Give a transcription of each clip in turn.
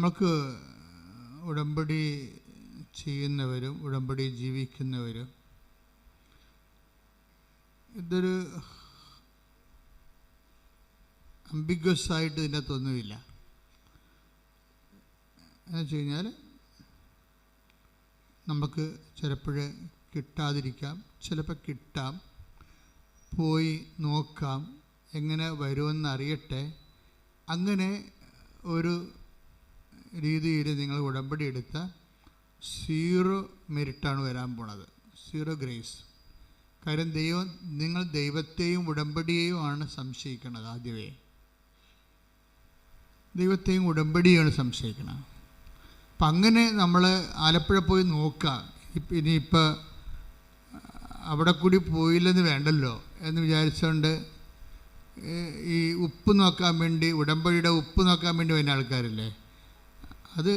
നമുക്ക് ഉടമ്പടി ചെയ്യുന്നവരും ഉടമ്പടി ജീവിക്കുന്നവരും ഇതൊരു അംബിഗ്വസ് ആയിട്ട് ഇതിനകത്തൊന്നുമില്ല. എന്ന് വെച്ച് കഴിഞ്ഞാൽ നമുക്ക് ചിലപ്പോൾ കിട്ടാതിരിക്കാം, ചിലപ്പോൾ കിട്ടാം, പോയി നോക്കാം, എങ്ങനെ വരുമെന്ന് അറിയട്ടെ. അങ്ങനെ ഒരു രീതിയിൽ നിങ്ങൾ ഉടമ്പടി എടുത്ത 0 മെരിറ്റാണ് വരാൻ പോണത്, 0 ഗ്രേസ്. കാര്യം നിങ്ങൾ ദൈവത്തെയും ഉടമ്പടിയെയുമാണ് സംശയിക്കുന്നത്. ആദ്യമേ ദൈവത്തെയും ഉടമ്പടിയാണ് സംശയിക്കണം. അപ്പം അങ്ങനെ നമ്മൾ ആലപ്പുഴ പോയി നോക്കാം, ഇനിയിപ്പോൾ അവിടെ കൂടി പോയില്ലെന്ന് വേണ്ടല്ലോ എന്ന് വിചാരിച്ചുകൊണ്ട് ഈ ഉപ്പ് നോക്കാൻ വേണ്ടി, ഉടമ്പടിയുടെ ഉപ്പ് നോക്കാൻ വേണ്ടി വരുന്ന ആൾക്കാരില്ലേ, അത്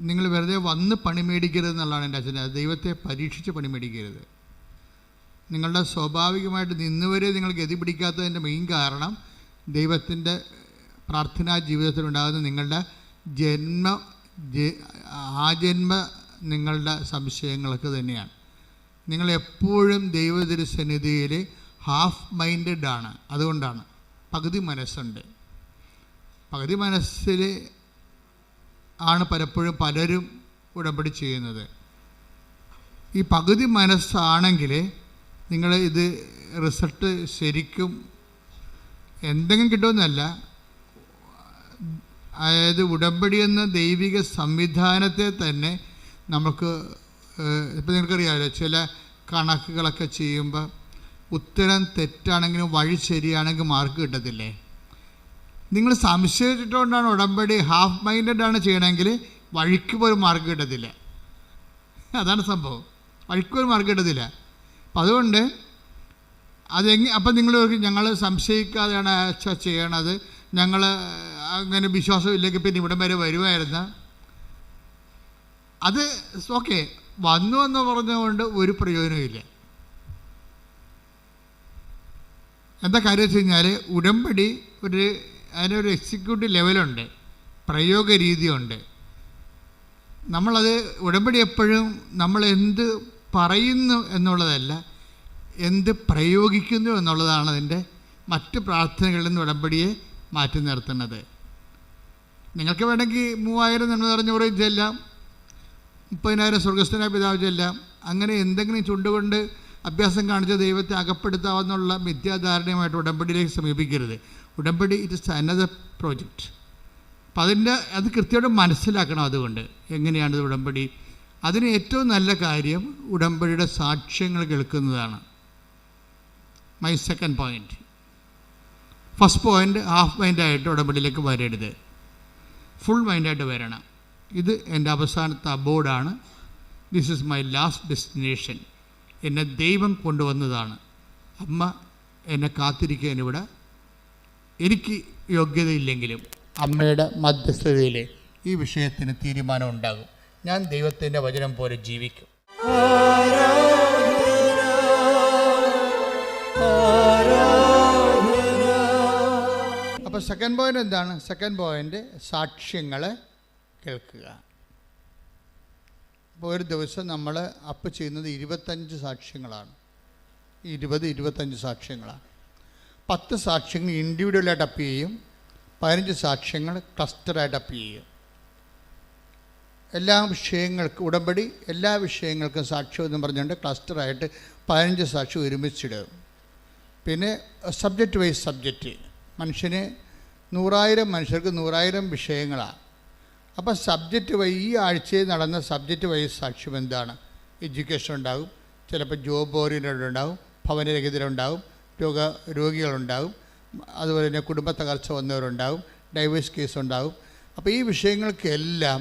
നിങ്ങൾ വെറുതെ വന്ന് പണി മേടിക്കരുത് എന്നുള്ളതാണ് എൻ്റെ അച്ഛൻ. ദൈവത്തെ പരീക്ഷിച്ച് പണി മേടിക്കരുത്. നിങ്ങളുടെ സ്വാഭാവികമായിട്ട് നിന്നുവരെ നിങ്ങൾ ഗതി പിടിക്കാത്തതിൻ്റെ മെയിൻ കാരണം ദൈവത്തിൻ്റെ പ്രാർത്ഥനാ ജീവിതത്തിലുണ്ടാകുന്ന നിങ്ങളുടെ ആജന്മ നിങ്ങളുടെ സംശയങ്ങളൊക്കെ തന്നെയാണ്. നിങ്ങളെപ്പോഴും ദൈവതിരുസന്നിധിയിൽ ഹാഫ് മൈൻഡഡ് ആണ്. അതുകൊണ്ടാണ് പകുതി മനസ്സുണ്ട്. പകുതി മനസ്സിൽ ആണ് പലപ്പോഴും പലരും ഉടമ്പടി ചെയ്യുന്നത്. ഈ പകുതി മനസ്സാണെങ്കിൽ നിങ്ങൾ ഇത് റിസൾട്ട് ശരിക്കും എന്തെങ്കിലും കിട്ടുമെന്നല്ല, അതായത് ഉടമ്പടി എന്ന ദൈവിക സംവിധാനത്തെ തന്നെ നമുക്ക് ഇപ്പം നിങ്ങൾക്കറിയാമല്ലോ, ചില കണക്കുകളൊക്കെ ചെയ്യുമ്പോൾ ഉത്തരം തെറ്റാണെങ്കിലും വഴി ശരിയാണെങ്കിൽ മാർക്ക് കിട്ടത്തില്ലേ? നിങ്ങൾ സംശയിച്ചിട്ടുകൊണ്ടാണ് ഉടമ്പടി ഹാഫ് മൈൻഡഡ് ചെയ്യണമെങ്കിൽ വഴിക്ക് പോലും മാർക്ക് കിട്ടത്തില്ല. അതാണ് സംഭവം, വഴിക്ക് പോലും മാർക്ക് കിട്ടത്തില്ല. അപ്പം അതുകൊണ്ട് അപ്പം നിങ്ങൾ ഞങ്ങൾ സംശയിക്കാതെയാണ് ചെയ്യണത്, ഞങ്ങൾ അങ്ങനെ വിശ്വാസമില്ലെങ്കിൽ പിന്നെ ഇവിടം വരെ വരുമായിരുന്നു. അത് ഓക്കെ, വന്നു എന്ന് പറഞ്ഞുകൊണ്ട് ഒരു പ്രയോജനമില്ല. എന്താ കാര്യം വെച്ച് കഴിഞ്ഞാൽ ഉടമ്പടി അതിനൊരു എക്സിക്യൂട്ടീവ് ലെവലുണ്ട്, പ്രയോഗ രീതിയുണ്ട്. നമ്മളത് ഉടമ്പടി എപ്പോഴും നമ്മൾ എന്ത് പറയുന്നു എന്നുള്ളതല്ല, എന്ത് പ്രയോഗിക്കുന്നു എന്നുള്ളതാണ് അതിൻ്റെ മറ്റ് പ്രാർത്ഥനകളിൽ നിന്ന് ഉടമ്പടിയെ മാറ്റി നിർത്തുന്നത്. നിങ്ങൾക്ക് വേണമെങ്കിൽ 3000 നന്മ നിറഞ്ഞ ചെല്ലാം, 30,000 സ്വർഗസ്ഥനായ പിതാവ് ചെല്ലാം. അങ്ങനെ എന്തെങ്കിലും ചുണ്ടുകൊണ്ട് അഭ്യാസം കാണിച്ച ദൈവത്തെ അകപ്പെടുത്താവുന്നുള്ള മിഥ്യാധാരണയുമായിട്ട് ഉടമ്പടിയിലേക്ക് സമീപിക്കരുത്. ഉടമ്പടി ഇറ്റ് ഇസ് അനദർ പ്രോജക്റ്റ്. അപ്പം അത് കൃത്യമായിട്ട് മനസ്സിലാക്കണം. അതുകൊണ്ട് എങ്ങനെയാണ് ഉടമ്പടി? അതിന് ഏറ്റവും നല്ല കാര്യം ഉടമ്പടിയുടെ സാക്ഷ്യങ്ങൾ കേൾക്കുന്നതാണ്. My second point. First point, half മൈൻഡായിട്ട് ഉടമ്പടിയിലേക്ക് വരരുത്, ഫുൾ മൈൻഡായിട്ട് വരണം. ഇത് എൻ്റെ അവസാനത്തെ അബോർഡാണ്. This is my last destination. എന്നെ ദൈവം കൊണ്ടുവന്നതാണ്. അമ്മ എന്നെ കാത്തിരിക്കാനിവിടെ. എനിക്ക് യോഗ്യതയില്ലെങ്കിലും അമ്മയുടെ മധ്യസ്ഥതയിൽ ഈ വിഷയത്തിന് തീരുമാനം ഉണ്ടാകും. ഞാൻ ദൈവത്തിൻ്റെ വചനം പോലെ ജീവിക്കും. അപ്പോൾ സെക്കൻഡ് പോയിൻ്റ് എന്താണ്? സെക്കൻഡ് പോയിൻ്റ് സാക്ഷ്യങ്ങൾ കേൾക്കുക. അപ്പോൾ ഒരു ദിവസം നമ്മൾ അപ്പ് ചെയ്യുന്നത് 25 സാക്ഷ്യങ്ങളാണ്. 20-25 സാക്ഷ്യങ്ങളാണ്. 10 സാക്ഷ്യങ്ങൾ ഇൻഡിവിജ്വലായിട്ട് അപ്പ് ചെയ്യും, 15 സാക്ഷ്യങ്ങൾ ക്ലസ്റ്ററായിട്ട് അപ്പ് ചെയ്യും. എല്ലാ വിഷയങ്ങൾക്കും ഉടമ്പടി എല്ലാ വിഷയങ്ങൾക്കും സാക്ഷ്യം എന്ന് പറഞ്ഞുകൊണ്ട് ക്ലസ്റ്ററായിട്ട് 15 സാക്ഷ്യം ഒരുമിച്ചിടും. പിന്നെ സബ്ജക്റ്റ് വൈസ് സബ്ജക്റ്റ്, മനുഷ്യന് 100,000 മനുഷ്യർക്ക് 100,000 വിഷയങ്ങളാണ്. അപ്പോൾ സബ്ജക്റ്റ് ഈ ആഴ്ചയിൽ നടന്ന സബ്ജക്റ്റ് വൈസ് സാക്ഷ്യം എന്താണ്? എഡ്യൂക്കേഷൻ ഉണ്ടാകും, ചിലപ്പോൾ ജോബ് ഓറിയൻറ്റഡ് ഉണ്ടാകും, ഭവനരഹിതരുണ്ടാകും, രോഗികളുണ്ടാകും, അതുപോലെ തന്നെ കുടുംബ തകർച്ച വന്നവരുണ്ടാകും, ഡൈവേഴ്സ് കേസ് ഉണ്ടാകും. അപ്പോൾ ഈ വിഷയങ്ങൾക്കെല്ലാം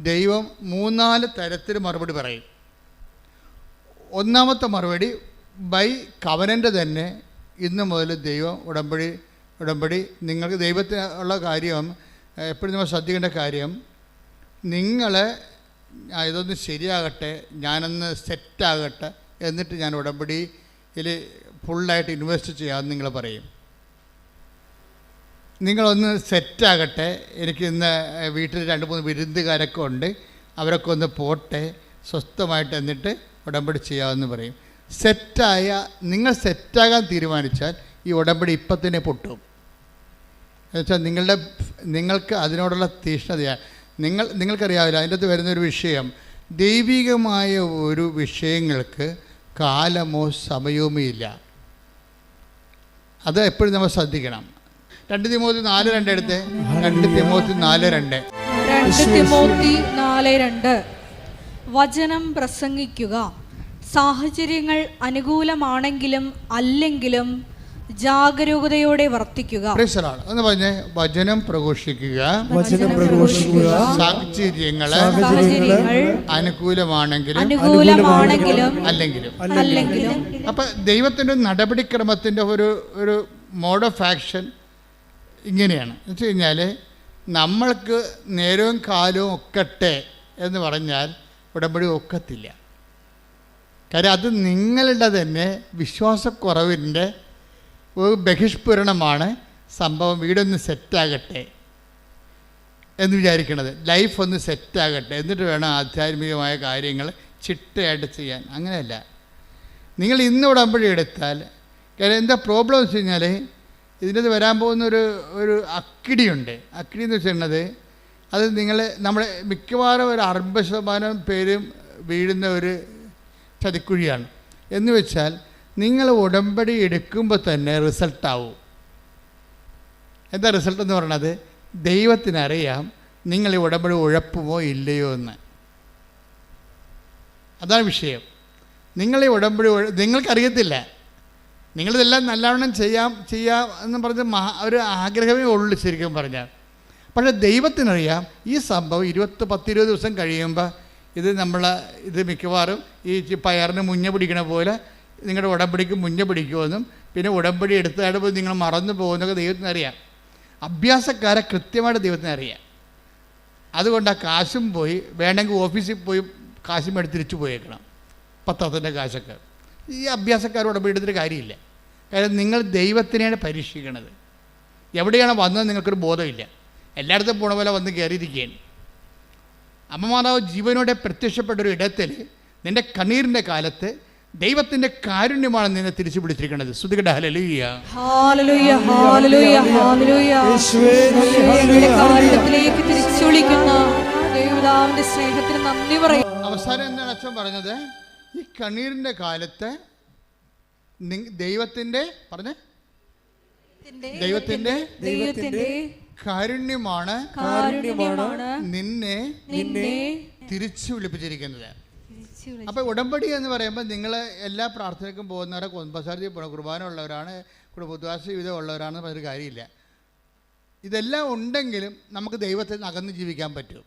ദൈവം 3-4 തരത്തിൽ മറുപടി പറയും. ഒന്നാമത്തെ മറുപടി ബൈ കവനൻ്റ് തന്നെ. ഇന്ന് മുതൽ ദൈവം ഉടമ്പടി നിങ്ങൾക്ക് ദൈവത്തിനുള്ള കാര്യം എപ്പോഴും നമ്മൾ ശ്രദ്ധിക്കേണ്ട കാര്യം, നിങ്ങൾ ഇതൊന്ന് ശരിയാകട്ടെ, ഞാനൊന്ന് സെറ്റാകട്ടെ, എന്നിട്ട് ഞാൻ ഉടമ്പടിയിൽ ഫുള്ളായിട്ട് ഇൻവെസ്റ്റ് ചെയ്യാമെന്ന് നിങ്ങൾ പറയും. നിങ്ങളൊന്ന് സെറ്റാകട്ടെ, എനിക്ക് ഇന്ന് വീട്ടിൽ 2-3 വിരുന്നുകാരൊക്കെ ഉണ്ട്, അവരൊക്കെ ഒന്ന് പോട്ടെ, സ്വസ്ഥമായിട്ട് എന്നിട്ട് ഉടമ്പടി ചെയ്യാമെന്ന് പറയും. നിങ്ങൾ സെറ്റാകാൻ തീരുമാനിച്ചാൽ ഈ ഉടമ്പടി ഇപ്പം തന്നെ പൊട്ടും. എന്നുവെച്ചാൽ നിങ്ങൾക്ക് അതിനോടുള്ള തീഷ്ണതയാണ്. നിങ്ങൾക്കറിയാവില്ല, അതിൻ്റെ അകത്ത് വരുന്നൊരു വിഷയം, ദൈവികമായ ഒരു വിഷയങ്ങൾക്ക് കാലമോ സമയവുമേ ഇല്ല. അത് എപ്പോഴും നമ്മൾ ശ്രദ്ധിക്കണം. 2 തിമോത്തി 4:2 എടുത്ത്. 2 തിമോത്തി 4:2 വചനം പ്രസംഗിക്കുക, സാഹചര്യങ്ങൾ അനുകൂലമാണെങ്കിലും അല്ലെങ്കിലും ജാഗരൂകതയോടെ വർത്തിക്കുക. എന്ന് പറഞ്ഞേ, വചനം പ്രഘോഷിക്കുക, സാഹചര്യങ്ങൾ അനുകൂലമാണെങ്കിലും അല്ലെങ്കിലും. അപ്പം ദൈവത്തിൻ്റെ നടപടിക്രമത്തിൻ്റെ ഒരു മോഡ് ഓഫ് ആക്ഷൻ ഇങ്ങനെയാണ്. എന്ന് വെച്ച് കഴിഞ്ഞാൽ, നമ്മൾക്ക് നേരവും കാലവും ഒക്കട്ടെ എന്ന് പറഞ്ഞാൽ ഉടമ്പടി ഒക്കത്തില്ല. കാര്യം അത് നിങ്ങളുടെ തന്നെ വിശ്വാസക്കുറവിൻ്റെ ഒരു ബഹിഷ്പുരണമാണ് സംഭവം. വീടൊന്ന് സെറ്റാകട്ടെ എന്ന് വിചാരിക്കണത്, ലൈഫ് ഒന്ന് സെറ്റാകട്ടെ, എന്നിട്ട് വേണം ആധ്യാത്മികമായ കാര്യങ്ങൾ ചിട്ടയായിട്ട് ചെയ്യാൻ. അങ്ങനെയല്ല. നിങ്ങൾ ഇന്ന് ഉടമ്പടി എടുത്താൽ, കാര്യം എന്താ പ്രോബ്ലം എന്ന് വെച്ച് കഴിഞ്ഞാൽ, ഇതിൻ്റെ വരാൻ പോകുന്ന ഒരു അക്കിടിയുണ്ട്. അക്കിടി എന്ന് വെച്ചിട്ടുള്ളത്, അത് നമ്മളെ മിക്കവാറും ഒരു 60% പേരും വീഴുന്ന ഒരു ചതിക്കുഴിയാണ്. എന്ന് വെച്ചാൽ, നിങ്ങൾ ഉടമ്പടി എടുക്കുമ്പോൾ തന്നെ റിസൾട്ടാവും. എന്താ റിസൾട്ട് എന്ന് പറയണത്? ദൈവത്തിനറിയാം നിങ്ങൾ ഈ ഉടമ്പടി ഉഴപ്പുമോ ഇല്ലയോ എന്ന്. അതാണ് വിഷയം. നിങ്ങൾ ഈ ഉടമ്പടി നിങ്ങൾക്കറിയത്തില്ല. നിങ്ങളിതെല്ലാം നല്ലവണ്ണം ചെയ്യാം എന്ന് പറഞ്ഞ് ഒരു ആഗ്രഹമേ ഉള്ളൂ ശരിക്കും പറഞ്ഞാൽ. പക്ഷേ ദൈവത്തിനറിയാം ഈ സംഭവം 10-20 ദിവസം കഴിയുമ്പോൾ ഇത് മിക്കവാറും ഈ പയറിന് മുഞ്ഞ പിടിക്കണ പോലെ നിങ്ങളുടെ ഉടമ്പടിക്ക് മുഞ്ഞ പിടിക്കുമെന്നും പിന്നെ ഉടമ്പടി എടുത്താടുമ്പോൾ നിങ്ങൾ മറന്നു പോകുന്നതൊക്കെ ദൈവത്തിനറിയാം. അഭ്യാസക്കാരെ കൃത്യമായിട്ട് ദൈവത്തിനറിയാം. അതുകൊണ്ട് ആ കാശും പോയി, വേണമെങ്കിൽ ഓഫീസിൽ പോയി കാശും എടുത്ത് തിരിച്ചു പോയേക്കണം, പത്രത്തിൻ്റെ കാശൊക്കെ. ഈ അഭ്യാസക്കാർ ഉടമ്പടി എടുത്തിട്ട് കാര്യമില്ല. കാര്യം നിങ്ങൾ ദൈവത്തിനെയാണ് പരീക്ഷിക്കണത്. എവിടെയാണ് വന്നത് നിങ്ങൾക്കൊരു ബോധമില്ല. എല്ലായിടത്തും പോണ പോലെ വന്ന് കയറിയിരിക്കുകയാണ്. അമ്മമാതാവ് ജീവനോടെ പ്രത്യക്ഷപ്പെട്ടൊരു ഇടത്തിൽ നിൻ്റെ കണ്ണീരിൻ്റെ കാലത്ത് ദൈവത്തിൻ്റെ കാരുണ്യമാണ് നിന്നെ തിരിച്ചു പിടിച്ചിരിക്കുന്നത്. സ്തുതിക്കട്ടെ, ഹല്ലേലൂയ. അവസാനം എന്താണ് അച്ഛൻ പറഞ്ഞത്? ഈ കണ്ണീരിൻ്റെ കാലത്ത് ദൈവത്തിൻ്റെ കാരുണ്യമാണ് നിന്നെ തിരിച്ചു വിളിപ്പിച്ചിരിക്കുന്നത്. അപ്പോൾ ഉടമ്പടി എന്ന് പറയുമ്പോൾ നിങ്ങൾ എല്ലാ പ്രാർത്ഥനയ്ക്കും പോകുന്നവരെ കുമ്പസാരത്തിൽ കുർബാന ഉള്ളവരാണ്, പൊതുവാസ ജീവിതം ഉള്ളവരാണെന്ന് പറഞ്ഞൊരു കാര്യമില്ല. ഇതെല്ലാം ഉണ്ടെങ്കിലും നമുക്ക് ദൈവത്തിൽ നിന്ന് അകന്ന് ജീവിക്കാൻ പറ്റും.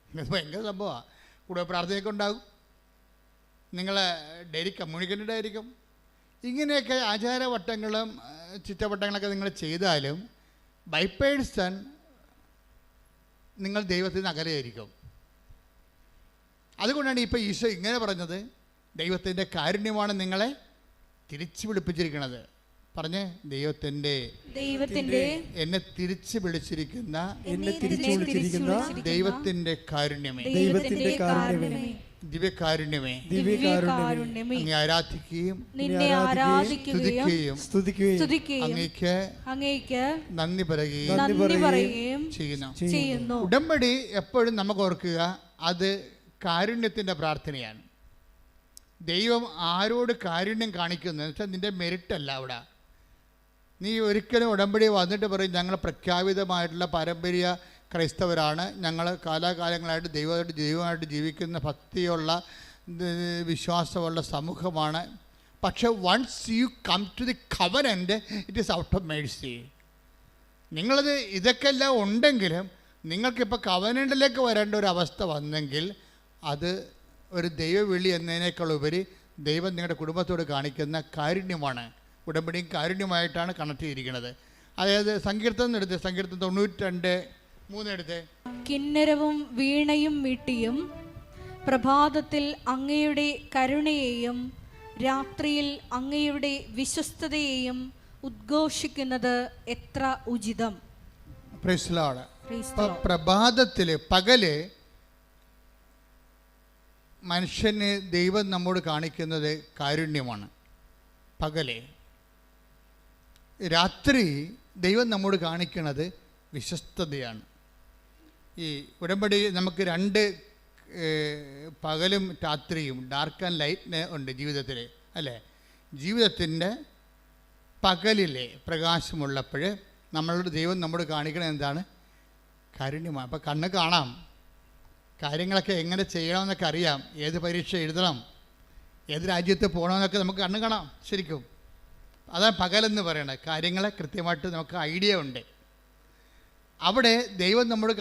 ഇത് ഭയങ്കര സംഭവമാണ്. കുടുംബ പ്രാർത്ഥനയൊക്കെ ഉണ്ടാകും, നിങ്ങൾ ഡെയിലി കമ്മ്യൂണിക്കേറ്റഡ് ആയിരിക്കും. ഇങ്ങനെയൊക്കെ ആചാരവട്ടങ്ങളും ചിട്ടവട്ടങ്ങളൊക്കെ നിങ്ങൾ ചെയ്താലും ബൈ പേഴ്സൺ നിങ്ങൾ ദൈവത്തിൽ നിന്ന് അകലെയായിരിക്കും. അതുകൊണ്ടാണ് ഇപ്പോൾ ഈശോ ഇങ്ങനെ പറഞ്ഞത്, ദൈവത്തിൻ്റെ കാരുണ്യമാണ് നിങ്ങളെ തിരിച്ചു വിളിപ്പിച്ചിരിക്കുന്നത്. പറഞ്ഞേ, ദൈവത്തിൻ്റെ എന്നെ തിരിച്ചു വിളിച്ചിരിക്കുന്ന ദൈവത്തിൻ്റെ കാരുണ്യമേ, ദിവ്യകാരുണ്യമേ, അങ്ങേ ആരാധിക്കുകയും സ്തുതിക്കുകയും അങ്ങേക്ക് നന്ദി പറയുകയും ചെയ്യുന്നു. ഉടമ്പടി എപ്പോഴും നമുക്ക് ഓർക്കുക, അത് കാരുണ്യത്തിൻ്റെ പ്രാർത്ഥനയാണ്. ദൈവം ആരോട് കാരുണ്യം കാണിക്കുന്നു എന്ന് വെച്ചാൽ നിൻ്റെ മെരിറ്റല്ല. അവിടെ നീ ഒരിക്കലും ഉടമ്പടി വന്നിട്ട് പറയും ഞങ്ങൾ പ്രഖ്യാപിതമായിട്ടുള്ള പാരമ്പര്യ ക്രൈസ്തവരാണ്, ഞങ്ങൾ കാലാകാലങ്ങളായിട്ട് ദൈവമായിട്ട് ജീവിക്കുന്ന ഭക്തിയുള്ള വിശ്വാസമുള്ള സമൂഹമാണ്. പക്ഷേ once you come to the covenant it is out of mercy. ഇതൊക്കെ എല്ലാം ഉണ്ടെങ്കിലും നിങ്ങൾക്കിപ്പോൾ കവനൻ്റിലേക്ക് വരേണ്ട ഒരു അവസ്ഥ വന്നെങ്കിൽ അത് ഒരു ദൈവവിളി എന്നതിനേക്കാൾ ഉപരി ദൈവം നിങ്ങളുടെ കുടുംബത്തോട് കാണിക്കുന്ന കാരുണ്യമാണ്. ഉടമ്പടിയും കാരുണ്യമായിട്ടാണ് കണക്ട് ചെയ്തിരിക്കുന്നത്. അതായത് സങ്കീർത്തനം എടുത്ത്, സങ്കീർത്തനം 92:3 എടുത്ത്. കിന്നരവും വീണയും മീട്ടിയും പ്രഭാതത്തിൽ അങ്ങയുടെ കരുണയെയും രാത്രിയിൽ അങ്ങയുടെ വിശ്വസ്തതയെയും ഉദ്ഘോഷിക്കുന്നത് എത്ര ഉചിതം. Praise lord. Praise the Lord. പ്രഭാതത്തിൽ പകല് മനുഷ്യന് ദൈവം നമ്മോട് കാണിക്കുന്നത് കാരുണ്യമാണ്. പകല്. രാത്രി ദൈവം നമ്മോട് കാണിക്കുന്നത് വിശ്വസ്തതയാണ്. ഈ ഉടമ്പടി നമുക്ക് രണ്ട് പകലും രാത്രിയും, ഡാർക്ക് ആൻഡ് ലൈറ്റ് ഉണ്ട് ജീവിതത്തിൽ, അല്ലേ? ജീവിതത്തിൻ്റെ പകലിലെ പ്രകാശമുള്ളപ്പോൾ നമ്മളുടെ ദൈവം നമ്മോട് കാണിക്കണത് എന്താണ്? കാരുണ്യമാണ്. അപ്പോൾ കണ്ണ് കാണാം, കാര്യങ്ങളൊക്കെ എങ്ങനെ ചെയ്യണമെന്നൊക്കെ അറിയാം, ഏത് പരീക്ഷ എഴുതണം, ഏത് രാജ്യത്ത് പോകണമെന്നൊക്കെ നമുക്ക് കണ്ണ് കാണാം. ശരിക്കും അതാണ് പകലെന്ന് പറയുന്നത്. കാര്യങ്ങളെ കൃത്യമായിട്ട് നമുക്ക് ഐഡിയ ഉണ്ട്. അവിടെ ദൈവം നമ്മോട്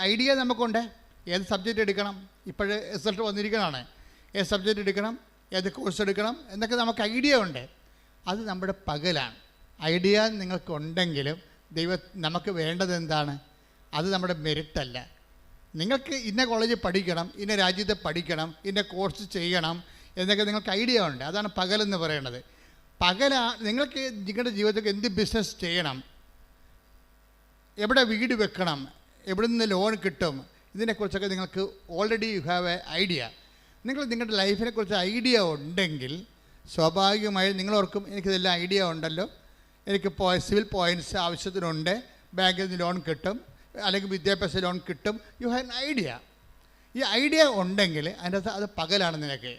ഐഡിയ നമുക്കുണ്ട്. ഏത് സബ്ജക്റ്റ് എടുക്കണം, ഇപ്പോഴേ റിസൾട്ട് വന്നിരിക്കണതാണ്, ഏത് സബ്ജക്റ്റ് എടുക്കണം, ഏത് കോഴ്സ് എടുക്കണം എന്നൊക്കെ നമുക്ക് ഐഡിയ ഉണ്ട്. അത് നമ്മുടെ പകലാണ്. ഐഡിയ നിങ്ങൾക്കുണ്ടെങ്കിലും നമുക്ക് വേണ്ടത് എന്താണ്? അത് നമ്മുടെ മെറിറ്റല്ല. നിങ്ങൾക്ക് ഇന്ന കോളേജിൽ പഠിക്കണം, ഇന്ന രാജ്യത്ത് പഠിക്കണം, ഇന്ന കോഴ്സ് ചെയ്യണം എന്നൊക്കെ നിങ്ങൾക്ക് ഐഡിയ ഉണ്ട്. അതാണ് പകലെന്ന് പറയുന്നത്. നിങ്ങൾക്ക് നിങ്ങളുടെ ജീവിതത്തിൽ എന്ത് ബിസിനസ് ചെയ്യണം, എവിടെ വീട് വെക്കണം, എവിടെ നിന്ന് ലോൺ കിട്ടും, ഇതിനെക്കുറിച്ചൊക്കെ നിങ്ങൾക്ക് already you have A idea. നിങ്ങളുടെ ലൈഫിനെക്കുറിച്ച് ഐഡിയ ഉണ്ടെങ്കിൽ സ്വാഭാവികമായും നിങ്ങളോർക്കും എനിക്കിതെല്ലാം ഐഡിയ ഉണ്ടല്ലോ, എനിക്ക് സിവിൽ പോയിൻറ്റ്സ് ആവശ്യത്തിനുണ്ട്, ബാങ്കിൽ നിന്ന് ലോൺ കിട്ടും, അല്ലെങ്കിൽ വിദ്യാഭ്യാസ ലോൺ കിട്ടും. You have an idea. ഈ ഐഡിയ ഉണ്ടെങ്കിൽ അതിൻ്റെ അത് പകലാണ്. നിനക്ക്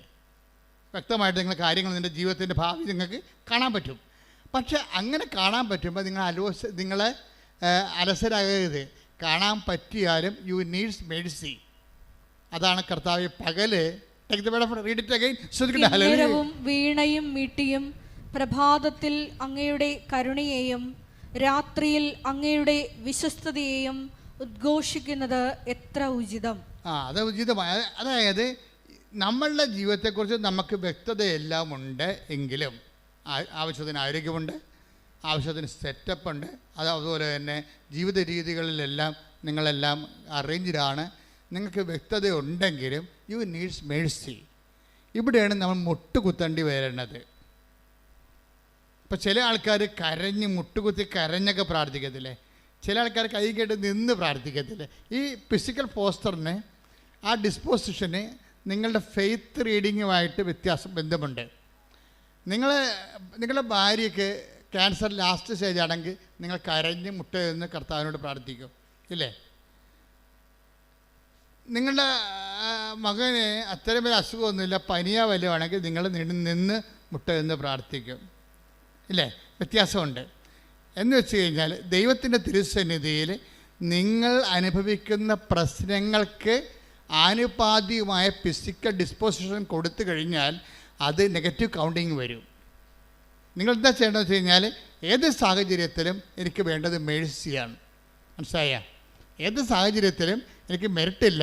വ്യക്തമായിട്ട് നിങ്ങൾ കാര്യങ്ങൾ നിൻ്റെ ജീവിതത്തിൻ്റെ ഭാവി നിങ്ങൾക്ക് കാണാൻ പറ്റും. പക്ഷെ അങ്ങനെ കാണാൻ പറ്റുമ്പോൾ നിങ്ങളെ അലസരാകരുത്. കാണാൻ പറ്റിയാലും യു നീഡ്സ് മെഴ്സി. അതാണ് കർത്താവ് പകല്. കിന്നരവും വീണയും മീട്ടിയും പ്രഭാതത്തിൽ അങ്ങയുടെ കരുണയെയും രാത്രിയിൽ അങ്ങയുടെ വിശ്വസ്തതയെയും ഉദ്ഘോഷിക്കുന്നത് എത്ര ഉചിതം. അത് ഉചിതമായ, അതായത് നമ്മളുടെ ജീവിതത്തെക്കുറിച്ച് നമുക്ക് വ്യക്തതയെല്ലാം ഉണ്ട് എങ്കിലും ആവശ്യത്തിന് ആരോഗ്യമുണ്ട്, ആവശ്യത്തിന് സെറ്റപ്പുണ്ട്, അതുപോലെ തന്നെ ജീവിത രീതികളിലെല്ലാം നിങ്ങളെല്ലാം അറേഞ്ച്ഡാണ്. നിങ്ങൾക്ക് വ്യക്തത ഉണ്ടെങ്കിലും യു നീഡ്സ് മേഴ്സി. ഇവിടെയാണ് നമ്മൾ മുട്ടുകുത്തേണ്ടി വരുന്നത്. ഇപ്പോൾ ചില ആൾക്കാർ മുട്ടുകുത്തി കരഞ്ഞൊക്കെ പ്രാർത്ഥിക്കത്തില്ലേ? ചില ആൾക്കാർ കൈ കേട്ട് നിന്ന് പ്രാർത്ഥിക്കത്തില്ലേ? ഈ ഫിസിക്കൽ പോസ്റ്ററിന്, ആ ഡിസ്പോസിഷന് നിങ്ങളുടെ ഫെയ്ത്ത് റീഡിങ്ങുമായിട്ട് ബന്ധമുണ്ട്. നിങ്ങളുടെ ഭാര്യയ്ക്ക് ക്യാൻസർ ലാസ്റ്റ് സ്റ്റേജ് ആണെങ്കിൽ നിങ്ങൾ കരഞ്ഞ് മുട്ട നിന്ന് കർത്താവിനോട് പ്രാർത്ഥിക്കും, ഇല്ലേ? നിങ്ങളുടെ മകന് അത്തരം ഒരു അസുഖമൊന്നുമില്ല, പനിയാ വല്ലതുമാണെങ്കിൽ നിങ്ങൾ നിന്ന് മുട്ട നിന്ന് പ്രാർത്ഥിക്കും, ഇല്ലേ? വ്യത്യാസമുണ്ട്. എന്ന് വെച്ച് കഴിഞ്ഞാൽ ദൈവത്തിൻ്റെ തിരുസന്നിധിയിൽ നിങ്ങൾ അനുഭവിക്കുന്ന പ്രശ്നങ്ങൾക്ക് ആനുപാതികമായ ഫിസിക്കൽ ഡിസ്പോസിഷൻ കൊടുത്തു കഴിഞ്ഞാൽ അത് നെഗറ്റീവ് കൗണ്ടിങ് വരും. നിങ്ങളെന്താ ചെയ്യേണ്ടതെന്ന് വെച്ച് കഴിഞ്ഞാൽ ഏത് സാഹചര്യത്തിലും എനിക്ക് വേണ്ടത് മേഴ്സിയാണ്. മനസ്സിലായ? ഏത് സാഹചര്യത്തിലും എനിക്ക് മെറിറ്റില്ല.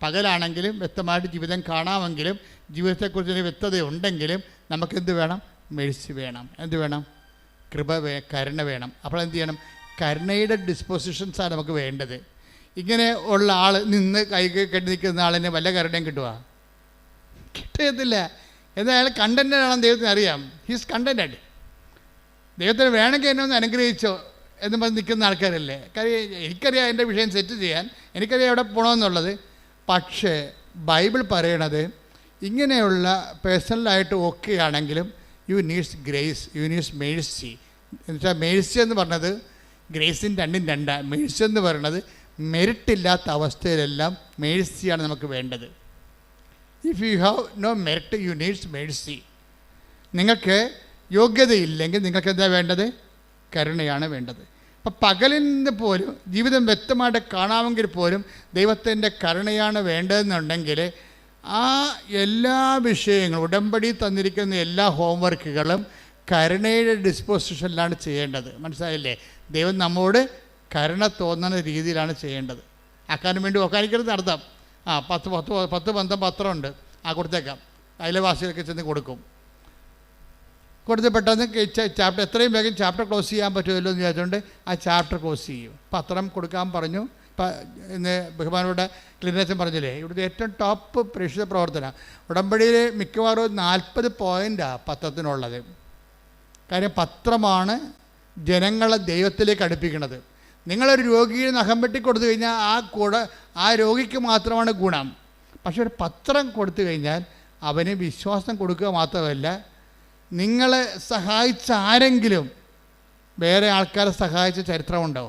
പകലാണെങ്കിലും വ്യക്തമായിട്ട് ജീവിതം കാണാമെങ്കിലും ജീവിതത്തെക്കുറിച്ചൊരു വ്യക്തത ഉണ്ടെങ്കിലും നമുക്കെന്ത് വേണം? മേഴ്സി വേണം. എന്ത് വേണം? കരുണ വേണം. അപ്പോൾ എന്ത് ചെയ്യണം? കരുണയുടെ ഡിസ്പോസിഷൻസാണ് നമുക്ക് വേണ്ടത്. ഇങ്ങനെ ഉള്ള ആൾ നിന്ന് കൈ കെട്ടി നിൽക്കുന്ന ആളിന് വല്ല കരുണയും കിട്ടുക? കിട്ടത്തില്ല. എന്നാൽ അയാൾ കണ്ടൻറ്റഡ് ആണെന്ന് ദൈവത്തിന് അറിയാം. He's contented. ദൈവത്തിന് വേണമെങ്കിൽ എന്നെ ഒന്ന് അനുഗ്രഹിച്ചോ എന്ന് പറഞ്ഞ് നിൽക്കുന്ന ആൾക്കാരല്ലേ? കാര്യം എനിക്കറിയാം എൻ്റെ വിഷയം സെറ്റ് ചെയ്യാൻ, എനിക്കറിയാം എവിടെ പോകണമെന്നുള്ളത്. പക്ഷേ ബൈബിൾ പറയണത് ഇങ്ങനെയുള്ള പേഴ്സണലായിട്ട് ഓക്കെ ആണെങ്കിലും you needs grace, you needs mercy. എന്നുവെച്ചാൽ മേഴ്സി എന്ന് പറഞ്ഞത് ഗ്രേസിന് രണ്ടും രണ്ടാണ്. മേഴ്സി എന്ന് പറയുന്നത് മെറിറ്റില്ലാത്ത അവസ്ഥയിലെല്ലാം മേഴ്സിയാണ് നമുക്ക് വേണ്ടത്. If you have no merit you needs mercy. നിങ്ങൾക്ക് യോഗ്യതയില്ലെങ്കിൽ നിങ്ങൾക്ക് എന്താ വേണ്ടത്? കരുണയാണ് വേണ്ടത്. അപ്പം പകലിൽ നിന്ന് പോലും ജീവിതം വ്യക്തമായിട്ട് കാണാമെങ്കിൽ പോലും ദൈവത്തിൻ്റെ കരുണയാണ് വേണ്ടതെന്നുണ്ടെങ്കിൽ ആ എല്ലാ വിഷയങ്ങളും ഉടമ്പടി തന്നിരിക്കുന്ന എല്ലാ ഹോംവർക്കുകളും കരുണയുടെ ഡിസ്പോസിഷനിലാണ് ചെയ്യേണ്ടത്. മനസ്സിലായില്ലേ? ദൈവം നമ്മോട് കരുണ തോന്നുന്ന രീതിയിലാണ് ചെയ്യേണ്ടത്. ആക്കാനും വേണ്ടി ഒക്കാനിക്കരുത് നടത്താം. 10 പത്രമുണ്ട്, കൊടുത്തേക്കാം. അയൽവാസികൾക്ക് ചെന്ന് കൊടുക്കും. കൊടുത്ത് പെട്ടെന്ന് ചാപ്റ്റർ എത്രയും വേഗം ചാപ്റ്റർ ക്ലോസ് ചെയ്യാൻ പറ്റുമല്ലോ എന്ന് വിചാരിച്ചുകൊണ്ട് ആ ചാപ്റ്റർ ക്ലോസ് ചെയ്യും. പത്രം കൊടുക്കാൻ പറഞ്ഞു. ഇന്ന് ബഹുമാനോടെ ക്ലിനേഷൻ പറഞ്ഞില്ലേ, ഇവിടുത്തെ ഏറ്റവും ടോപ്പ് പ്രേക്ഷിത പ്രവർത്തനം ഉടമ്പടിയിൽ മിക്കവാറും 40 പോയിൻ്റാണ് പത്രത്തിനുള്ളത്. കാര്യം പത്രമാണ് ജനങ്ങളെ ദൈവത്തിലേക്ക് അടുപ്പിക്കുന്നത്. നിങ്ങളൊരു രോഗിയെ നഖം വെട്ടി കൊടുത്തു കഴിഞ്ഞാൽ ആ രോഗിക്ക് മാത്രമാണ് ഗുണം. പക്ഷെ ഒരു പത്രം കൊടുത്തു കഴിഞ്ഞാൽ അവന് വിശ്വാസം കൊടുക്കുക മാത്രമല്ല, നിങ്ങളെ സഹായിച്ച ആരെങ്കിലും വേറെ ആൾക്കാരെ സഹായിച്ച ചരിത്രമുണ്ടോ?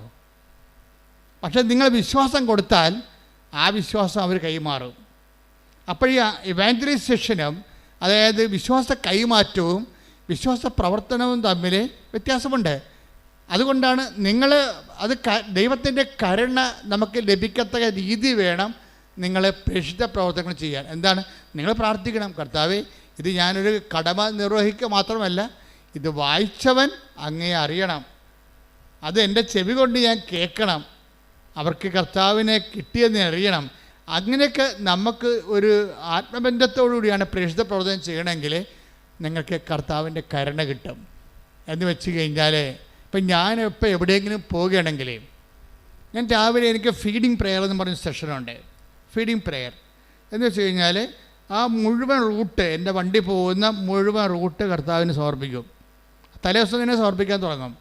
പക്ഷെ നിങ്ങൾ വിശ്വാസം കൊടുത്താൽ ആ വിശ്വാസം അവർ കൈമാറും. അപ്പോൾ ഈ ഇവാഞ്ചലൈസേഷനും, അതായത് വിശ്വാസ കൈമാറ്റവും വിശ്വാസ പ്രവർത്തനവും തമ്മിൽ വ്യത്യാസമുണ്ട്. അതുകൊണ്ടാണ് അത് ദൈവത്തിൻ്റെ കരുണ നമുക്ക് ലഭിക്കത്തക്ക രീതി വേണം നിങ്ങൾ പ്രേക്ഷിത പ്രവർത്തനങ്ങൾ ചെയ്യാൻ. എന്താണ്? നിങ്ങൾ പ്രാർത്ഥിക്കണം, കർത്താവേ, ഇത് ഞാനൊരു കടമ നിർവഹിക്കുക മാത്രമല്ല, ഇത് വായിച്ചവൻ അങ്ങേ അറിയണം, അത് എൻ്റെ ചെവി കൊണ്ട് ഞാൻ കേൾക്കണം, അവർക്ക് കർത്താവിനെ കിട്ടിയെന്ന് അറിയണം. അങ്ങനെയൊക്കെ നമുക്ക് ഒരു ആത്മബന്ധത്തോടുകൂടിയാണ് പ്രേക്ഷിത പ്രവർത്തനം ചെയ്യണമെങ്കിൽ നിങ്ങൾക്ക് കർത്താവിൻ്റെ കരുണ കിട്ടും. എന്ന് വെച്ച് കഴിഞ്ഞാൽ, ഇപ്പം ഞാനിപ്പോൾ എവിടെയെങ്കിലും പോവുകയാണെങ്കിൽ, ഞാൻ രാവിലെ എനിക്ക് ഫീഡിങ് പ്രെയർ എന്ന് പറഞ്ഞ സെഷനുണ്ട്. ഫീഡിങ് പ്രെയർ എന്ന് വെച്ച് കഴിഞ്ഞാൽ ആ മുഴുവൻ റൂട്ട്, എൻ്റെ വണ്ടി പോകുന്ന മുഴുവൻ റൂട്ട് കർത്താവിന് സമർപ്പിക്കും. തലേദിവസം തന്നെ സമർപ്പിക്കാൻ തുടങ്ങും.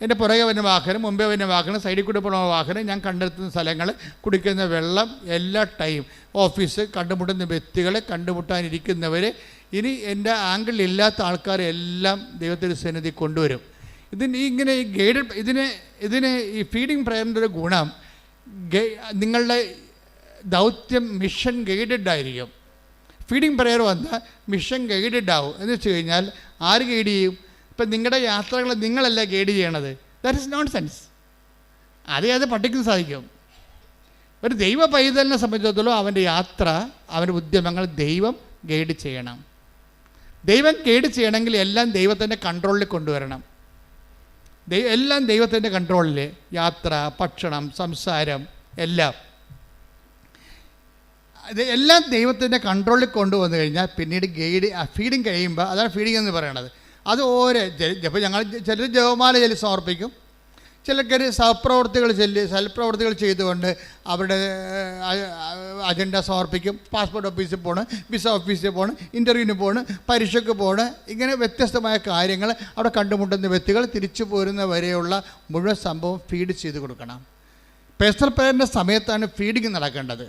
എൻ്റെ പുറകെ വരുന്ന വാഹനം, മുമ്പേ വരുന്ന വാഹനം, സൈഡിൽ കൂടെ പോകുന്ന വാഹനം, ഞാൻ കണ്ടെത്തുന്ന സ്ഥലങ്ങൾ, കുടിക്കുന്ന വെള്ളം, എല്ലാ ടൈം, ഓഫീസ്, കണ്ടുമുട്ടുന്ന വ്യക്തികൾ, കണ്ടുമുട്ടാനിരിക്കുന്നവർ, ഇനി എൻ്റെ ആംഗിളിലില്ലാത്ത ആൾക്കാരെല്ലാം ദൈവത്തിൻ്റെ സന്നിധി കൊണ്ടുവരും. ഇങ്ങനെ ഈ ഗൈഡഡ് ഇതിന് ഈ ഫീഡിങ് പ്രയറിൻ്റെ ഒരു ഗുണം, നിങ്ങളുടെ ദൗത്യം മിഷൻ ഗൈഡഡ് ആയിരിക്കും. ഫീഡിങ് പ്രയർ വന്നാൽ മിഷൻ ഗൈഡഡ് ആവും. എന്ന് വെച്ച് കഴിഞ്ഞാൽ ആര് ഗൈഡ് ചെയ്യും? ഇപ്പം നിങ്ങളുടെ യാത്രകൾ നിങ്ങളല്ല ഗൈഡ് ചെയ്യണത്. That is known sense. അത് പഠിക്കാൻ സാധിക്കും. ഒരു ദൈവ പൈതലിനെ സംബന്ധിച്ചിടത്തോളം അവൻ്റെ യാത്ര, അവൻ്റെ ഉദ്യമങ്ങൾ ദൈവം ഗൈഡ് ചെയ്യണം. ദൈവം ഗൈഡ് ചെയ്യണമെങ്കിൽ എല്ലാം ദൈവത്തിൻ്റെ കൺട്രോളിൽ കൊണ്ടുവരണം. എല്ലാം ദൈവത്തിൻ്റെ കൺട്രോളിൽ, യാത്ര, ഭക്ഷണം, സംസാരം, എല്ലാം എല്ലാം ദൈവത്തിൻ്റെ കൺട്രോളിൽ കൊണ്ടുവന്നു കഴിഞ്ഞാൽ പിന്നീട് ഫീഡിങ് കഴിയുമ്പോൾ, അതാണ് ഫീഡിങ് എന്ന് പറയണത്. അത് ഇപ്പോൾ ഞങ്ങൾ ചിലർ ജപമാല ചൊല്ലി സമർപ്പിക്കും, ചിലർക്ക് സൽപ്രവർത്തികൾ ചെയ്തുകൊണ്ട് അവരുടെ അജണ്ട സമർപ്പിക്കും. പാസ്പോർട്ട് ഓഫീസിൽ പോകണം, വിസ ഓഫീസിൽ പോകണം, ഇൻ്റർവ്യൂവിന് പോകണം, പരീക്ഷയ്ക്ക് പോകണം. ഇങ്ങനെ വ്യത്യസ്തമായ കാര്യങ്ങൾ അവിടെ കണ്ടുമുട്ടുന്ന വ്യക്തികൾ തിരിച്ചു പോരുന്ന വരെയുള്ള മുഴുവൻ സംഭവം ഫീഡ് ചെയ്ത് കൊടുക്കണം. പേഴ്സണൽ പ്രയറിൻ്റെ സമയത്താണ് ഫീഡിങ് നടക്കേണ്ടത്.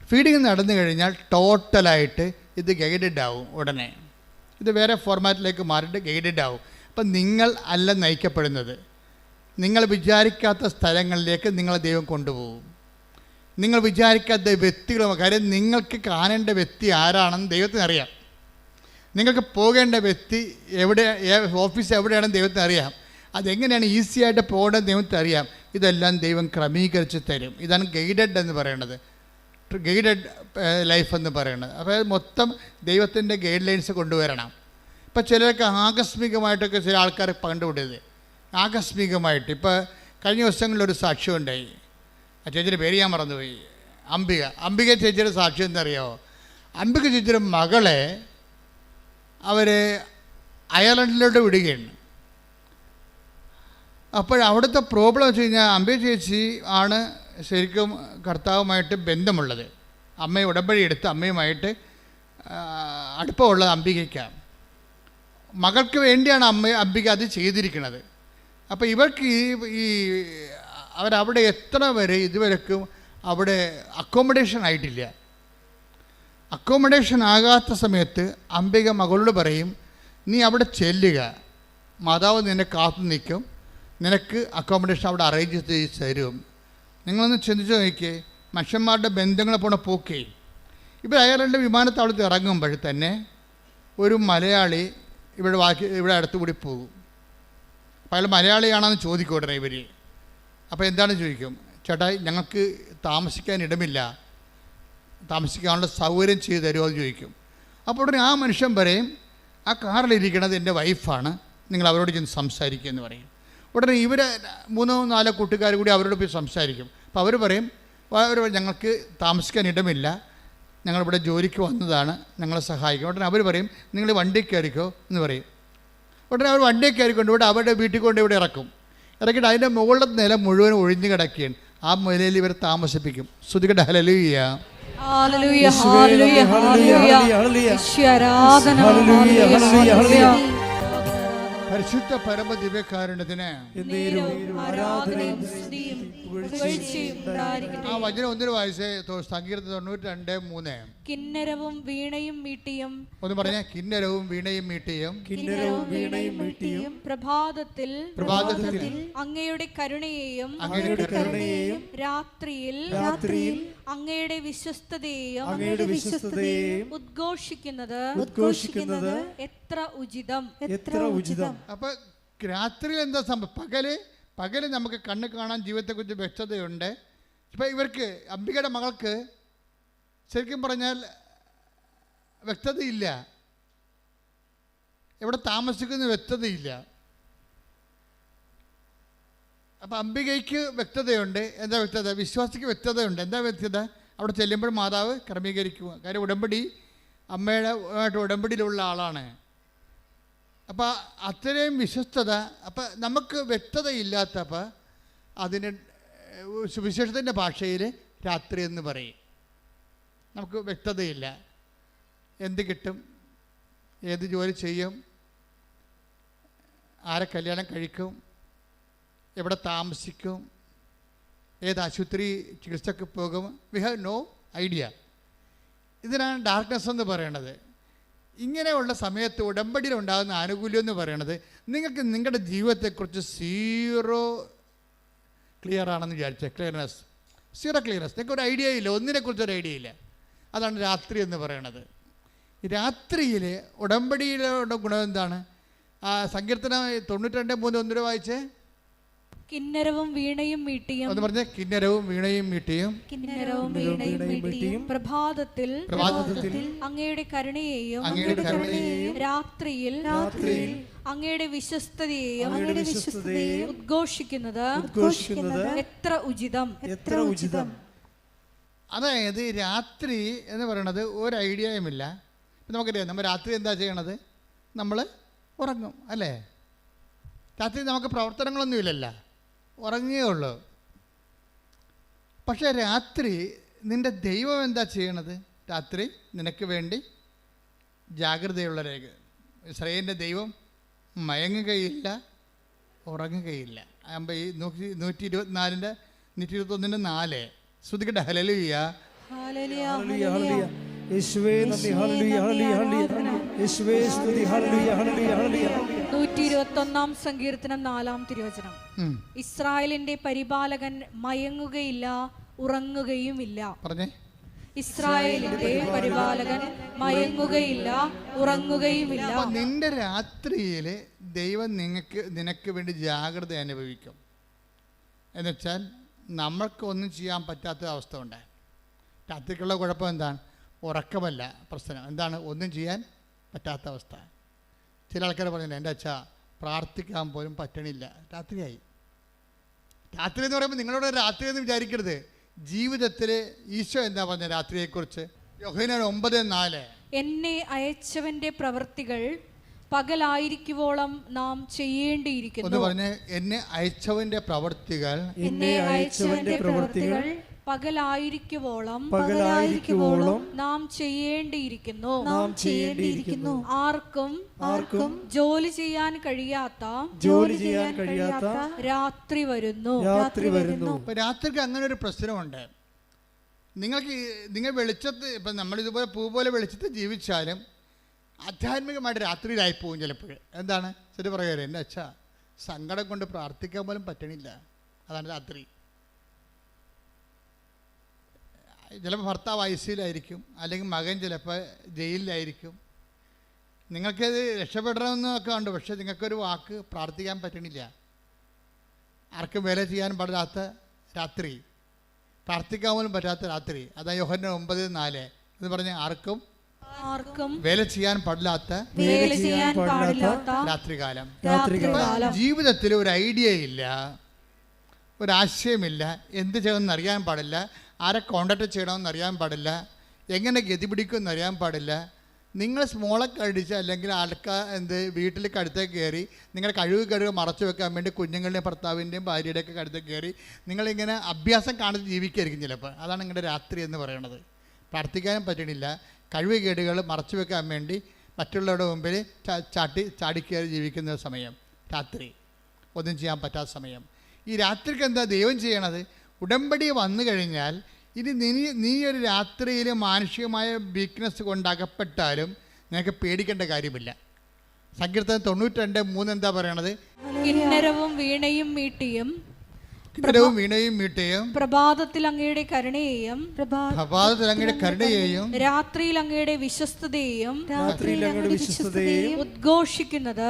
ഫീഡിങ് നടന്നു കഴിഞ്ഞാൽ ടോട്ടലായിട്ട് ഇത് ഗൈഡഡ് ആവും. ഉടനെ ഇത് വേറെ ഫോർമാറ്റിലേക്ക് മാറിയിട്ട് ഗൈഡഡ് ആവും. അപ്പം നിങ്ങൾ അല്ല നയിക്കപ്പെടുന്നത്, നിങ്ങൾ വിചാരിക്കാത്ത സ്ഥലങ്ങളിലേക്ക് നിങ്ങളെ ദൈവം കൊണ്ടുപോകും. നിങ്ങൾ വിചാരിക്കാത്ത വ്യക്തികളും, കാര്യം നിങ്ങൾക്ക് കാണേണ്ട വ്യക്തി ആരാണെന്ന് ദൈവത്തിന് അറിയാം. നിങ്ങൾക്ക് പോകേണ്ട വ്യക്തി ഓഫീസ് എവിടെയാണെന്ന് ദൈവത്തിന് അറിയാം. അതെങ്ങനെയാണ് ഈസിയായിട്ട് പോകേണ്ടത് ദൈവത്തിന് അറിയാം. ഇതെല്ലാം ദൈവം ക്രമീകരിച്ച് തരും. ഇതാണ് ഗൈഡഡ് എന്ന് പറയുന്നത്, ഗൈഡഡ് ലൈഫ് എന്ന് പറയുന്നത്. അപ്പോൾ മൊത്തം ദൈവത്തിൻ്റെ ഗൈഡ് ലൈൻസ് കൊണ്ടുവരണം. ഇപ്പോൾ ചിലരൊക്കെ ആകസ്മികമായിട്ടൊക്കെ ചില ആൾക്കാർ കണ്ടുപിടിയത് ആകസ്മികമായിട്ട്. ഇപ്പോൾ കഴിഞ്ഞ ദിവസങ്ങളിലൊരു സാക്ഷ്യം ഉണ്ടായി. ആ ചേച്ചിയുടെ പേര് ഞാൻ മറന്നുപോയി. അംബിക ചേച്ചിയുടെ സാക്ഷ്യം എന്തറിയാമോ? അംബിക ചേച്ചിയുടെ മകളെ അവർ അയർലൻഡിലോട്ട് വിടുകയാണ്. അപ്പോൾ അവിടുത്തെ പ്രോബ്ലം വെച്ച് കഴിഞ്ഞാൽ അംബിക ചേച്ചി ആണ് ശരിക്കും കർത്താവുമായിട്ട് ബന്ധമുള്ളത്. അമ്മയെ ഉടമ്പടി എടുത്ത് അമ്മയുമായിട്ട് അടുപ്പമുള്ളത് അംബികയ്ക്കാണ്. മകൾക്ക് വേണ്ടിയാണ് അംബിക അത് ചെയ്തിരിക്കുന്നത്. അപ്പോൾ ഇവർക്ക് അവരവിടെ എത്ര വരെ ഇതുവരെക്കും അവിടെ അക്കോമഡേഷൻ ആയിട്ടില്ല. അക്കോമഡേഷൻ ആകാത്ത സമയത്ത് അംബിക മകളോട് പറയും, നീ അവിടെ ചെല്ലുക, മാതാവ് നിന്നെ കാത്തു നിൽക്കും, നിനക്ക് അക്കോമഡേഷൻ അവിടെ അറേഞ്ച് ചെയ്ത് തരും. നിങ്ങളൊന്ന് ചിന്തിച്ച് നോക്കിയേ, മനുഷ്യന്മാരുടെ ബന്ധങ്ങളെ പോണ പോക്കേ. ഇപ്പോൾ അയർലൻഡ് വിമാനത്താവളത്തിൽ ഇറങ്ങുമ്പോൾ തന്നെ ഒരു മലയാളി ഇവിടെ അടുത്തുകൂടി പോകും. അപ്പോൾ അയാൾ മലയാളിയാണെന്ന് ചോദിക്കും ഉടനെ ഇവർ. അപ്പോൾ എന്താണ് ചോദിക്കും, ചേട്ടാ ഞങ്ങൾക്ക് താമസിക്കാൻ ഇടമില്ല, താമസിക്കാനുള്ള സൗകര്യം ചെയ്തു തരുമോ എന്ന് ചോദിക്കും. അപ്പോൾ ഉടനെ ആ മനുഷ്യൻ പറയും, ആ കാറിലിരിക്കണത് എൻ്റെ വൈഫാണ്, നിങ്ങൾ അവരോട് ചെന്ന് സംസാരിക്കുക എന്ന് പറയും. ഉടനെ ഇവർ 3-4 കൂട്ടുകാർ കൂടി അവരോട് പോയി സംസാരിക്കും. അപ്പോൾ അവർ പറയും, ഞങ്ങൾക്ക് താമസിക്കാൻ ഇടമില്ല, ഞങ്ങളിവിടെ ജോലിക്ക് വന്നതാണ്, ഞങ്ങളെ സഹായിക്കും. ഉടനെ അവർ പറയും, നിങ്ങൾ വണ്ടി കയറിക്കോ എന്ന് പറയും. ഉടനെ അവർ വണ്ടി കയറിക്കൊണ്ട് ഇവിടെ അവരുടെ വീട്ടിൽ കൊണ്ട് ഇവിടെ ഇറക്കിയിട്ട് അതിൻ്റെ മുകളിലെ നില മുഴുവൻ ഒഴിഞ്ഞു കിടക്കുകയാണ്. ആ നിലയിൽ ഇവർ താമസിപ്പിക്കും. ശ്രുതികട്ടെ ഹല്ലേലൂയ. പരിശുദ്ധ പരമ ദിവ്യകാരുണ്യത്തിന് എന്നേരവും ആരാധനയും സ്തുതിയും പുകഴ്ചയും ഉണ്ടായിരിക്കട്ടെ. ആ വചനം ഒന്നിനു വായിച്ചേ. സങ്കീർത്തനം 92:3. കിന്നരവും വീണയും മീട്ടിയും. ഒന്ന് പറഞ്ഞേ. കിന്നരവും വീണയും മീട്ടിയും. കിന്നരവും വീണയും മീട്ടിയും. പ്രഭാതത്തിൽ അങ്ങയുടെ കരുണയെയും അങ്ങയുടെ കരുണയെയും. രാത്രിയിൽ അങ്ങയുടെ വിശ്വസ്തതയെയും ഉദ്ഘോഷിക്കുന്നത് എത്ര ഉചിതം. അപ്പൊ രാത്രിയിൽ എന്താ സംഭവം? പകല് നമുക്ക് കണ്ണ് കാണാൻ ജീവിതത്തെക്കുറിച്ച് വ്യക്തതയുണ്ട്. ഇപ്പം ഇവർക്ക് അംബികയുടെ മകൾക്ക് ശരിക്കും പറഞ്ഞാൽ വ്യക്തതയില്ല. എവിടെ താമസിക്കുന്ന വ്യക്തതയില്ല. അപ്പം അംബികയ്ക്ക് വ്യക്തതയുണ്ട്. എന്താ വ്യക്തത? വിശ്വാസിക്ക് വ്യക്തതയുണ്ട്. എന്താ വ്യക്തത? അവിടെ ചെല്ലുമ്പോൾ മാതാവ് ക്രമീകരിക്കുക. കാര്യം ഉടമ്പടി അമ്മയുടെ ഉടമ്പടിയിലുള്ള ആളാണ്. അപ്പം അത്രയും വിശ്വസ്തത. അപ്പം നമുക്ക് വ്യക്തതയില്ലാത്തപ്പോൾ അതിന് സുവിശേഷത്തിൻ്റെ ഭാഷയിൽ രാത്രി എന്ന് പറയും. നമുക്ക് വ്യക്തതയില്ല. എന്ത് കിട്ടും, ഏത് ജോലി ചെയ്യും, ആരെ കല്യാണം കഴിക്കും, എവിടെ താമസിക്കും, ഏത് ആശുപത്രി ചികിത്സക്ക് പോകും. We have no idea. ഇതിനാണ് ഡാർക്ക്നെസ് എന്ന് പറയണത്. ഇങ്ങനെയുള്ള സമയത്ത് ഉടമ്പടിയിലുണ്ടാകുന്ന ആനുകൂല്യം എന്ന് പറയണത് നിങ്ങൾക്ക് നിങ്ങളുടെ ജീവിതത്തെക്കുറിച്ച് സീറോ ക്ലിയർ ആണെന്ന് വിചാരിച്ചേ. Zero clearness. നിങ്ങൾക്ക് ഒരു ഐഡിയ ഇല്ല, ഒന്നിനെക്കുറിച്ചൊരു ഐഡിയ ഇല്ല. അതാണ് രാത്രി എന്ന് പറയണത്. രാത്രിയിൽ ഉടമ്പടിയിലുള്ള ഗുണം എന്താണ്? സങ്കീർത്തനം 92:3 ഒന്നിനു വായിച്ചേ. കിന്നരവും വീണയും മീട്ടിയും. ഒന്ന് പറഞ്ഞേ. കിന്നരവും വീണയും മീട്ടിയും. പ്രഭാതത്തിൽ അങ്ങയുടെ കരുണയെയും രാത്രിയിൽ അങ്ങയുടെ വിശ്വസ്തതയെയും ഉദ്ഘോഷിക്കുന്നത് എത്ര ഉചിതം. അതായത് രാത്രി എന്ന് പറയണത് ഒരു ഐഡിയയുമില്ല. ഇപ്പം നമുക്കറിയാം, നമ്മൾ രാത്രി എന്താ ചെയ്യണത്? നമ്മൾ ഉറങ്ങും അല്ലേ? രാത്രി നമുക്ക് പ്രവർത്തനങ്ങളൊന്നുമില്ലല്ലോ, ഉറങ്ങുകയേ ഉള്ളൂ. പക്ഷേ രാത്രി നിൻ്റെ ദൈവം എന്താ ചെയ്യണത്? രാത്രി നിനക്ക് വേണ്ടി ജാഗ്രതയുള്ള രേഖ. ഇസ്രായേലിൻ്റെ ദൈവം മയങ്ങുകയില്ല, ഉറങ്ങുകയില്ല. ആകുമ്പോൾ ഈ 124 121:4 ശ്രുതിക്കട്ടെ. ഹല്ലേലൂയ, യേശുവേ നന്ദി, ഹല്ലേലൂയ, ഹല്ലേലൂയ, യേശുവേ സ്തുതി, ഹല്ലേലൂയ, ഹല്ലേലൂയ, ഹല്ലേലൂയ. 121 സങ്കീർത്തനം 4 തിരുവചനം. ഇസ്രായേലിന്റെ പരിപാലകൻ മയങ്ങുകയില്ല, ഉറങ്ങുകയുമില്ല. പറഞ്ഞേ. ഇസ്രായേലിന്റെ പരിപാലകൻ മയങ്ങുകയില്ല, ഉറങ്ങുകയുമില്ല. നിന്റെ രാത്രിയിൽ ദൈവം നിനക്ക് വേണ്ടി ജാഗ്രത അനുഭവിക്കും. എന്നുവെച്ചാൽ നമ്മൾക്ക് ഒന്നും ചെയ്യാൻ പറ്റാത്ത അവസ്ഥ ഉണ്ട്. രാത്രിക്കുള്ള കുഴപ്പം എന്താണ്? ഉറക്കമല്ല പ്രശ്നം. എന്താണ്? ഒന്നും ചെയ്യാൻ പറ്റാത്ത അവസ്ഥ. ചില ആൾക്കാർ പറഞ്ഞില്ല, എൻ്റെ അച്ഛാ പ്രാർത്ഥിക്കാൻ പോലും പറ്റണില്ല. രാത്രിയായി. രാത്രി എന്ന് പറയുമ്പോൾ നിങ്ങളോട് രാത്രി എന്ന് വിചാരിക്കരുത്. ജീവിതത്തിൽ ഈശോ എന്താ പറഞ്ഞ രാത്രിയെക്കുറിച്ച്? യോഹന്നാൻ 9:4. എന്നെ അയച്ചവന്റെ പ്രവൃത്തികൾ പകലായിരിക്കുവോളം നാം ചെയ്യേണ്ടിയിരിക്കുന്നു. ഒന്ന് പറഞ്ഞ്. എന്നെ അയച്ചവന്റെ പ്രവൃത്തികൾ പകലായിരിക്കുവോളം നാം ചെയ്യേണ്ടിയിരിക്കുന്നു. ആർക്കും ജോലി ചെയ്യാൻ കഴിയാത്ത രാത്രി വരുന്നു. അപ്പോൾ രാത്രിക്ക് അങ്ങനെ ഒരു പ്രശ്നമുണ്ട്. നിങ്ങൾ വെളിച്ചത്ത്, ഇപ്പം നമ്മളിതുപോലെ പൂ പോലെ വെളിച്ചത്ത് ജീവിച്ചാലും ആധ്യാത്മികമായിട്ട് രാത്രിയിലായി പോകും ചിലപ്പോൾ. എന്താണ്? ശരി പറയാറ്, എൻ്റെ അച്ഛാ സങ്കടം കൊണ്ട് പ്രാർത്ഥിക്കാൻ പോലും പറ്റണില്ല. അതാണ് രാത്രി. ചിലപ്പോൾ ഭർത്താവ് ഐസിയിലായിരിക്കും, അല്ലെങ്കിൽ മകൻ ചിലപ്പോൾ ജയിലിലായിരിക്കും. നിങ്ങൾക്കത് രക്ഷപ്പെടണമെന്നൊക്കെ ഉണ്ട്, പക്ഷേ നിങ്ങൾക്കൊരു വാക്ക് പ്രാർത്ഥിക്കാൻ പറ്റണില്ല. ആർക്കും വേല ചെയ്യാൻ പാടില്ലാത്ത രാത്രി, പ്രാർത്ഥിക്കാൻ പോലും പറ്റാത്ത രാത്രി. അതാ യോഹന്നാൻ 9:4 എന്ന് പറഞ്ഞ് ആർക്കും വേല ചെയ്യാൻ പാടില്ലാത്ത രാത്രികാലം. ജീവിതത്തിൽ ഒരു ഐഡിയ ഇല്ല, ഒരാശയമില്ല, എന്ത് ചെയ്യണമെന്ന് അറിയാൻ പാടില്ല, ആരെ കോണ്ടാക്ട് ചെയ്യണമെന്ന് അറിയാൻ പാടില്ല, എങ്ങനെ ഗതി പിടിക്കുമെന്ന് അറിയാൻ പാടില്ല. നിങ്ങൾ സ്മോളൊക്കെ അടിച്ച് അല്ലെങ്കിൽ വീട്ടിൽ കടുത്തേക്ക് കയറി നിങ്ങളുടെ കഴിവ് മറച്ചു വെക്കാൻ വേണ്ടി കുഞ്ഞുങ്ങളുടെയും ഭർത്താവിൻ്റെയും ഭാര്യയുടെയൊക്കെ കടുത്തേക്ക് കയറി നിങ്ങളിങ്ങനെ അഭ്യാസം കാണിച്ച് ജീവിക്കായിരിക്കും ചിലപ്പോൾ. അതാണ് നിങ്ങളുടെ രാത്രി എന്ന് പറയുന്നത്. പ്രാർത്ഥിക്കാനും പറ്റണില്ല, കഴിവുകേടുകൾ മറച്ചു വെക്കാൻ വേണ്ടി മറ്റുള്ളവരുടെ മുമ്പിൽ ചാടിക്കയറി ജീവിക്കുന്ന സമയം, രാത്രി ഒന്നും ചെയ്യാൻ പറ്റാത്ത സമയം. ഈ രാത്രിക്ക് എന്താ ദൈവം ചെയ്യണത്? ഉടമ്പടി വന്നു കഴിഞ്ഞാൽ ഇനി നീ ഒരു രാത്രിയിൽ മാനുഷികമായ വീക്ക്നെസ് കൊണ്ട് അകപ്പെട്ടാലും നിനക്ക് പേടിക്കേണ്ട കാര്യമില്ല. സങ്കീർത്തനം 92:3 എന്താ പറയണത്? കിന്നരവും വീണയും മീട്ടിയും പ്രഭാതത്തിൽ അങ്ങയുടെ കരുണയെയും രാത്രിയിൽ അങ്ങയുടെ വിശ്വസ്തതയെയും ഉദ്ഘോഷിക്കുന്നത്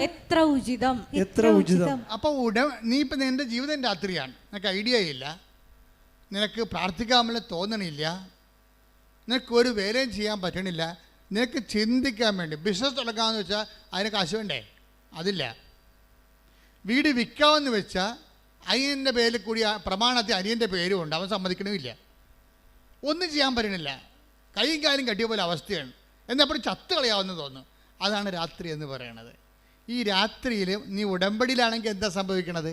എത്ര ഉചിതം. അപ്പൊ നീ ഇപ്പൊ നിന്റെ ജീവിതം രാത്രിയാണ്, നിനക്ക് ഐഡിയ ഇല്ല, നിനക്ക് പ്രാർത്ഥിക്കാമെന്ന് തോന്നണില്ല, നിനക്ക് ഒരു വേലയും ചെയ്യാൻ പറ്റണില്ല, നിനക്ക് ചിന്തിക്കാൻ വേണ്ടി ബിസിനസ് തുടങ്ങാമെന്ന് വെച്ചാൽ അതിന് കാശ് വേണ്ടേ? അതില്ല. വീട് വിൽക്കാമെന്ന് വെച്ചാൽ അനിയൻ്റെ പേരിൽ കൂടി പ്രമാണത്തിൽ അനിയൻ്റെ പേരും ഉണ്ട്, അവൻ സമ്മതിക്കണമില്ല. ഒന്നും ചെയ്യാൻ പറ്റണില്ല, കൈയും കാലും കട്ടിയ പോലെ അവസ്ഥയാണ്. എന്നപ്പോൾ ചത്ത് കളയാമെന്ന് തോന്നുന്നു. അതാണ് രാത്രി എന്ന് പറയണത്. ഈ രാത്രിയിൽ നീ ഉടമ്പടിയിലാണെങ്കിൽ എന്താ സംഭവിക്കണത്?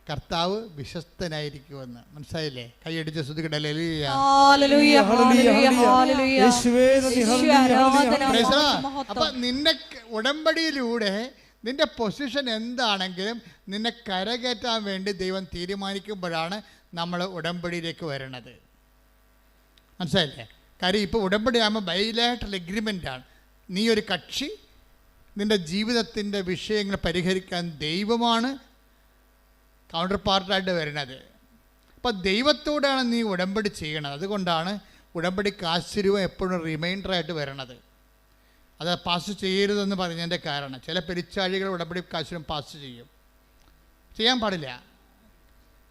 കർത്താവ് വിശ്വസ്തനായിരിക്കുമെന്ന്. മനസ്സിലായില്ലേ? കൈയടിച്ച് ശ്രദ്ധിക്കണ്ടല്ലേ? അപ്പൊ നിന്നെ ഉടമ്പടിയിലൂടെ നിന്റെ പൊസിഷൻ എന്താണെങ്കിലും നിന്നെ കരകയറ്റാൻ വേണ്ടി ദൈവം തീരുമാനിക്കുമ്പോഴാണ് നമ്മൾ ഉടമ്പടിയിലേക്ക് വരണത്. മനസ്സിലായില്ലേ? കാര്യം ഇപ്പോൾ ഉടമ്പടി ആകുമ്പോൾ ബൈലാറ്ററൽ എഗ്രിമെൻ്റാണ്. നീ ഒരു കക്ഷി, നിൻ്റെ ജീവിതത്തിൻ്റെ വിഷയങ്ങൾ പരിഹരിക്കാൻ ദൈവമാണ് കൗണ്ടർ പാർട്ടായിട്ട് വരുന്നത്. അപ്പോൾ ദൈവത്തോടാണ് നീ ഉടമ്പടി ചെയ്യണത്. അതുകൊണ്ടാണ് ഉടമ്പടിക്ക് ആശ്ചര്യവും എപ്പോഴും റിമൈൻഡറായിട്ട് വരണത്. അത് പാസ് ചെയ്യരുതെന്ന് പറഞ്ഞതിൻ്റെ കാരണം, ചില പെരിച്ചാഴികൾ ഉടമ്പടി കാശിനും പാസ് ചെയ്യാൻ പാടില്ല.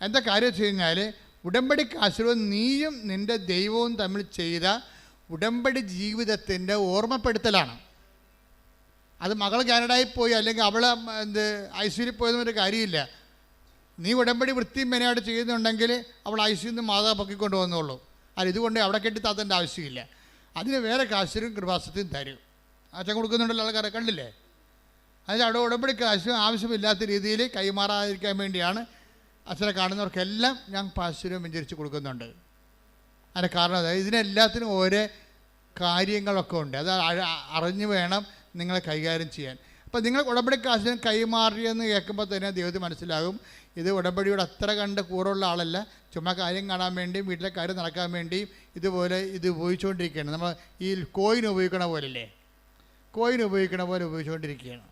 എന്താ കാര്യം വെച്ച് കഴിഞ്ഞാൽ ഉടമ്പടി കാശിനും നീയും നിൻ്റെ ദൈവവും തമ്മിൽ ചെയ്ത ഉടമ്പടി ജീവിതത്തിൻ്റെ ഓർമ്മപ്പെടുത്തലാണ്. അത് മകൾ കാനഡയിൽ പോയി അല്ലെങ്കിൽ അവൾ ഐശ്വര്യയിൽ പോയതൊരു കാര്യമില്ല. നീ ഉടമ്പടി വൃത്തിയും മെനയായിട്ട് ചെയ്യുന്നുണ്ടെങ്കിൽ അവൾ ഐശ്വര്യന്ന് മാതാവ് പൊക്കിക്കൊണ്ട് വന്നോളൂ. അത് ഇതുകൊണ്ട് അവിടെ കെട്ടി താത്തേണ്ട ആവശ്യമില്ല. അതിന് വേറെ കാശിനും കൃപാസത്തിനും തരും. അച്ഛൻ കൊടുക്കുന്നുണ്ടല്ലോ, ആൾക്കാരെ കണ്ടില്ലേ? അതിൽ അവിടെ ഉടമ്പടി കാശും ആവശ്യമില്ലാത്ത രീതിയിൽ കൈമാറാതിരിക്കാൻ വേണ്ടിയാണ് അച്ഛനെ കാണുന്നവർക്കെല്ലാം ഞാൻ പാശ്ചര്യം വെഞ്ചരിച്ച് കൊടുക്കുന്നുണ്ട്. അതിൻ്റെ കാരണം അതായത് ഇതിനെല്ലാത്തിനും ഓരോ കാര്യങ്ങളൊക്കെ ഉണ്ട്. അത് അറിഞ്ഞു വേണം നിങ്ങളെ കൈകാര്യം ചെയ്യാൻ. അപ്പോൾ നിങ്ങൾ ഉടമ്പടി കാശിനും കൈമാറിയെന്ന് കേൾക്കുമ്പോൾ തന്നെ ദൈവത്തിന് മനസ്സിലാകും ഇത് ഉടമ്പടിയോട് അത്ര കണ്ട് കൂറുള്ള ആളല്ല, ചുമ്മാ കാര്യം കാണാൻ വേണ്ടിയും വീട്ടിലെ കാര്യം നടക്കാൻ വേണ്ടിയും ഇതുപോലെ ഇത് ഉപയോഗിച്ചുകൊണ്ടിരിക്കുകയാണ്. നമ്മൾ ഈ കോയിൻ ഉപയോഗിക്കണ പോലല്ലേ, കോയിൻ ഉപയോഗിക്കണ പോലെ ഉപയോഗിച്ചുകൊണ്ടിരിക്കുകയാണ്.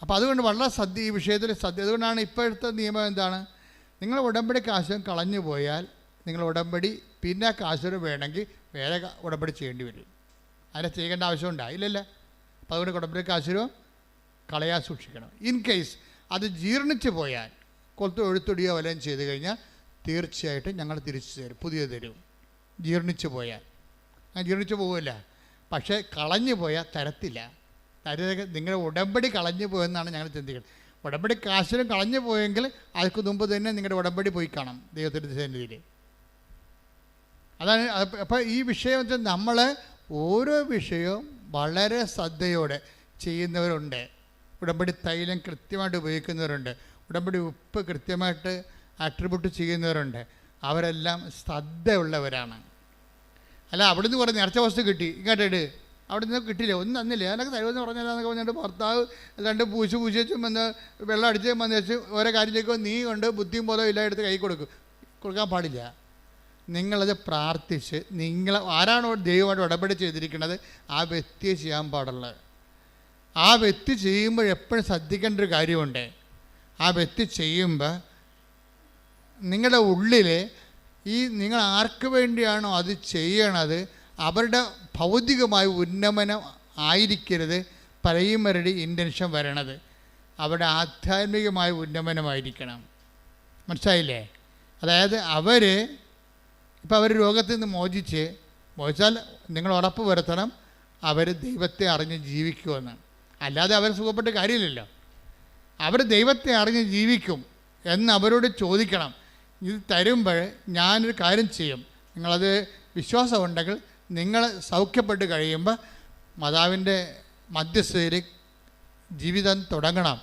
അപ്പോൾ അതുകൊണ്ട് വളരെ ഈ വിഷയത്തിൽ അതുകൊണ്ടാണ് ഇപ്പോഴത്തെ നിയമം എന്താണ്? നിങ്ങൾ ഉടമ്പടി കാശും കളഞ്ഞു പോയാൽ നിങ്ങൾ ഉടമ്പടി പിന്നെ കാശും വേണമെങ്കിൽ വേറെ ഉടമ്പടി ചെയ്യേണ്ടി വരും. അതിനെ ചെയ്യേണ്ട ആവശ്യമുണ്ടോ? ഇല്ലല്ല. അപ്പോൾ അതുകൊണ്ട് ഉടമ്പടി കാശും കളയാൻ സൂക്ഷിക്കണം. ഇൻ കേസ് അത് ജീർണിച്ച് പോയാൽ എഴുത്തൊടിയോ വല്ലതും ചെയ്ത് കഴിഞ്ഞാൽ തീർച്ചയായിട്ടും ഞങ്ങൾ തിരിച്ചു തരും, പുതിയത് തരും. ജീർണിച്ച് പോയാൽ ജീർണിച്ച് പോകില്ല, പക്ഷേ കളഞ്ഞു പോയാൽ തരത്തില്ല. നിങ്ങളുടെ ഉടമ്പടി കളഞ്ഞു പോയെന്നാണ് ഞങ്ങൾ ചിന്തിക്കുന്നത്. ഉടമ്പടി കാശിനും കളഞ്ഞു പോയെങ്കിൽ അതിന് മുമ്പ് തന്നെ നിങ്ങളുടെ ഉടമ്പടി പോയി കാണാം ദൈവത്തിൻ്റെ സന്നിധിയിൽ. അതാണ്. അപ്പോൾ ഈ വിഷയം വെച്ചാൽ നമ്മൾ ഓരോ വിഷയവും വളരെ ശ്രദ്ധയോടെ ചെയ്യുന്നവരുണ്ട്. ഉടമ്പടി തൈലം കൃത്യമായിട്ട് ഉപയോഗിക്കുന്നവരുണ്ട്, ഉടമ്പടി ഉപ്പ് കൃത്യമായിട്ട് ആട്രിബ്യൂട്ട് ചെയ്യുന്നവരുണ്ട്. അവരെല്ലാം ശ്രദ്ധയുള്ളവരാണ്. അല്ല അവിടുന്ന് കുറേ നേർച്ച വസ്തു കിട്ടി ഇങ്ങോട്ടിട്ട് അവിടെ നിന്ന് കിട്ടില്ല, ഒന്നും തന്നില്ല, അതിനൊക്കെ തരുമെന്ന് പറഞ്ഞാലെന്നൊക്കെ പറഞ്ഞിട്ട് ഭർത്താവ് രണ്ട് പൂച്ച് വെച്ചും വന്ന് വെള്ളം അടിച്ച് വന്ന് വെച്ച് ഓരോ കാര്യത്തിലേക്ക് നീ കൊണ്ട് ബുദ്ധിയും ബോധവും ഇല്ല എടുത്ത് കൈ കൊടുക്കാൻ പാടില്ല. നിങ്ങളത് പ്രാർത്ഥിച്ച് ആരാണോ ദൈവമായിട്ട് ഉടമ്പടി ചെയ്തിരിക്കുന്നത് ആ വ്യക്തിയെ ചെയ്യാൻ പാടുള്ളത്. ആ വ്യക്തി ചെയ്യുമ്പോൾ എപ്പോഴും ശ്രദ്ധിക്കേണ്ട ഒരു കാര്യമുണ്ട്. ആ വ്യക്തി ചെയ്യുമ്പോൾ നിങ്ങളുടെ ഉള്ളിൽ നിങ്ങൾ ആർക്ക് വേണ്ടിയാണോ അത് ചെയ്യണത് അവരുടെ ഭൗതികമായ ഉന്നമനം ആയിരിക്കരുത് പ്രൈമറി ഇൻറ്റൻഷൻ വരണത്. അവരുടെ ആധ്യാത്മികമായ ഉന്നമനമായിരിക്കണം. മനസ്സിലായില്ലേ? അതായത് അവർ രോഗത്തിൽ നിന്ന് മോചിച്ചാൽ നിങ്ങൾ ഉറപ്പ് വരുത്തണം അവർ ദൈവത്തെ അറിഞ്ഞ് ജീവിക്കുമെന്ന്. അല്ലാതെ അവർ സുഖപ്പെട്ട് കാര്യമില്ലല്ലോ. അവർ ദൈവത്തെ അറിഞ്ഞ് ജീവിക്കും എന്ന് അവരോട് ചോദിക്കണം. ഇത് തരുമ്പോൾ ഞാനൊരു കാര്യം ചെയ്യും, നിങ്ങളത് വിശ്വാസമുണ്ടെങ്കിൽ നിങ്ങൾ സൗഖ്യപ്പെട്ട് കഴിയുമ്പോൾ മാതാവിൻ്റെ മധ്യസ്ഥയിൽ ജീവിതം തുടങ്ങണം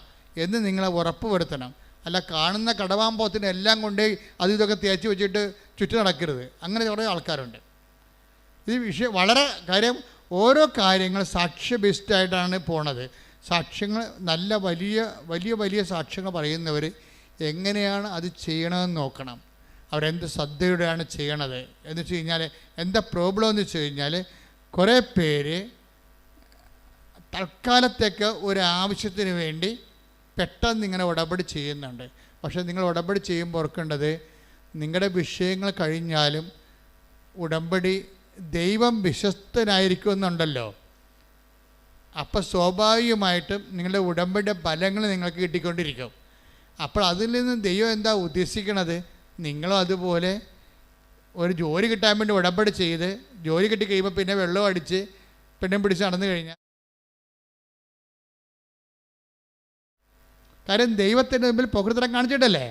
എന്ന് നിങ്ങളെ ഉറപ്പ് വരുത്തണം. അല്ല കാണുന്ന കടവാമ്പോത്തിന് എല്ലാം കൊണ്ട് ഇതൊക്കെ തേച്ച് വെച്ചിട്ട് ചുറ്റി നടക്കരുത്. അങ്ങനെ കുറേ ആൾക്കാരുണ്ട്. ഈ വിഷയം വളരെ കാര്യം ഓരോ കാര്യങ്ങൾ സാക്ഷ്യ ബേസ്ഡായിട്ടാണ് പോണത്. സാക്ഷ്യങ്ങൾ നല്ല വലിയ വലിയ വലിയ സാക്ഷ്യങ്ങൾ പറയുന്നവർ എങ്ങനെയാണ് അത് ചെയ്യണമെന്ന് നോക്കണം. അവരെന്ത് ശ്രദ്ധയോടെയാണ് ചെയ്യണത് എന്ന് വെച്ച് കഴിഞ്ഞാൽ എന്താ പ്രോബ്ലം എന്ന് വെച്ച് കഴിഞ്ഞാൽ, കുറേ പേര് തൽക്കാലത്തേക്ക് ഒരു ആവശ്യത്തിന് വേണ്ടി പെട്ടെന്ന് ഇങ്ങനെ ഉടമ്പടി ചെയ്യുന്നുണ്ട്. പക്ഷേ നിങ്ങൾ ഉടമ്പടി ചെയ്യുമ്പോൾ ഓർക്കേണ്ടത്, നിങ്ങളുടെ വിഷയങ്ങൾ കഴിഞ്ഞാലും ഉടമ്പടി ദൈവം വിശ്വസ്തനായിരിക്കുമെന്നുണ്ടല്ലോ. അപ്പോൾ സ്വാഭാവികമായിട്ടും നിങ്ങളുടെ ഉടമ്പടിയുടെ ഫലങ്ങൾ നിങ്ങൾക്ക് കിട്ടിക്കൊണ്ടിരിക്കും. അപ്പോൾ അതിൽ നിന്ന് ദൈവം എന്താ ഉദ്ദേശിക്കണത്? നിങ്ങളും അതുപോലെ ഒരു ജോലി കിട്ടാൻ വേണ്ടി ഉടമ്പടി ചെയ്ത് ജോലി കിട്ടി കഴിയുമ്പോൾ പിന്നെ വെള്ളം അടിച്ച് പെണ്ണും പിടിച്ച് നടന്നു കഴിഞ്ഞാൽ, കാര്യം ദൈവത്തിൻ്റെ മുമ്പിൽ പ്രകൃതം കാണിച്ചിട്ടല്ലേ.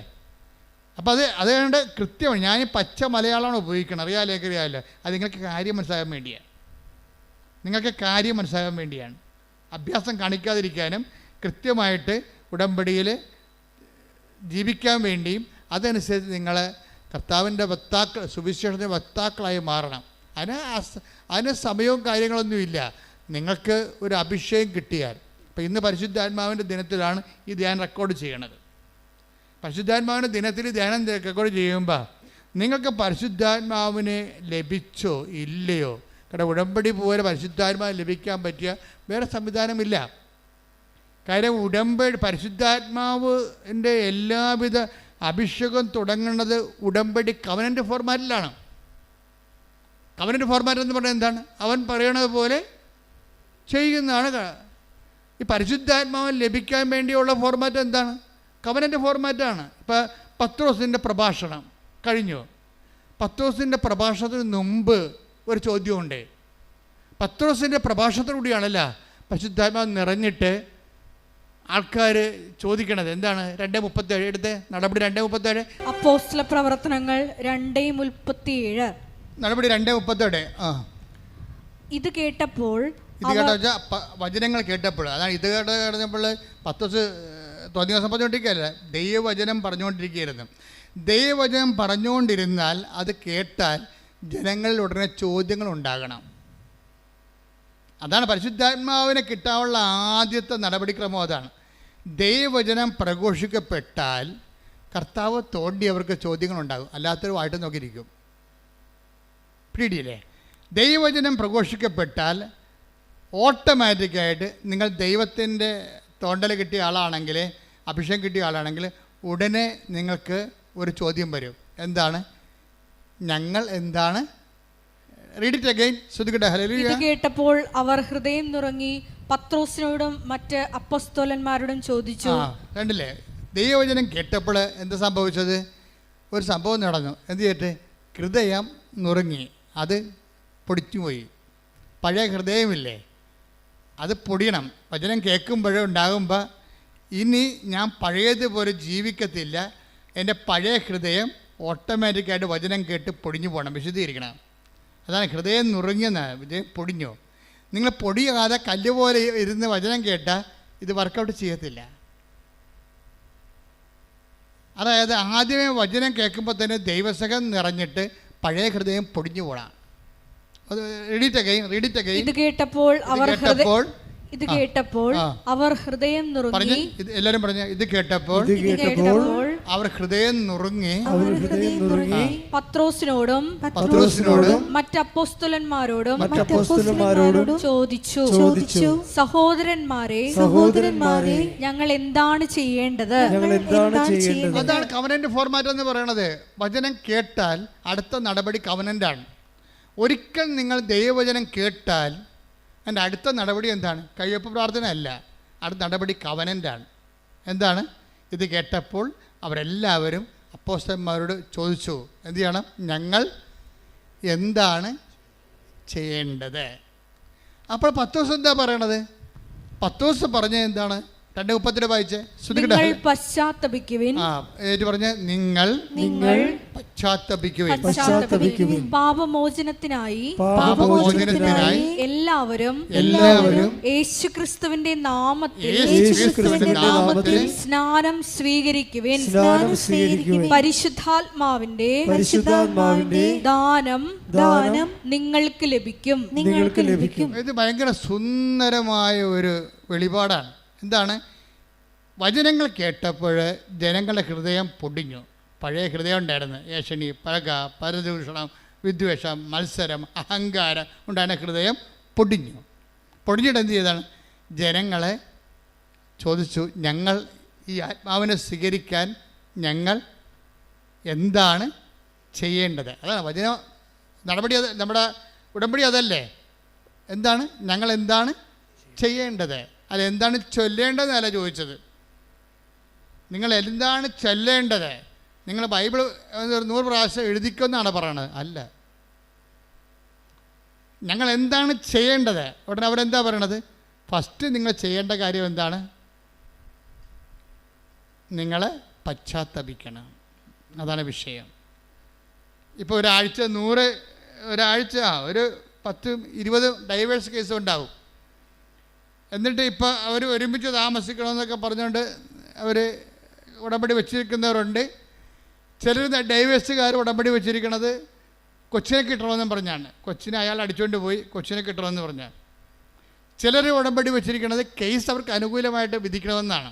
അപ്പോൾ അതുകൊണ്ട് കൃത്യമാണ്. ഞാൻ പച്ച മലയാളമാണ് ഉപയോഗിക്കുന്നത്, അറിയാമല്ലോ. അത് നിങ്ങൾക്ക് കാര്യം മനസ്സിലാകാൻ വേണ്ടിയാണ്. അഭ്യാസം കാണിക്കാതിരിക്കാനും കൃത്യമായിട്ട് ഉടമ്പടിയിൽ ജീവിക്കാൻ വേണ്ടിയും അതനുസരിച്ച് നിങ്ങൾ കർത്താവിൻ്റെ വക്താക്കൾ, സുവിശേഷത്തിൻ്റെ വക്താക്കളായി മാറണം. അതിന് സമയവും കാര്യങ്ങളൊന്നുമില്ല. നിങ്ങൾക്ക് ഒരു അഭിഷേകം കിട്ടിയാൽ, ഇപ്പോൾ ഇന്ന് പരിശുദ്ധാത്മാവിൻ്റെ ദിനത്തിലാണ് ഈ ധ്യാനം റെക്കോർഡ് ചെയ്യണത്. പരിശുദ്ധാത്മാവിൻ്റെ ദിനത്തിൽ ധ്യാനം റെക്കോർഡ് ചെയ്യുമ്പോൾ നിങ്ങൾക്ക് പരിശുദ്ധാത്മാവിനെ ലഭിച്ചോ ഇല്ലയോ? കാരണം ഉടമ്പടി പോലെ പരിശുദ്ധാത്മാവ് ലഭിക്കാൻ പറ്റിയ വേറെ സംവിധാനമില്ല. കാര്യം പരിശുദ്ധാത്മാവിൻ്റെ എല്ലാവിധ അഭിഷേകം തുടങ്ങുന്നത് ഉടമ്പടി കവനൻ്റ് ഫോർമാറ്റിലാണ്. കവനൻ്റ് ഫോർമാറ്റ് എന്ന് പറഞ്ഞാൽ എന്താണ്? അവൻ പറയണത് പോലെ ചെയ്യുന്നതാണ്. ഈ പരിശുദ്ധാത്മാവിന് ലഭിക്കാൻ വേണ്ടിയുള്ള ഫോർമാറ്റ് എന്താണ്? കവനൻ്റ് ഫോർമാറ്റാണ്. ഇപ്പോൾ പത്രോസിൻ്റെ പ്രഭാഷണം കഴിഞ്ഞു. പത്രോസിൻ്റെ പ്രഭാഷണത്തിന് മുമ്പ് ഒരു ചോദ്യമുണ്ട്. പത്രോസിൻ്റെ പ്രഭാഷണത്തിലൂടെയാണല്ല പരിശുദ്ധാത്മാവ് നിറഞ്ഞിട്ട് ആൾക്കാർ ചോദിക്കണത് എന്താണ്? 2:37 എടുത്ത് നടപടി 2:37. അപ്പോസ്തല പ്രവർത്തനങ്ങൾ 2:37. നടപടി 2:37. ഇത് കേട്ടപ്പോൾ വചനങ്ങൾ കേട്ടപ്പോൾ, അതാണ് ഇത് കേട്ടപ്പോൾ പത്രോസ് തോന്നിയ ദിവസം പറഞ്ഞുകൊണ്ടിരിക്കുകയല്ല, ദൈവവചനം പറഞ്ഞുകൊണ്ടിരിക്കുകയായിരുന്നു. ദൈവവചനം പറഞ്ഞുകൊണ്ടിരുന്നാൽ അത് കേട്ടാൽ ജനങ്ങളിൽ ഉടനെ ചോദ്യങ്ങൾ ഉണ്ടാകണം. അതാണ് പരിശുദ്ധാത്മാവിനെ കിട്ടാനുള്ള ആദ്യത്തെ നടപടിക്രമം. അതാണ് ദൈവവചനം പ്രഘോഷിക്കപ്പെട്ടാൽ കർത്താവ് തോണ്ടി അവർക്ക് ചോദ്യങ്ങളുണ്ടാകും. അല്ലാത്തൊരു വായിട്ട് നോക്കിയിരിക്കും. പിടിയില്ലേ? ദൈവവചനം പ്രഘോഷിക്കപ്പെട്ടാൽ ഓട്ടോമാറ്റിക്കായിട്ട് നിങ്ങൾ ദൈവത്തിൻ്റെ തോണ്ടൽ കിട്ടിയ ആളാണെങ്കിൽ, അഭിഷേകം കിട്ടിയ ആളാണെങ്കിൽ ഉടനെ നിങ്ങൾക്ക് ഒരു ചോദ്യം വരും. എന്താണ്? ഞങ്ങൾ എന്താണ്? Read it again. ശ്രദ്ധിക്കട്ടെ. ഹല്ലേലൂയ. ഇത് കേട്ടപ്പോൾ അവർ ഹൃദയം നുറങ്ങി പത്രോസിനോടും മറ്റ് അപ്പോസ്തലന്മാരോടും ചോദിച്ചു. കണ്ടില്ലേ? ദൈവവചനം കേട്ടപ്പോൾ എന്താ സംഭവിച്ചത്? ഒരു സംഭവം നടന്നു. എന്ത് ചെയ്തിട്ട്? ഹൃദയം നുറങ്ങി, അത് പൊടിച്ചുപോയി. പഴയ ഹൃദയമില്ലേ, അത് പൊടിയണം. വചനം കേൾക്കുമ്പോഴേ ഉണ്ടാകുമ്പോൾ ഇനി ഞാൻ പഴയതുപോലെ ജീവിക്കത്തില്ല, എൻ്റെ പഴയ ഹൃദയം ഓട്ടോമാറ്റിക്കായിട്ട് വചനം കേട്ട് പൊടിഞ്ഞു പോകണം, വിശദീകരിക്കണം. അതാണ് ഹൃദയം നുറുങ്ങിയെന്ന്. വിജയം പൊടിഞ്ഞു. നിങ്ങൾ പൊടിയാതെ കല്ല് പോലെ ഇരുന്ന് വചനം കേട്ടാൽ ഇത് വർക്കൗട്ട് ചെയ്യത്തില്ല. അതായത് ആദ്യമേ വചനം കേൾക്കുമ്പോൾ തന്നെ ദൈവസകം നിറഞ്ഞിട്ട് പഴയ ഹൃദയം പൊടിഞ്ഞു പോകണം. അത് റീഡ് ഇറ്റ് അഗൈൻ. ഇത് കേട്ടപ്പോൾ അവർ ഹൃദയം നുറുങ്ങി. എല്ലാവരും പറഞ്ഞു. ഇത് കേട്ടപ്പോൾ അവർ ഹൃദയം നുറുങ്ങി പത്രോസിനോടും മറ്റ് അപ്പോസ്തലന്മാരോടും ചോദിച്ചു, സഹോദരന്മാരെ ഞങ്ങൾ എന്താണ് ചെയ്യേണ്ടത്? അതാണ് കവനന്റ് ഫോർമാറ്റ് എന്ന് പറയുന്നത്. വചനം കേട്ടാൽ അടുത്ത നടപടി കവനന്റാണ്. ഒരിക്കൽ നിങ്ങൾ ദൈവവചനം കേട്ടാൽ അതിൻ്റെ അടുത്ത നടപടി എന്താണ്? കയ്യൊപ്പ് പ്രാർത്ഥന അല്ല. അടുത്ത നടപടി കവനൻ്റാണ്. എന്താണ്? ഇത് കേട്ടപ്പോൾ അവരെല്ലാവരും അപ്പോസ്തലന്മാരോട് ചോദിച്ചു, എന്ത് ചെയ്യണം? ഞങ്ങൾ എന്താണ് ചെയ്യേണ്ടത്? അപ്പോൾ പത്രോസ് എന്താ പറയണത്? പത്രോസ് പറഞ്ഞത് എന്താണ്? 2:30 വായിച്ചേ. നിങ്ങൾ പശ്ചാത്തപിക്കുവിൻ. ഏറ്റു പറഞ്ഞ നിങ്ങൾ പശ്ചാത്തപിക്കുവിൻ. പാപമോചനത്തിനായി എല്ലാവരും യേശുക്രിസ്തുവിന്റെ നാമത്തിൽ സ്നാനം സ്വീകരിക്കുവിൻ. പരിശുദ്ധാത്മാവിന്റെ ദാനം നിങ്ങൾക്ക് ലഭിക്കും. ഇത് ഭയങ്കര സുന്ദരമായ ഒരു വെളിപാടാണ്. എന്താണ്? വചനങ്ങൾ കേട്ടപ്പോൾ ജനങ്ങളുടെ ഹൃദയം പൊടിഞ്ഞു. പഴയ ഹൃദയം ഉണ്ടായിരുന്നു. ഏഷണി, പഴക, പരദൂഷണം, വിദ്വേഷം, മത്സരം, അഹങ്കാരം ഉണ്ടായിരുന്ന ഹൃദയം പൊടിഞ്ഞു. പൊടിഞ്ഞിട്ട് എന്ത് ചെയ്താണ്? ജനങ്ങളെ ചോദിച്ചു, ഞങ്ങൾ ഈ ആത്മാവിനെ സ്വീകരിക്കാൻ ഞങ്ങൾ എന്താണ് ചെയ്യേണ്ടത്? അതാണ് വചന നടപടി. അത് നമ്മുടെ ഉടമ്പടി അതല്ലേ? എന്താണ് ഞങ്ങൾ എന്താണ് ചെയ്യേണ്ടത്? അതെന്താണ് ചൊല്ലേണ്ടതെന്നല്ല ചോദിച്ചത്. നിങ്ങൾ എന്താണ് ചൊല്ലേണ്ടത്? നിങ്ങൾ ബൈബിൾ 100 പ്രാവശ്യം എഴുതിക്കുമെന്നാണ് പറയണത്. അല്ല, ഞങ്ങൾ എന്താണ് ചെയ്യേണ്ടത്? ഉടനെ അവരെന്താ പറയണത്? ഫസ്റ്റ് നിങ്ങൾ ചെയ്യേണ്ട കാര്യം എന്താണ്? നിങ്ങൾ പശ്ചാത്തപിക്കണം. അതാണ് വിഷയം. ഇപ്പോൾ ഒരാഴ്ച ഒരു 10-20 ഡൈവേഴ്സ് കേസ് ഉണ്ടാവും. എന്നിട്ട് ഇപ്പോൾ അവർ ഒരുമിച്ച് താമസിക്കണമെന്നൊക്കെ പറഞ്ഞുകൊണ്ട് അവർ ഉടമ്പടി വെച്ചിരിക്കുന്നവരുണ്ട്. ചിലർ ഡൈവേഴ്സുകാർ ഉടമ്പടി വെച്ചിരിക്കുന്നത് കൊച്ചിനെ കിട്ടണമെന്നും പറഞ്ഞാണ്. കൊച്ചിനെ അയാൾ അടിച്ചുകൊണ്ട് പോയി, കൊച്ചിനെ കിട്ടണമെന്ന് പറഞ്ഞാൽ. ചിലർ ഉടമ്പടി വെച്ചിരിക്കുന്നത് കേസ് അവർക്ക് അനുകൂലമായിട്ട് വിധിക്കണമെന്നാണ്.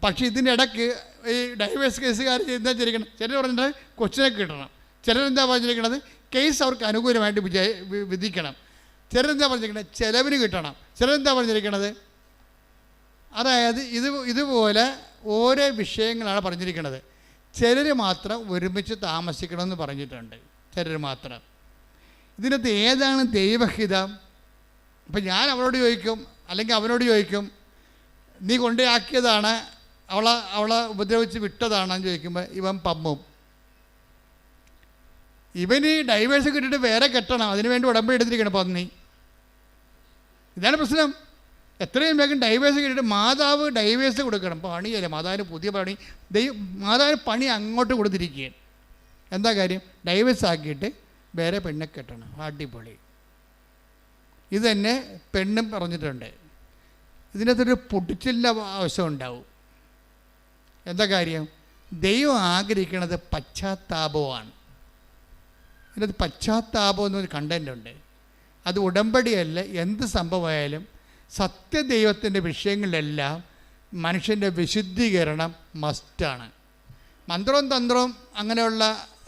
പക്ഷേ ഇതിൻ്റെ ഇടയ്ക്ക് ഈ ഡൈവേഴ്സ് കേസുകാർ എന്താ ചെയ്തിരിക്കണം? ചിലർ പറഞ്ഞിട്ട് കൊച്ചിനെ കിട്ടണം. ചിലരെന്താ പറഞ്ഞിരിക്കുന്നത്? കേസ് അവർക്ക് അനുകൂലമായിട്ട് വിധിക്കണം. ചിലരെന്താ പറഞ്ഞിരിക്കുന്നത്? ചിലവിന് കിട്ടണം. ചിലരെന്താ പറഞ്ഞിരിക്കുന്നത്? അതായത് ഇതുപോലെ ഓരോ വിഷയങ്ങളാണ് പറഞ്ഞിരിക്കുന്നത്. ചിലർ മാത്രം ഒരുമിച്ച് താമസിക്കണമെന്ന് പറഞ്ഞിട്ടുണ്ട്. ചിലർ മാത്രം. ഇതിനകത്ത് ഏതാണ് ദൈവഹിതം? അപ്പം ഞാൻ അവളോട് ചോദിക്കും, അല്ലെങ്കിൽ അവനോട് ചോദിക്കും, നീ കൊണ്ടുപോയാക്കിയതാണ്, അവളെ ഉപദ്രവിച്ച് വിട്ടതാണെന്ന് ചോദിക്കുമ്പോൾ ഇവൻ പമ്മും. ഇവന് ഡൈവേഴ്സ് കിട്ടിയിട്ട് വേറെ കെട്ടണം, അതിനുവേണ്ടി ഉടമ്പടി എടുത്തിരിക്കണം പന്നി. ഇതാണ് പ്രശ്നം. എത്രയും വേഗം ഡൈവേഴ്സ് കിട്ടിയിട്ട് മാതാവ് ഡൈവേഴ്സ് കൊടുക്കണം. പണിയല്ലേ മാതാവിന് പുതിയ പണി. മാതാവിന് പണി അങ്ങോട്ട് കൊടുത്തിരിക്കുകയാണ്. എന്താ കാര്യം? ഡൈവേഴ്സ് ആക്കിയിട്ട് വേറെ പെണ്ണെ കെട്ടണം. അടിപൊളി. ഇത് തന്നെ പെണ്ണും പറഞ്ഞിട്ടുണ്ട്. ഇതിനകത്തൊരു പൊട്ടിച്ചിലിൻ്റെ ആവശ്യം ഉണ്ടാവും. എന്താ കാര്യം? ദൈവം ആഗ്രഹിക്കുന്നത് പശ്ചാത്താപമാണ്. ഇതിനകത്ത് പശ്ചാത്താപം എന്നൊരു കണ്ടൻ്റ് ഉണ്ട്. അത് ഉടമ്പടിയല്ല, എന്ത് സംഭവമായാലും സത്യദൈവത്തിൻ്റെ വിഷയങ്ങളിലെല്ലാം മനുഷ്യൻ്റെ വിശുദ്ധീകരണം മസ്റ്റാണ്. മന്ത്രവും തന്ത്രവും അങ്ങനെയുള്ള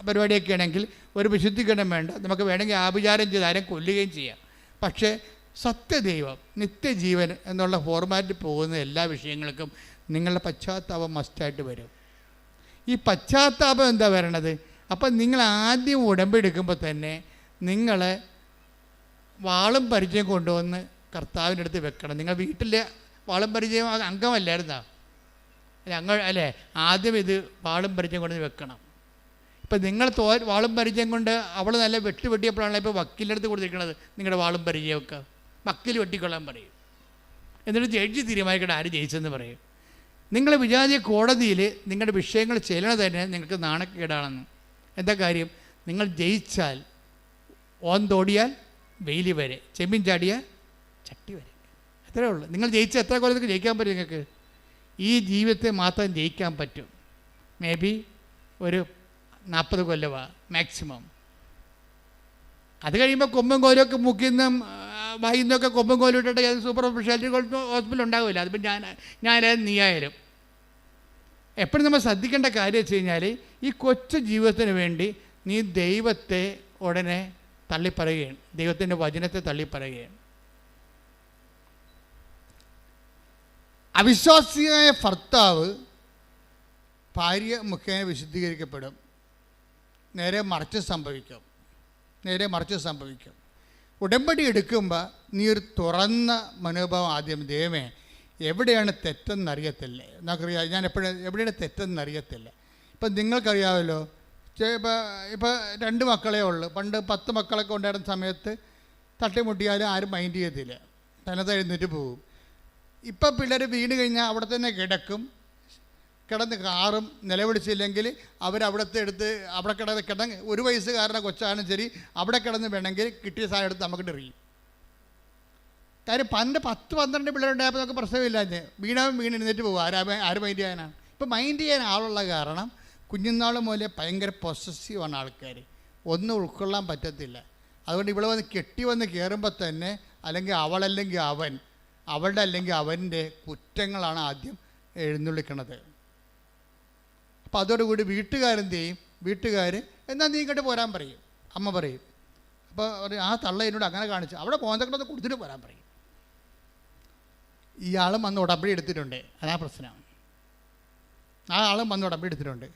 പരിപാടിയൊക്കെ ആണെങ്കിൽ ഒരു വിശുദ്ധീകരണം വേണ്ട. നമുക്ക് വേണമെങ്കിൽ ആഭിചാരം ചെയ്ത് ആരും കൊല്ലുകയും ചെയ്യാം. പക്ഷേ സത്യദൈവം, നിത്യജീവൻ എന്നുള്ള ഫോർമാറ്റിൽ പോകുന്ന എല്ലാ വിഷയങ്ങൾക്കും നിങ്ങളുടെ പശ്ചാത്താപം മസ്റ്റായിട്ട് വരും. ഈ പശ്ചാത്താപം എന്താ വരണത്? അപ്പം നിങ്ങൾ ആദ്യം ഉടമ്പെടുക്കുമ്പോൾ തന്നെ നിങ്ങളെ വാളും പരിചയം കൊണ്ടുവന്ന് കർത്താവിൻ്റെ അടുത്ത് വെക്കണം. നിങ്ങൾ വീട്ടിലെ വാളും പരിചയം അംഗമല്ലായിരുന്നോ? അല്ലേ? ആദ്യം ഇത് വാളും പരിചയം കൊണ്ട് വെക്കണം. ഇപ്പം നിങ്ങൾ വാളും പരിചയം കൊണ്ട് അവൾ നല്ല വെട്ടിയപ്പോഴാണല്ലോ ഇപ്പോൾ വക്കീലിൻ്റെ അടുത്ത് കൊടുത്തിരിക്കുന്നത്. നിങ്ങളുടെ വാളും പരിചയമൊക്കെ വക്കീൽ വെട്ടിക്കൊള്ളാൻ പറയും. എന്നിട്ട് ജഡ്ജി തീരുമാനിക്കണം ആര് ജയിച്ചെന്ന് പറയും. നിങ്ങൾ വിചാരിച്ച കോടതിയിൽ നിങ്ങളുടെ വിഷയങ്ങൾ ചെല്ലണത് തന്നെ നിങ്ങൾക്ക് നാണക്കേടാണെന്ന്. എന്താ കാര്യം? നിങ്ങൾ ജയിച്ചാൽ ഓന്തോടിയാൽ വെയിലി വരെ, ചെമ്മീൻ ചാടിയാൽ ചട്ടി വരെ. അത്രേ ഉള്ളൂ. നിങ്ങൾ ജയിച്ചാൽ എത്ര കൊല്ലത്തേക്ക് ജയിക്കാൻ പറ്റും? നിങ്ങൾക്ക് ഈ ജീവിതത്തെ മാത്രം ജയിക്കാൻ പറ്റും. മേ ബി ഒരു 40 കൊല്ലമാണ് മാക്സിമം. അത് കഴിയുമ്പോൾ കൊമ്പും കോലൊക്കെ മുക്കിന്നും വായിന്നൊക്കെ കൊമ്പും കോലും ഇട്ടിട്ട് സൂപ്പർ സ്പെഷ്യാലിറ്റി ഹോസ്പിറ്റൽ ഉണ്ടാവില്ല. അതിപ്പോൾ ഞാനായാലും നീയായാലും എപ്പോഴും നമ്മൾ ശ്രദ്ധിക്കേണ്ട കാര്യം വെച്ച് കഴിഞ്ഞാൽ ഈ കൊച്ചു ജീവിതത്തിന് വേണ്ടി നീ ദൈവത്തെ ഉടനെ തള്ളിപ്പറയുകയാണ്, ദൈവത്തിൻ്റെ വചനത്തെ തള്ളിപ്പറയുകയാണ്. അവിശ്വാസിയായ ഭർത്താവ് ഭാര്യ മുഖേന വിശുദ്ധീകരിക്കപ്പെടും. നേരെ മറിച്ച് സംഭവിക്കും. ഉടമ്പടി എടുക്കുമ്പോൾ നീ ഒരു തുറന്ന മനോഭാവം ആദ്യം, ദൈവമേ എവിടെയാണ് തെറ്റെന്നറിയത്തില്ല. നമുക്കറിയാം ഞാൻ എവിടെയാണ് തെറ്റെന്നറിയത്തില്ല. ഇപ്പം നിങ്ങൾക്കറിയാമല്ലോ, ഇപ്പോൾ 2 മക്കളേ ഉള്ളൂ. പണ്ട് 10 മക്കളൊക്കെ ഉണ്ടായിരുന്ന സമയത്ത് തട്ടിമുട്ടിയാലും ആരും മൈൻഡ് ചെയ്യത്തില്ല, തനത് എഴുന്നേറ്റ് പോകും. ഇപ്പം പിള്ളേർ വീണ് കഴിഞ്ഞാൽ അവിടെ തന്നെ കിടന്ന് കാറും, നിലവിളിച്ചില്ലെങ്കിൽ അവരവിടുത്തെ എടുത്ത് അവിടെ കിടന്ന് 1 വയസ്സുകാരുടെ കൊച്ചാണ് ശരി, അവിടെ കിടന്ന് വേണമെങ്കിൽ കിട്ടിയ സാധനം എടുത്ത് നമുക്ക് എറിയും. കാര്യം 10-12 പിള്ളേരുണ്ടായപ്പോൾ നമുക്ക് പ്രശ്നമില്ല. വീണ് എഴുന്നേറ്റ് പോകും. ആര് മൈൻഡ് ചെയ്യാനാണ്? ഇപ്പം മൈൻഡ് ചെയ്യാൻ ആളുള്ള കാരണം കുഞ്ഞുനാൾ മുതലേ ഭയങ്കര പൊസസീവാണ് ആൾക്കാർ. ഒന്നും ഉൾക്കൊള്ളാൻ പറ്റത്തില്ല. അതുകൊണ്ട് ഇവിടെ വന്ന് കെട്ടി വന്ന് കയറുമ്പോൾ തന്നെ അല്ലെങ്കിൽ അവളല്ലെങ്കിൽ അവൻ, അവളുടെ അല്ലെങ്കിൽ അവൻ്റെ കുറ്റങ്ങളാണ് ആദ്യം എഴുന്നള്ളിക്കണത്. അപ്പോൾ അതോടുകൂടി വീട്ടുകാരെന്ത് ചെയ്യും? വീട്ടുകാർ എന്നാൽ നീ ഇങ്ങോട്ട് പോരാൻ പറയും, അമ്മ പറയും. അപ്പോൾ ആ തള്ള എന്നോട് അങ്ങനെ കാണിച്ചു, അവിടെ കോന്തക്കളൊന്ന് കൊടുത്തിട്ട് പോരാൻ പറയും. ഇയാളും വന്ന് ഉടമ്പടി എടുത്തിട്ടുണ്ട്, അതാ പ്രശ്നം. ആ ആളും വന്ന് ഉടമ്പടി എടുത്തിട്ടുണ്ട്.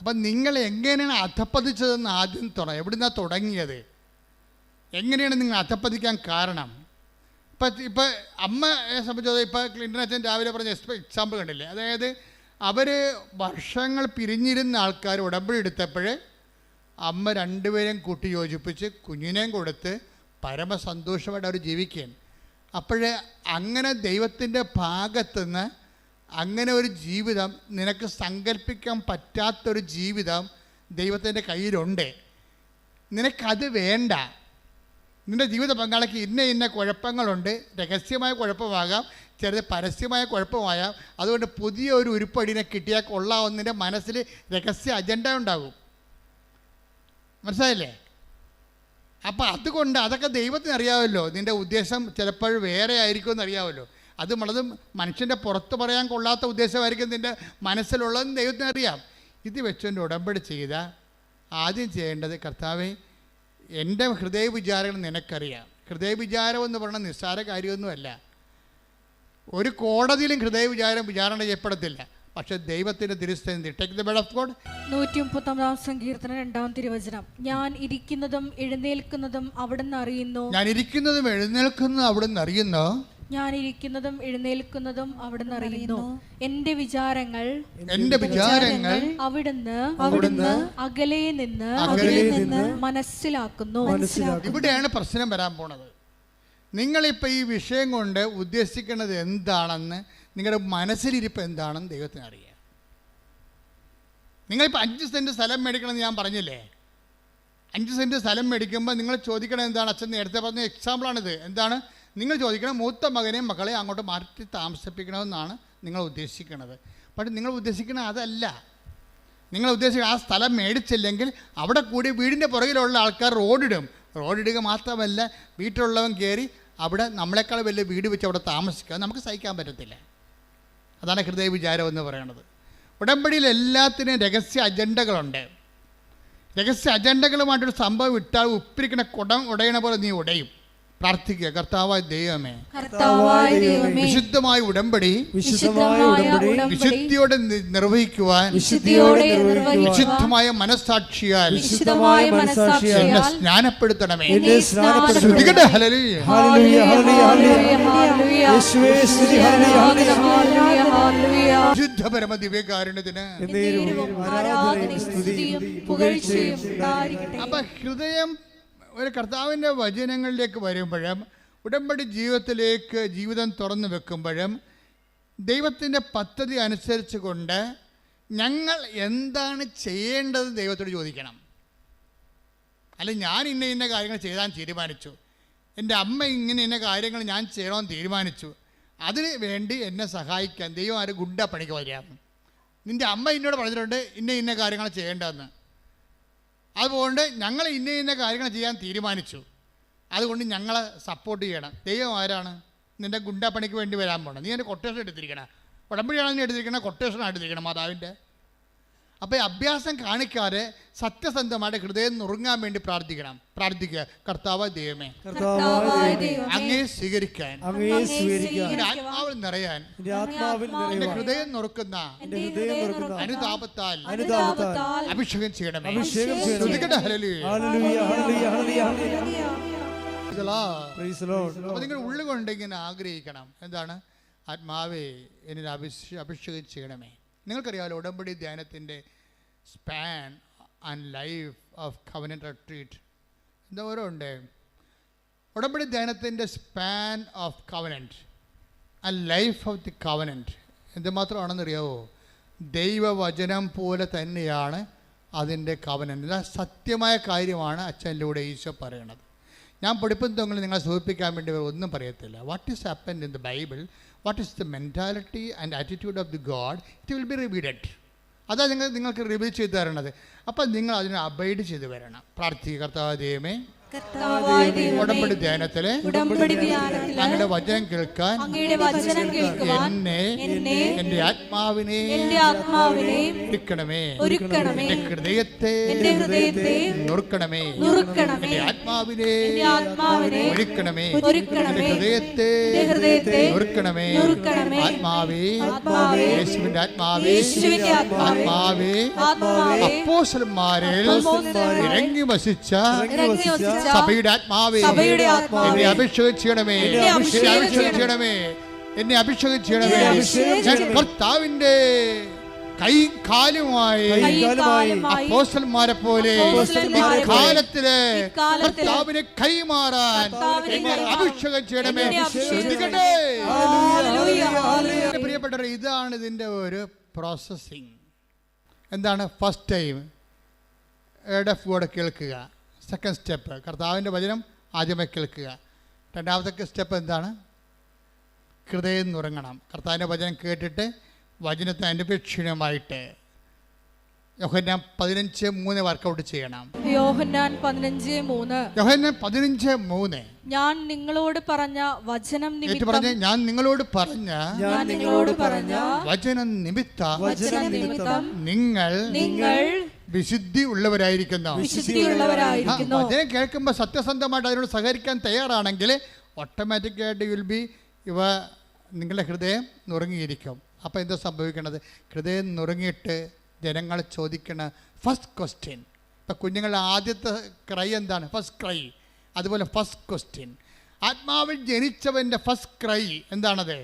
അപ്പം നിങ്ങൾ എങ്ങനെയാണ് അധപ്പതിച്ചതെന്ന് ആദ്യം എവിടുന്നാണ് തുടങ്ങിയത്? എങ്ങനെയാണ് നിങ്ങൾ അധപ്പതിക്കാൻ കാരണം? ഇപ്പം അമ്മയെ സംബന്ധിച്ചത് ഇപ്പോൾ ക്ലിൻ്റൺ അച്ഛൻ രാവിലെ പറഞ്ഞ എക്സാമ്പിൾ കണ്ടില്ലേ? അതായത് അവർ വർഷങ്ങൾ പിരിഞ്ഞിരുന്ന ആൾക്കാർ ഉടമ്പടി എടുത്തപ്പോൾ അമ്മ 2 പേരെയും കൂട്ടി യോജിപ്പിച്ച് കുഞ്ഞിനെയും കൊടുത്ത് പരമസന്തോഷമായിട്ട് അവർ ജീവിക്കുകയാണ്. അപ്പോഴേ അങ്ങനെ ദൈവത്തിൻ്റെ ഭാഗത്തുനിന്ന് അങ്ങനെ ഒരു ജീവിതം, നിനക്ക് സങ്കല്പിക്കാൻ പറ്റാത്തൊരു ജീവിതം ദൈവത്തിൻ്റെ കയ്യിലുണ്ട്. നിനക്കത് വേണ്ട. നിൻ്റെ ജീവിത പങ്കാളിക്ക് ഇന്ന കുഴപ്പങ്ങളുണ്ട്. രഹസ്യമായ കുഴപ്പമാകാം, ചിലത് പരസ്യമായ കുഴപ്പമാകാം. അതുകൊണ്ട് പുതിയ ഒരു ഉരുപ്പടിനെ കിട്ടിയാൽ കൊള്ളാവുന്നതിൻ്റെ മനസ്സിൽ രഹസ്യ അജണ്ട ഉണ്ടാകും. മനസ്സിലായില്ലേ? അപ്പം അതുകൊണ്ട് അതൊക്കെ ദൈവത്തിന് അറിയാമല്ലോ. നിൻ്റെ ഉദ്ദേശം ചിലപ്പോൾ വേറെ ആയിരിക്കുമെന്ന് അറിയാമല്ലോ. അത് വളരെ മനുഷ്യൻ്റെ പുറത്ത് പറയാൻ കൊള്ളാത്ത ഉദ്ദേശമായിരിക്കും നിൻ്റെ മനസ്സിലുള്ളതെന്ന് ദൈവത്തിന് അറിയാം. ഇത് വെച്ചുകൊണ്ട് ഉടമ്പടി ചെയ്ത ആദ്യം ചെയ്യേണ്ടത്, കർത്താവേ, എൻ്റെ ഹൃദയ വിചാരങ്ങൾ നിനക്കറിയാം. ഹൃദയ വിചാരം എന്ന് പറഞ്ഞാൽ നിസ്സാര കാര്യമൊന്നുമല്ല. ഒരു കോടതിയിലും ഹൃദയ വിചാരണ ചെയ്യപ്പെടത്തില്ല. പക്ഷെ ദൈവത്തിൻ്റെ തിരുസ്ഥിതി. Take the word of God. 139 സങ്കീർത്തനം 2-ാം തിരുവചനം. ഞാൻ ഇരിക്കുന്നതും എഴുന്നേൽക്കുന്നതും അവിടുന്ന് അറിയുന്നു. ഞാൻ ഇരിക്കുന്നതും എഴുന്നേൽക്കുന്നതും അവിടുന്ന് അറിയുന്നു. ഞാൻ ഇരിക്കുന്നതും എഴുന്നേൽക്കുന്നതും അവിടുന്ന് അറിയുന്നു. എന്റെ വിചാരങ്ങൾ അവിടുന്ന് അകലെ നിന്ന് മനസ്സിലാക്കുന്നു. ഇവിടെയാണ് പ്രശ്നം വരാൻ പോണത്. നിങ്ങളിപ്പോൾ ഈ വിഷയം കൊണ്ട് ഉദ്ദേശിക്കുന്നത് എന്താണെന്ന്, നിങ്ങളുടെ മനസ്സിലിരിപ്പ് എന്താണെന്ന് ദൈവത്തിന് അറിയാം. നിങ്ങളിപ്പോൾ 5 സെൻറ്റ് സ്ഥലം മേടിക്കണമെന്ന് ഞാൻ പറഞ്ഞില്ലേ? 5 സെൻറ്റ് സ്ഥലം മേടിക്കുമ്പോൾ നിങ്ങൾ ചോദിക്കണം എന്താണ്? അച്ഛൻ നേരത്തെ പറഞ്ഞ എക്സാമ്പിളാണിത്. എന്താണ് നിങ്ങൾ ചോദിക്കണം? മൂത്ത മകനെയും മകളെ അങ്ങോട്ട് മാറ്റി താമസിപ്പിക്കണമെന്നാണ് നിങ്ങൾ ഉദ്ദേശിക്കുന്നത്. പക്ഷേ നിങ്ങൾ ഉദ്ദേശിക്കുന്നത് അതല്ല. നിങ്ങൾ ഉദ്ദേശിക്കുന്നത് ആ സ്ഥലം മേടിച്ചില്ലെങ്കിൽ അവിടെ കൂടി വീടിൻ്റെ പുറകിലുള്ള ആൾക്കാർ റോഡിടുക മാത്രമല്ല, വീട്ടിലുള്ളവൻ കയറി അവിടെ നമ്മളെക്കാൾ വലിയ വീട് വെച്ച് അവിടെ താമസിക്കുക. നമുക്ക് സഹിക്കാൻ പറ്റത്തില്ല. അതാണ് ഹൃദയ വിചാരം എന്ന് പറയുന്നത്. ഉടമ്പടിയിൽ എല്ലാത്തിനും രഹസ്യ അജണ്ടകളുണ്ട്. രഹസ്യ അജണ്ടകളുമായിട്ടൊരു സംഭവം ഇട്ടാൽ ഉപ്പിരിക്കുന്ന കുടം ഉടയണ പോലെ നീ ഉടയും. പ്രാർത്ഥിക്കുക, കർത്താവായ ദൈവമേ, വിശുദ്ധമായ ഉടമ്പടി വിശുദ്ധിയോടെ നിർവഹിക്കുവാൻ വിശുദ്ധമായ മനസ്സാക്ഷിയാൽ എന്നെ സ്നാനപ്പെടുത്തണമേ. വിശുദ്ധ പരമ ദിവ്യകാരുണ്യത്തിന്. അപ്പൊ ഹൃദയം ഒരു കർത്താവിൻ്റെ വചനങ്ങളിലേക്ക് വരുമ്പോഴും ഉടമ്പടി ജീവിതം തുറന്നു വെക്കുമ്പോഴും ദൈവത്തിൻ്റെ പദ്ധതി അനുസരിച്ച് കൊണ്ട് ഞങ്ങൾ എന്താണ് ചെയ്യേണ്ടത് ദൈവത്തോട് ചോദിക്കണം. അല്ല, ഞാൻ ഇന്ന കാര്യങ്ങൾ ചെയ്താൻ തീരുമാനിച്ചു, എൻ്റെ അമ്മ ഇന്ന കാര്യങ്ങൾ ഞാൻ ചെയ്യണമെന്ന് തീരുമാനിച്ചു, അതിന് വേണ്ടി എന്നെ സഹായിക്കാൻ ദൈവം ആരും ഗുണ്ട പണിക്ക് വരികയാണ്. നിൻ്റെ അമ്മ എന്നോട് പറഞ്ഞിട്ടുണ്ട് ഇന്ന കാര്യങ്ങൾ ചെയ്യേണ്ടതെന്ന്. അതുകൊണ്ട് ഞങ്ങൾ ഇന്ന കാര്യങ്ങൾ ചെയ്യാൻ തീരുമാനിച്ചു, അതുകൊണ്ട് ഞങ്ങളെ സപ്പോർട്ട് ചെയ്യണം. ദൈവം ആരാണ്? നിൻ്റെ ഗുണ്ടാ പണിക്ക് വേണ്ടി വരാൻ പോകണം. നീ എൻ്റെ കൊട്ടേഷൻ എടുത്തിരിക്കണം. ഉടമ്പടിയാണ് നീ എടുത്തിരിക്കണം, കൊട്ടേഷനാണ് എടുത്തിരിക്കണം മാതാവിൻ്റെ. അപ്പോൾ ഈ അഭ്യാസം കാണിക്കാതെ സത്യസന്ധമായിട്ട് ഹൃദയം നുറുങ്ങാൻ വേണ്ടി പ്രാർത്ഥിക്കുക. കർത്താവായ ദൈവമേ, അങ്ങേ സ്വീകരിക്കാൻ, ആത്മാവിൽ നിറയാൻ, എൻ്റെ ഹൃദയം നുറുക്കുന്ന അനുതാപത്താൽ അഭിഷേകം ചെയ്യണമേ. അപ്പോൾ നിങ്ങൾ ഉള്ളുകൊണ്ട് ഇങ്ങനെ ആഗ്രഹിക്കണം. എന്താണ്? ആത്മാവേ എന്നിൽ അഭിഷേകം ചെയ്യണമേ. നിങ്ങൾക്കറിയാമല്ലോ ഉടമ്പടി ധ്യാനത്തിൻ്റെ span and life of covenant retreat എന്തോരം ഉണ്ട്. ഉടമ്പടി ധ്യാനത്തിൻ്റെ സ്പാൻ ഓഫ് കവനന്റ് ആ ലൈഫ് ഓഫ് ദി കവനൻറ്റ് എന്തുമാത്രമാണെന്നറിയാവോ? ദൈവവചനം പോലെ തന്നെയാണ് അതിൻ്റെ കവനൻറ്റ്. ഇത് സത്യമായ കാര്യമാണ് അച്ഛനിലൂടെ ഈശോ പറയണത്. ഞാൻ പഠിപ്പുന്നതെങ്കിൽ നിങ്ങളെ സൂചിപ്പിക്കാൻ വേണ്ടി ഒന്നും പറയത്തില്ല. What is happened in the Bible, what is the mentality and attitude of the God, it will be revealed. അതാണ് നിങ്ങൾക്ക് റിവീൽ ചെയ്ത് തരണത്. അപ്പം നിങ്ങൾ അതിനെ അബൈഡ് ചെയ്ത് വരണം. പ്രാർത്ഥിക്കുക, കർത്താവേ ദൈവമേ, ഉടമ്പടി ധ്യാനത്തില് അങ്ങയുടെ വചനം കേൾക്കാൻ എന്നെ എന്റെ ആത്മാവിനെ ഒരുക്കണമേ, എന്റെ ഹൃദയത്തെ നുറുക്കണമേ, എന്റെ ആത്മാവിനെ ഒരുക്കണമേ, എന്റെ ഹൃദയത്തെ നുറുക്കണമേ. ആത്മാവേ, യേശുവിന്റെ ആത്മാവേ, ആത്മാവേ, അപ്പോസ്തലന്മാരിൽ ഇറങ്ങി വസിച്ച സഭയുടെ ആത്മാവേ, എന്നെ അഭിഷേകം ചെയ്യണമേ, എന്നെ അഭിഷേകം ചെയ്യണമേ. ഞാൻ കർത്താവിന്റെ കൈയും കാലുമായി അപ്പോസ്തലന്മാരെ പോലെ കാലത്തില് കർത്താവിനെ കൈമാറാൻ എന്നെ അഭിഷേകം ചെയ്യണമേ. ശ്രദ്ധിക്കട്ടെ പ്രിയപ്പെട്ടവരെ, ഇതാണ് ഇതിന്റെ ഒരു പ്രോസസ്സിങ്. എന്താണ്? ഫസ്റ്റ് ടൈം കേൾക്കുക. സെക്കൻഡ് സ്റ്റെപ്പ് കർത്താവിൻ്റെ വചനം ആദ്യമേ കേൾക്കുക. രണ്ടാമത്തെ സ്റ്റെപ്പ് എന്താണ്? ഹൃദയം നുറങ്ങണം. കർത്താവിൻ്റെ വചനം കേട്ടിട്ട് വചനത്തെ അനുപേക്ഷണമായിട്ട് യോഹന്നാൻ 15:3 വർക്കൗട്ട് ചെയ്യണം. യോഹന്നാൻ 15:3 ഞാൻ നിങ്ങളോട് പറഞ്ഞ വചനം നിമിത്തം, ഞാൻ നിങ്ങളോട് പറഞ്ഞ വചനം നിമിത്തം നിങ്ങൾ വിശുദ്ധി ഉള്ളവരായിരിക്കുന്നു. വചനം കേൾക്കുമ്പോൾ സത്യസന്ധമായിട്ട് അതിനോട് സഹകരിക്കാൻ തയ്യാറാണെങ്കിൽ ഓട്ടോമാറ്റിക്കായിട്ട് വിൽ ബി നിങ്ങളുടെ ഹൃദയം നുറങ്ങിയിരിക്കും. അപ്പോൾ എന്താ സംഭവിക്കണത്? ഹൃദയം നുറങ്ങിയിട്ട് ജനങ്ങൾ ചോദിക്കണ ഫസ്റ്റ് ക്വസ്റ്റ്യൻ, ഇപ്പം കുഞ്ഞുങ്ങളുടെ ആദ്യത്തെ ക്രൈ എന്താണ്? First cry. അതുപോലെ ഫസ്റ്റ് ക്വസ്റ്റ്യൻ, ആത്മാവിൽ ജനിച്ചവൻ്റെ ഫസ്റ്റ് ക്രൈ എന്താണത്?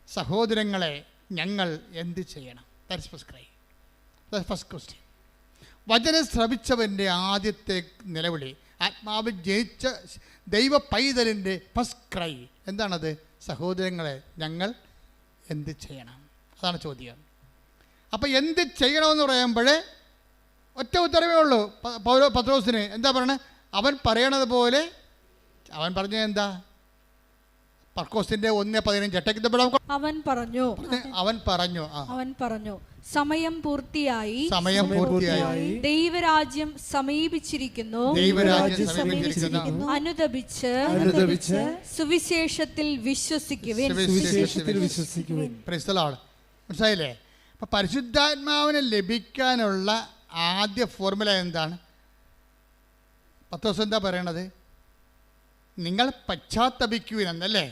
സഹോദരങ്ങളെ, ഞങ്ങൾ എന്ത് ചെയ്യണം? That's first cry, that's first question. വചനം ശ്രവിച്ചവൻ്റെ ആദ്യത്തെ നിലവിളി, ആത്മാവിൽ ജനിച്ച ദൈവ പൈതലിൻ്റെ ഫസ്റ്റ് ക്രൈ എന്താണത്? സഹോദരങ്ങളെ, ഞങ്ങൾ എന്ത് ചെയ്യണം? അതാണ് ചോദ്യം. അപ്പം എന്ത് ചെയ്യണമെന്ന് പറയുമ്പോൾ ഒറ്റ ഉത്തരവേ ഉള്ളൂ പത്രോസിന്. എന്താ പറയണത്? അവൻ പറയണത് പോലെ അവൻ പറഞ്ഞത് എന്താ? പർക്കോസിന്റെ 1:15 അവൻ പറഞ്ഞു സമയം പൂർത്തിയായി, ദൈവരാജ്യം സമീപിച്ചിരിക്കുന്നു, അനുതപിച്ച് സുവിശേഷത്തിൽ വിശ്വസിക്കുവിൻ. മനസ്സിലായില്ലേ? അപ്പൊ പരിശുദ്ധാത്മാവിനെ ലഭിക്കാനുള്ള ആദ്യ ഫോർമുല എന്താണ്? പത്രോസ് എന്താ പറയണത്? നിങ്ങൾ പശ്ചാത്തപിക്കുവിൻ എന്നല്ലേ?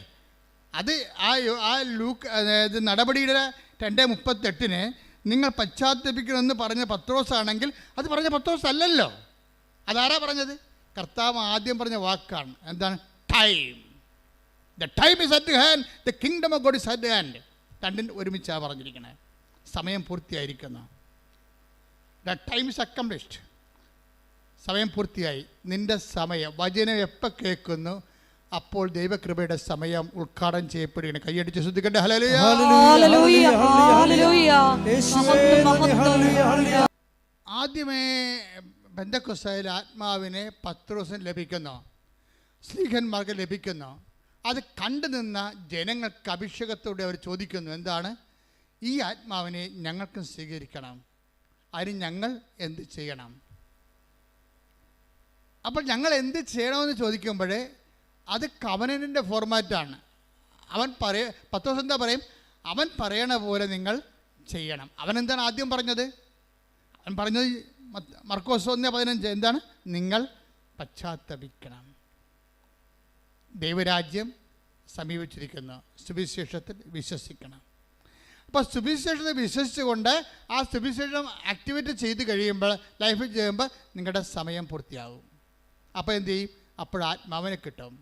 അത് ആ ലൂക്ക്, അതായത് നടപടിയുടെ 2:38 നിങ്ങൾ പശ്ചാത്തപിക്കണമെന്ന് പറഞ്ഞ പത്രോസ് ആണെങ്കിൽ അത് പറഞ്ഞ പത്രോസ് അല്ലല്ലോ. അതാരാ പറഞ്ഞത്? കർത്താവ് ആദ്യം പറഞ്ഞ വാക്കാണ്. എന്താണ്? Time. The time is at hand, the kingdom of God is at hand. രണ്ടും ഒരുമിച്ചാണ് പറഞ്ഞിരിക്കണേ. സമയം പൂർത്തിയായിരിക്കുന്നു. The time is accomplished. സമയം പൂർത്തിയായി. നിന്റെ സമയം, വചനം എപ്പോൾ കേൾക്കുന്നു അപ്പോൾ ദൈവകൃപയുടെ സമയം ഉദ്ഘാടനം ചെയ്യപ്പെടുകയാണ്. കൈയടിച്ച് ശ്രദ്ധിക്കട്ടെ. ഹല്ലേലൂയ. ആദ്യമേ പെന്തക്കോസ്തായിൽ ആത്മാവിനെ പത്രോസിന് ലഭിക്കുന്നു, സ്ലീഹന്മാർക്ക് ലഭിക്കുന്നു. അത് കണ്ടു നിന്ന ജനങ്ങൾക്ക് അഭിഷേകത്തോടെ അവർ ചോദിക്കുന്നു, എന്താണ്? ഈ ആത്മാവിനെ ഞങ്ങൾക്കും സ്വീകരിക്കണം, അതിന് ഞങ്ങൾ എന്ത് ചെയ്യണം? അപ്പോൾ ഞങ്ങൾ എന്ത് ചെയ്യണമെന്ന് ചോദിക്കുമ്പോഴേ അത് കവനന്റിൻ്റെ ഫോർമാറ്റാണ്. പത്രോസ് എന്താ പറയും? അവൻ പറയണ പോലെ നിങ്ങൾ ചെയ്യണം. അവൻ എന്താണ് ആദ്യം പറഞ്ഞത്? അവൻ പറഞ്ഞത് മർക്കോസ് 1:15 എന്താണ്? നിങ്ങൾ പശ്ചാത്തപിക്കണം, ദൈവരാജ്യം സമീപിച്ചിരിക്കുന്നു, സുവിശേഷത്തിൽ വിശ്വസിക്കണം. അപ്പോൾ സുവിശേഷത്തെ വിശ്വസിച്ചുകൊണ്ട് ആ സുവിശേഷം ആക്ടിവേറ്റ് ചെയ്ത് കഴിയുമ്പോൾ, ലൈഫിൽ ചെയ്യുമ്പോൾ നിങ്ങളുടെ സമയം പൂർത്തിയാകും. അപ്പോൾ എന്ത് ചെയ്യും? അപ്പോൾ ആത്മാവിനെ കിട്ടും.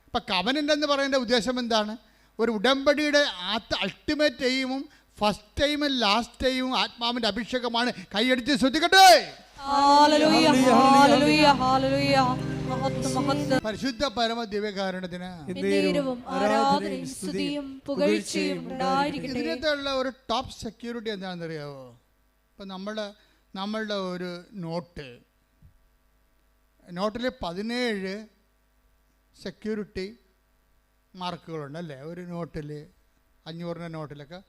ഇപ്പം കവനൻ്റ് എന്ന് പറയുന്ന ഉദ്ദേശം എന്താണ്? ഒരു ഉടമ്പടിയുടെ അൾട്ടിമേറ്റ് എയിമും ഫസ്റ്റ് ടൈമും ലാസ്റ്റ് ടൈമും ആത്മാവിൻ്റെ അഭിഷേകമാണ്. കൈയടിച്ച് ശ്രദ്ധിക്കട്ടെ. മഹത്വം മഹത്വം. പരിശുദ്ധ പരമ ദിവ്യകാരുണ്യത്തിന് എന്നേരവും ആരാധനയും സ്തുതിയും പുകഴ്ചയും ഉണ്ടായിരിക്കട്ടെ. ഇതിനകത്തുള്ള ഒരു ടോപ്പ് സെക്യൂരിറ്റി എന്താണെന്ന് അറിയാവോ? ഇപ്പം നമ്മളുടെ ഒരു നോട്ടിൽ 17 സെക്യൂരിറ്റി മാർക്കുകളുണ്ട് അല്ലേ? ഒരു നോട്ടിൽ 500 നോട്ടിലൊക്കെ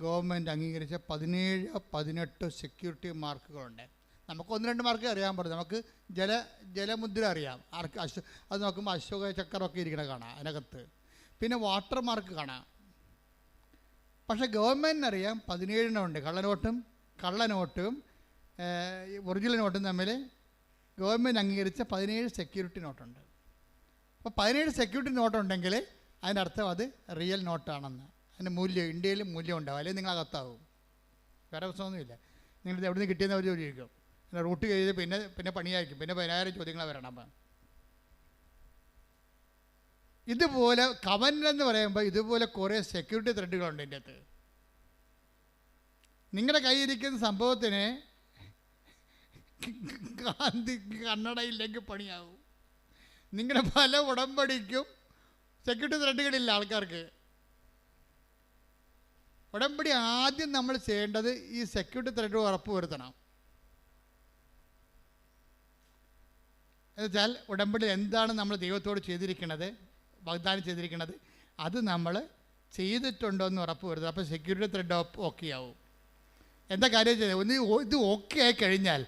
ഗവൺമെൻറ് അംഗീകരിച്ച 17-18 സെക്യൂരിറ്റി മാർക്കുകളുണ്ട്. നമുക്ക് 1-2 മാർക്ക് അറിയാൻ പറ്റും. നമുക്ക് ജലമുദ്ര അറിയാം. അത് നോക്കുമ്പോൾ അശോക ചക്രമൊക്കെ ഇരിക്കണ കാണാം അതിനകത്ത്. പിന്നെ വാട്ടർ മാർക്ക് കാണാം. പക്ഷേ ഗവൺമെൻറ്റിനറിയാം 17 ഉണ്ട്. കള്ളനോട്ടും ഒറിജിനൽ നോട്ടും തമ്മിൽ ഗവൺമെൻറ് അംഗീകരിച്ച 17 സെക്യൂരിറ്റി നോട്ടുണ്ട്. അപ്പോൾ 17 സെക്യൂരിറ്റി നോട്ടുണ്ടെങ്കിൽ അതിൻ്റെ അർത്ഥം അത് റിയൽ നോട്ടാണെന്ന്. അതിൻ്റെ മൂല്യം ഇന്ത്യയിൽ മൂല്യം ഉണ്ടാവും, അല്ലെങ്കിൽ നിങ്ങൾ അകത്താവും. വേറെ പ്രശ്നമൊന്നുമില്ല. നിങ്ങളിത് എവിടെ നിന്ന് കിട്ടിയെന്ന് അവർ ചോദിക്കും. പിന്നെ റൂട്ട് ചെയ്ത് പിന്നെ പണിയായിരിക്കും. പിന്നെ 10,000 ചോദ്യങ്ങൾ വരണം. അപ്പം ഇതുപോലെ കവനിലെന്ന് പറയുമ്പോൾ ഇതുപോലെ കുറേ സെക്യൂരിറ്റി ത്രെഡുകളുണ്ട് ഇതിൻ്റെ അകത്ത്. നിങ്ങളുടെ കയ്യിരിക്കുന്ന സംഭവത്തിന് കണ്ണടയില്ലെങ്കിൽ പണിയാവും. നിങ്ങളുടെ പല ഉടമ്പടിക്കും സെക്യൂരിറ്റി ത്രെഡുകളില്ല ആൾക്കാർക്ക്. ഉടമ്പടി ആദ്യം നമ്മൾ ചെയ്യേണ്ടത് ഈ സെക്യൂരിറ്റി ത്രെഡ് ഉറപ്പ് വരുത്തണം. എന്നുവെച്ചാൽ ഉടമ്പടി എന്താണ് നമ്മൾ ദൈവത്തോട് ചെയ്തിരിക്കുന്നത്, വാഗ്ദാനം ചെയ്തിരിക്കുന്നത്, അത് നമ്മൾ ചെയ്തിട്ടുണ്ടോ എന്ന് ഉറപ്പ് വരുത്തുക. അപ്പോൾ സെക്യൂരിറ്റി ത്രെഡ് ഓക്കെ ആവും. എന്താ കാര്യം ചെയ്തത്? ഇത് ഓക്കെ ആയി കഴിഞ്ഞാൽ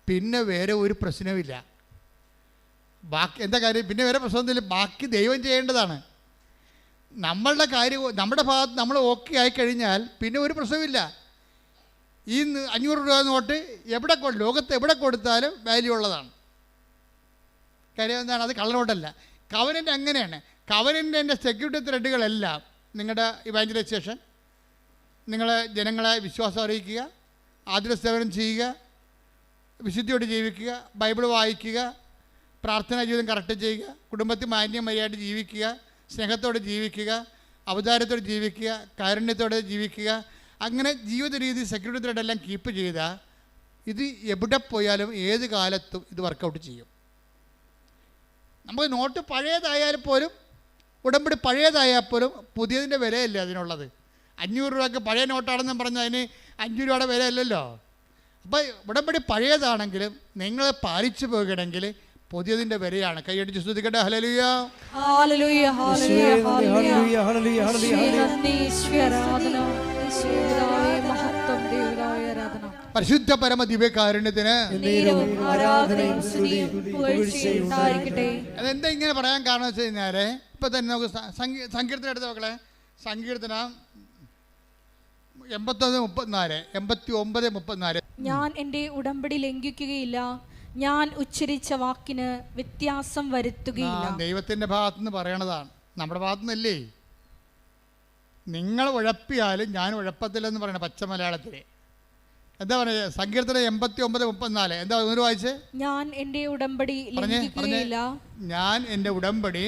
പിന്നെ വേറെ ഒരു പ്രശ്നവുമില്ല. ബാക്കി എന്താ കാര്യം? പിന്നെ വേറെ പ്രശ്നമൊന്നുമില്ല. ബാക്കി ദൈവം ചെയ്യേണ്ടതാണ്. നമ്മളുടെ കാര്യം നമ്മുടെ ഭാഗത്ത് നമ്മൾ ഓക്കെ ആയിക്കഴിഞ്ഞാൽ പിന്നെ ഒരു പ്രശ്നമില്ല. ഈ 500 രൂപ നോട്ട് ലോകത്ത് എവിടെ കൊടുത്താലും വാല്യൂ ഉള്ളതാണ്. കാര്യം എന്താണ്? അത് കള്ളനോട്ടല്ല. കവനൻ്റ് അങ്ങനെയാണ്. കവനൻ്റെ സെക്യൂരിറ്റി ത്രെഡുകളെല്ലാം നിങ്ങളുടെ ഇവാഞ്ചലൈസേഷൻ, നിങ്ങൾ ജനങ്ങളെ വിശ്വാസം അറിയിക്കുക, ആതുര സേവനം ചെയ്യുക, വിശുദ്ധിയോട് ജീവിക്കുക, ബൈബിൾ വായിക്കുക, പ്രാർത്ഥനാ ജീവിതം കറക്റ്റ് ചെയ്യുക, കുടുംബത്തിൽ മാന്യമര്യാദ ജീവിക്കുക, സ്നേഹത്തോടെ ജീവിക്കുക, അവതാരത്തോടെ ജീവിക്കുക, കാരുണ്യത്തോടെ ജീവിക്കുക. അങ്ങനെ ജീവിത രീതി സെക്യൂരിറ്റി ത്രെഡെല്ലാം കീപ്പ് ചെയ്താൽ ഇത് എവിടെ പോയാലും ഏത് കാലത്തും ഇത് വർക്കൗട്ട് ചെയ്യും. നമുക്ക് നോട്ട് പഴയതായാൽ പോലും, ഉടമ്പടി പഴയതായാൽ പോലും പുതിയതിൻ്റെ വിലയല്ലേ അതിനുള്ളത്. 500 രൂപയ്ക്ക് പഴയ നോട്ടാണെന്നും പറഞ്ഞാൽ അതിന് 5 രൂപയുടെ വിലയല്ലല്ലോ. അപ്പോൾ ഉടമ്പടി പഴയതാണെങ്കിലും നിങ്ങൾ പാലിച്ചു പോകണമെങ്കിൽ പുതിയതിൻ്റെ വിലയാണ്. കൈയടിച്ച് സ്തുതിക്കട്ടെ. ഹല്ലേലൂയ, ഹല്ലേലൂയ, ഹല്ലേലൂയ, ഹല്ലേലൂയ, ഹല്ലേലൂയ, ഹല്ലേലൂയ. പരിശുദ്ധ പരമ ദിവ്യകാരുണ്യത്തിന് അതെന്താ ഇങ്ങനെ പറയാൻ കാരണം വെച്ച് കഴിഞ്ഞാൽ, ഇപ്പം തന്നെ നമുക്ക് സങ്കീർത്തനം എടുത്ത് നോക്കളെ. സങ്കീർത്തനം 89:34. ഞാൻ എൻ്റെ ഉടമ്പടി ലംഘിക്കുകയില്ല, ഞാൻ ഉച്ചരിച്ച വാക്കിന് വ്യത്യാസം വരുത്തുകയില്ല. ദൈവത്തിൻ്റെ ഭാഗത്തുനിന്ന് പറയണതാണ്, നമ്മുടെ ഭാഗത്തുനിന്നല്ലേ. നിങ്ങൾ ഉഴപ്പിയാലും ഞാൻ ഉഴപ്പത്തില്ലെന്ന് പറയണ പച്ച മലയാളത്തിൽ. എന്താ പറയുക? സങ്കീർത്തനം 89:34. എന്താ ഒന്ന് വായിച്ചേ? ഞാൻ എൻ്റെ ഉടമ്പടി ലംഘിക്കുകയില്ല, ഞാൻ എൻ്റെ ഉടമ്പടി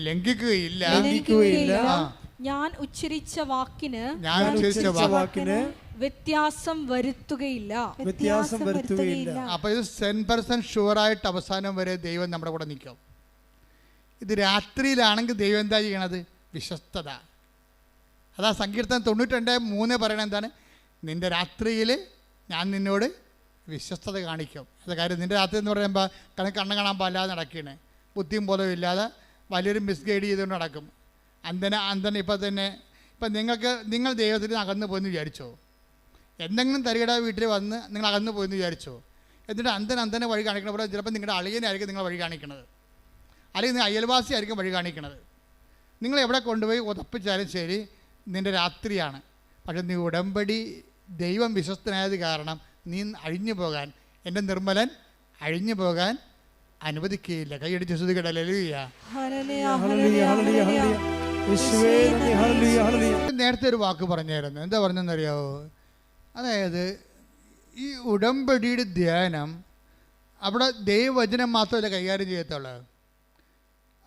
ലംഘിക്കുകയില്ല, ഞാൻ ഉച്ചരിച്ച വാക്കിന് വ്യത്യാസം വരുത്തുകയില്ല. അപ്പോൾ ഇത് 100% ഷുവറായിട്ട് അവസാനം വരെ ദൈവം നമ്മുടെ കൂടെ നിൽക്കും. ഇത് രാത്രിയിലാണെങ്കിൽ ദൈവം എന്താ ചെയ്യണത്? വിശ്വസ്തത. അതാ സങ്കീർത്തനം 92:3 പറയണത് എന്താണ്? നിൻ്റെ രാത്രിയിൽ ഞാൻ നിന്നോട് വിശ്വസ്തത കാണിക്കും. അത് കാര്യം നിൻ്റെ രാത്രി എന്ന് പറയുമ്പോൾ കണ്ണ് കാണാൻ പാടില്ലാതെ നടക്കുകയാണ്, ബുദ്ധിയും പോലും ഇല്ലാതെ വലിയൊരു മിസ്ഗൈഡ് ചെയ്തുകൊണ്ട് നടക്കും. അന്തന ഇപ്പം നിങ്ങൾ ദൈവത്തിന് അകന്നു പോയെന്ന് വിചാരിച്ചോ? എന്തെങ്കിലും തരികട വീട്ടിൽ വന്ന് നിങ്ങൾ അകന്നു പോയെന്ന് വിചാരിച്ചോ? എന്നിട്ട് അന്തനെ വഴി കാണിക്കണ പോലെ ചിലപ്പോൾ നിങ്ങളുടെ അളിയനായിരിക്കും നിങ്ങൾ വഴി കാണിക്കണത്, അല്ലെങ്കിൽ അയൽവാസി ആയിരിക്കും വഴി കാണിക്കണത്. നിങ്ങൾ എവിടെ കൊണ്ടുപോയി ഉറപ്പിച്ചാലും ശരി നിൻ്റെ രാത്രിയാണ്. പക്ഷെ നീ ഉടമ്പടി ദൈവം വിശ്വസ്തനായത് കാരണം നീ അഴിഞ്ഞു പോകാൻ, എൻ്റെ നിർമ്മലൻ അഴിഞ്ഞു പോകാൻ അനുവദിക്കുകയില്ല. കൈയടിച്ച് സ്തുതിക്കട്ടെ. ഹല്ലേലൂയ. നേരത്തെ ഒരു വാക്ക് പറഞ്ഞായിരുന്നു. എന്താ പറഞ്ഞെന്നറിയാവോ? അതായത് ഈ ഉടമ്പടിയുടെ ധ്യാനം അവിടെ ദൈവവചനം മാത്രമല്ല കൈകാര്യം ചെയ്യത്തുള്ളൂ.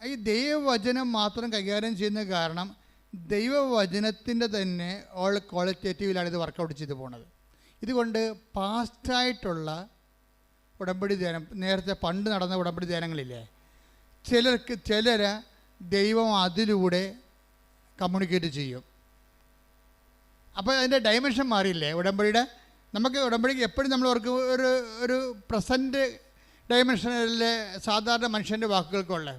ഈ ദൈവവചനം മാത്രം കൈകാര്യം ചെയ്യുന്ന കാരണം ദൈവവചനത്തിൻ്റെ തന്നെ ക്വാളിറ്റേറ്റീവിലാണ് ഇത് വർക്കൗട്ട് ചെയ്ത് പോണത്. ഇതുകൊണ്ട് പാസ്റ്റായിട്ടുള്ള ഉടമ്പടി ധ്യാനം, നേരത്തെ പണ്ട് നടന്ന ഉടമ്പടി ധ്യാനങ്ങളില്ലേ, ചിലരെ ദൈവം അതിലൂടെ കമ്മ്യൂണിക്കേറ്റ് ചെയ്യും. അപ്പോൾ അതിൻ്റെ ഡയമെൻഷൻ മാറിയില്ലേ ഉടമ്പടിയുടെ? നമുക്ക് ഉടമ്പടിക്ക് എപ്പോഴും നമ്മൾ അവർക്ക് ഒരു പ്രസൻറ്റ് ഡയമെൻഷനിലെ സാധാരണ മനുഷ്യൻ്റെ വാക്കുകൾക്കുള്ള.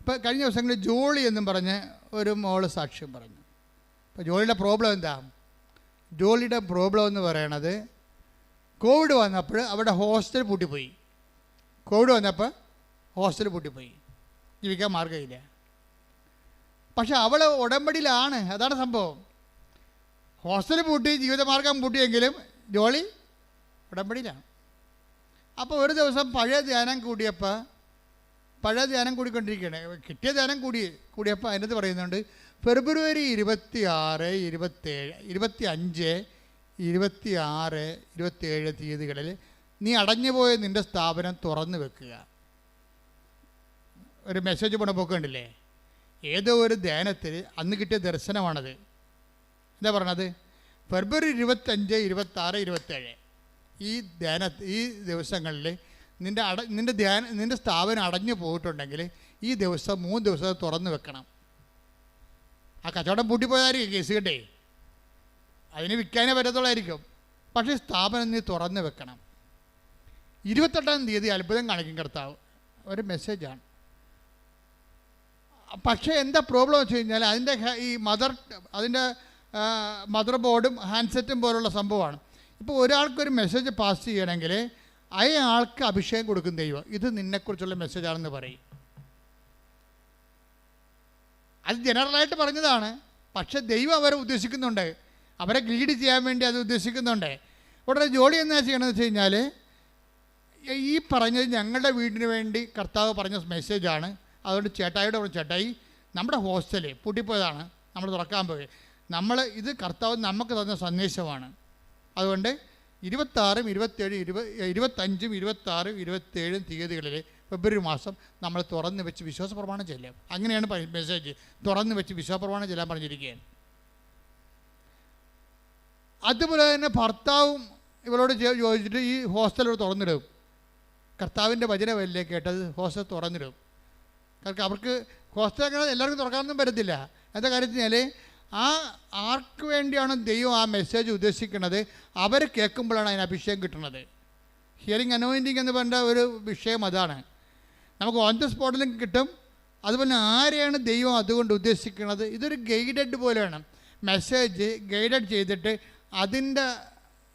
ഇപ്പോൾ കഴിഞ്ഞ ദിവസങ്ങളിൽ ജോളി എന്നും പറഞ്ഞ് ഒരു മോള് സാക്ഷ്യം പറഞ്ഞു. അപ്പോൾ ജോളിയുടെ പ്രോബ്ലം എന്താ? ജോളിയുടെ പ്രോബ്ലം എന്ന് പറയണത് കോവിഡ് വന്നപ്പോൾ അവിടെ ഹോസ്റ്റൽ പൂട്ടിപ്പോയി. കോവിഡ് വന്നപ്പോൾ ഹോസ്റ്റൽ പൂട്ടിപ്പോയി, ജീവിക്കാൻ മാർഗ്ഗമില്ല. പക്ഷെ അവൾ ഉടമ്പടിയിലാണ്, അതാണ് സംഭവം. ഹോസ്റ്റൽ പൂട്ടി, ജീവിതമാർഗം പൂട്ടിയെങ്കിലും ജോളി ഉടമ്പടിയിലാണ്. അപ്പോൾ ഒരു ദിവസം പഴയ ധ്യാനം കൂടിക്കൊണ്ടിരിക്കുകയാണ്. കിട്ടിയ ധ്യാനം കൂടിയപ്പോൾ അതിനകത്ത് പറയുന്നുണ്ട്, ഫെബ്രുവരി 26, 27, 25, 26, 27 തീയതികളിൽ നീ അടഞ്ഞുപോയ നിൻ്റെ സ്ഥാപനം തുറന്നു വെക്കുക. ഒരു മെസ്സേജ് പണപ്പൊക്കണ്ടില്ലേ? ഏതോ ഒരു ധ്യാനത്തിൽ അന്ന് കിട്ടിയ ദർശനമാണത്. എന്താ പറഞ്ഞത്? ഫെബ്രുവരി 25, 26, 27 ഈ ദിവസങ്ങളിൽ നിൻ്റെ സ്ഥാപനം അടഞ്ഞു പോയിട്ടുണ്ടെങ്കിൽ ഈ ദിവസം 3 ദിവസം തുറന്നു വെക്കണം. ആ കച്ചവടം പൂട്ടിപ്പോയതായിരിക്കും കേസ് കേട്ടേ, അതിന് വിൽക്കാനേ പറ്റത്തുള്ളായിരിക്കും. പക്ഷേ സ്ഥാപനം നീ തുറന്നു വെക്കണം. 28-ാം തീയതി അത്ഭുതം കാണിക്കും കർത്താവ്. ഒരു മെസ്സേജാണ്. പക്ഷേ എന്താ പ്രോബ്ലം വെച്ച് കഴിഞ്ഞാൽ അതിൻ്റെ മദർ ബോർഡും ഹാൻഡ്സെറ്റും പോലുള്ള സംഭവമാണ്. ഇപ്പോൾ ഒരാൾക്കൊരു മെസ്സേജ് പാസ് ചെയ്യണമെങ്കിൽ അയാൾക്ക് അഭിഷേകം കൊടുക്കും ദൈവം. ഇത് നിന്നെക്കുറിച്ചുള്ള മെസ്സേജാണെന്ന് പറയും. അത് ജനറലായിട്ട് പറഞ്ഞതാണ്. പക്ഷെ ദൈവം അവരെ ഉദ്ദേശിക്കുന്നുണ്ട്, അവരെ ലീഡ് ചെയ്യാൻ വേണ്ടി അത് ഉദ്ദേശിക്കുന്നുണ്ട്. ഉടനെ ജോലി എന്താ ചെയ്യണമെന്ന് വെച്ച് കഴിഞ്ഞാൽ, ഈ പറഞ്ഞത് ഞങ്ങളുടെ വീടിന് വേണ്ടി കർത്താവ് പറഞ്ഞ മെസ്സേജാണ്. അതുകൊണ്ട് ചേട്ടായിയോട് പറഞ്ഞു, ചേട്ടായി നമ്മുടെ ഹോസ്റ്റല് പൂട്ടിപ്പോയതാണ്, നമ്മൾ തുറക്കാൻ പോയി. ഇത് കർത്താവ് നമുക്ക് തന്ന സന്ദേശമാണ്. അതുകൊണ്ട് 26, 27, 25, 26, 27 തീയതികളിൽ ഫെബ്രുവരി മാസം നമ്മൾ തുറന്ന് വെച്ച് വിശ്വാസ പ്രമാണം ചെല്ലാം. അങ്ങനെയാണ് മെസ്സേജ്. തുറന്ന് വെച്ച് വിശ്വാസ പ്രമാണം ചെല്ലാൻ പറഞ്ഞിരിക്കുകയാണ്. അതുപോലെ തന്നെ ഭർത്താവും ഇവരോട് ചോദിച്ചിട്ട് ഈ ഹോസ്റ്റൽ തുറന്നിടും. കർത്താവിൻ്റെ വചനമല്ലേ കേട്ടത്? ഹോസ്റ്റൽ തുറന്നിടും. കാരണം അവർക്ക് ഹോസ്റ്റൽ അങ്ങനെ എല്ലാവർക്കും തുറക്കാനൊന്നും പറ്റത്തില്ല. എന്താ കാര്യത്തിനാൽ ആർക്ക് വേണ്ടിയാണ് ദൈവം ആ മെസ്സേജ് ഉദ്ദേശിക്കുന്നത്, അവർ കേൾക്കുമ്പോഴാണ് അതിന് അഭിഷേകം കിട്ടുന്നത്. ഹിയറിംഗ് അനോയിൻറ്റിങ് എന്ന് പറഞ്ഞ ഒരു വിഷയം അതാണ്. നമുക്ക് ഓൺ ദ സ്പോട്ടിലും കിട്ടും. അതുപോലെ ആരെയാണ് ദൈവം അതുകൊണ്ട് ഉദ്ദേശിക്കുന്നത്? ഇതൊരു ഗൈഡഡ് പോലെയാണ്. മെസ്സേജ് ഗൈഡഡ് ചെയ്തിട്ട് അതിൻ്റെ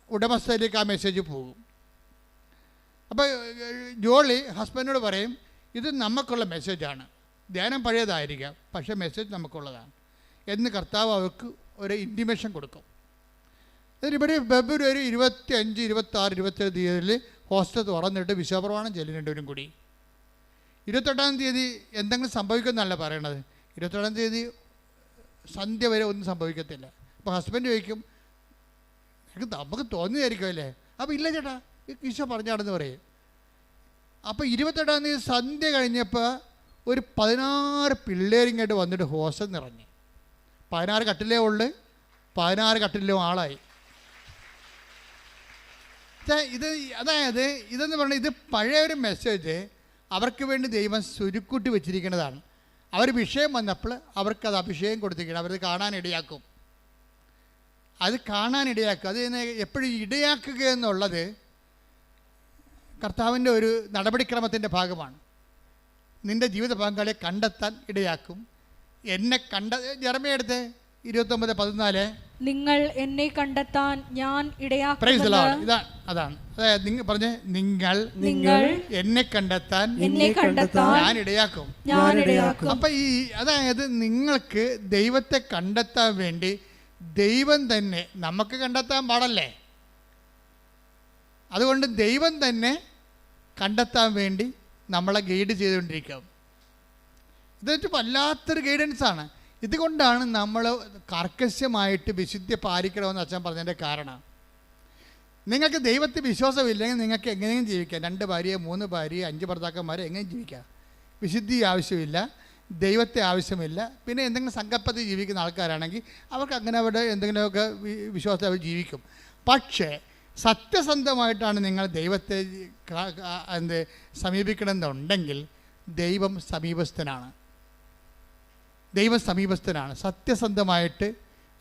ഉടമസ്ഥയിലേക്ക് ആ മെസ്സേജ് പോകും. അപ്പോൾ ജോളി ഹസ്ബൻഡിനോട് പറയും, ഇത് നമുക്കുള്ള മെസ്സേജാണ്, ധ്യാനം പഴയതായിരിക്കാം, പക്ഷേ മെസ്സേജ് നമുക്കുള്ളതാണ് എന്ന് കർത്താവ് അവർക്ക് ഒരു ഇൻറ്റിമേഷൻ കൊടുക്കും. ഇവിടെ ഫെബ്രുവരി 25, 26, 27 തീയതിയിൽ ഹോസ്റ്റൽ തുറന്നിട്ട് വിശ്വാസപ്രമാണം ചെല്ലുന്നുണ്ടവരും കൂടി. 28-ാം തീയതി എന്തെങ്കിലും സംഭവിക്കുമെന്നല്ല പറയണത്. 28-ാം തീയതി സന്ധ്യ വരെ ഒന്നും സംഭവിക്കത്തില്ല. അപ്പോൾ ഹസ്ബൻഡ് ചോദിക്കും, നമുക്ക് തോന്നിയായിരിക്കും അല്ലേ? അപ്പോൾ ഇല്ല ചേട്ടാ, ഈശോ പറഞ്ഞാണെന്ന് പറയും. അപ്പോൾ 28-ാം തീയതി സന്ധ്യ കഴിഞ്ഞപ്പോൾ ഒരു 16 പിള്ളേരിങ്ങോട്ട് വന്നിട്ട് ഹോസ്റ്റൽ നിറഞ്ഞു. 16 കട്ടിലേ ഉള്ളു, 16 കട്ടിലും ആളായി. അതായത് ഇതെന്ന് പറഞ്ഞാൽ ഇത് പഴയ ഒരു മെസ്സേജ് അവർക്ക് വേണ്ടി ദൈവം സുരുക്കൂട്ടി വെച്ചിരിക്കുന്നതാണ്. അവർ വിഷയം വന്നപ്പോൾ അവർക്കത് അഭിഷേകം കൊടുത്തിരിക്കണം. അവരത് കാണാനിടയാക്കും. അത് എപ്പോഴും ഇടയാക്കുക എന്നുള്ളത് കർത്താവിൻ്റെ ഒരു നടപടിക്രമത്തിൻ്റെ ഭാഗമാണ്. നിൻ്റെ ജീവിത പങ്കാളിയെ കണ്ടെത്താൻ ഇടയാക്കും. എന്നെ ജെറമ്യ എടുത്ത് 29:14 നിങ്ങൾ എന്നെ കണ്ടെത്താൻ ഞാൻ ഇടയാക്കും. അതാണ് നിങ്ങൾ പറഞ്ഞേ, നിങ്ങൾ എന്നെ കണ്ടെത്താൻ ഞാൻ ഇടയാക്കും. അപ്പൊ അതായത് നിങ്ങൾക്ക് ദൈവത്തെ കണ്ടെത്താൻ വേണ്ടി ദൈവം തന്നെ, നമുക്ക് കണ്ടെത്താൻ പാടല്ലേ, അതുകൊണ്ട് ദൈവം തന്നെ കണ്ടെത്താൻ വേണ്ടി നമ്മളെ ഗൈഡ് ചെയ്തുകൊണ്ടിരിക്കും. ഇതൊരു വല്ലാത്തൊരു ഗൈഡൻസാണ്. ഇതുകൊണ്ടാണ് നമ്മൾ കർക്കശമായിട്ട് വിശുദ്ധി പാലിക്കണമെന്ന് അച്ഛൻ പറഞ്ഞതിൻ്റെ കാരണം. നിങ്ങൾക്ക് ദൈവത്തിൽ വിശ്വാസമില്ലെങ്കിൽ നിങ്ങൾക്ക് എങ്ങനെയും ജീവിക്കാം. 2 ഭാര്യ, 3 ഭാര്യ, 5 ഭർത്താക്കന്മാരെ എങ്ങനെയും ജീവിക്കാം. വിശുദ്ധി ആവശ്യമില്ല, ദൈവത്തെ ആവശ്യമില്ല. പിന്നെ എന്തെങ്കിലും സങ്കല്പത്തിൽ ജീവിക്കുന്ന ആൾക്കാരാണെങ്കിൽ അവർക്ക് അങ്ങനെ അവരുടെ എന്തെങ്കിലുമൊക്കെ വിശ്വാസത്തിൽ അവർ ജീവിക്കും. പക്ഷേ സത്യസന്ധമായിട്ടാണ് നിങ്ങൾ ദൈവത്തെ സമീപിക്കണമെന്നുണ്ടെങ്കിൽ ദൈവം സമീപസ്ഥനാണ്. സത്യസന്ധമായിട്ട്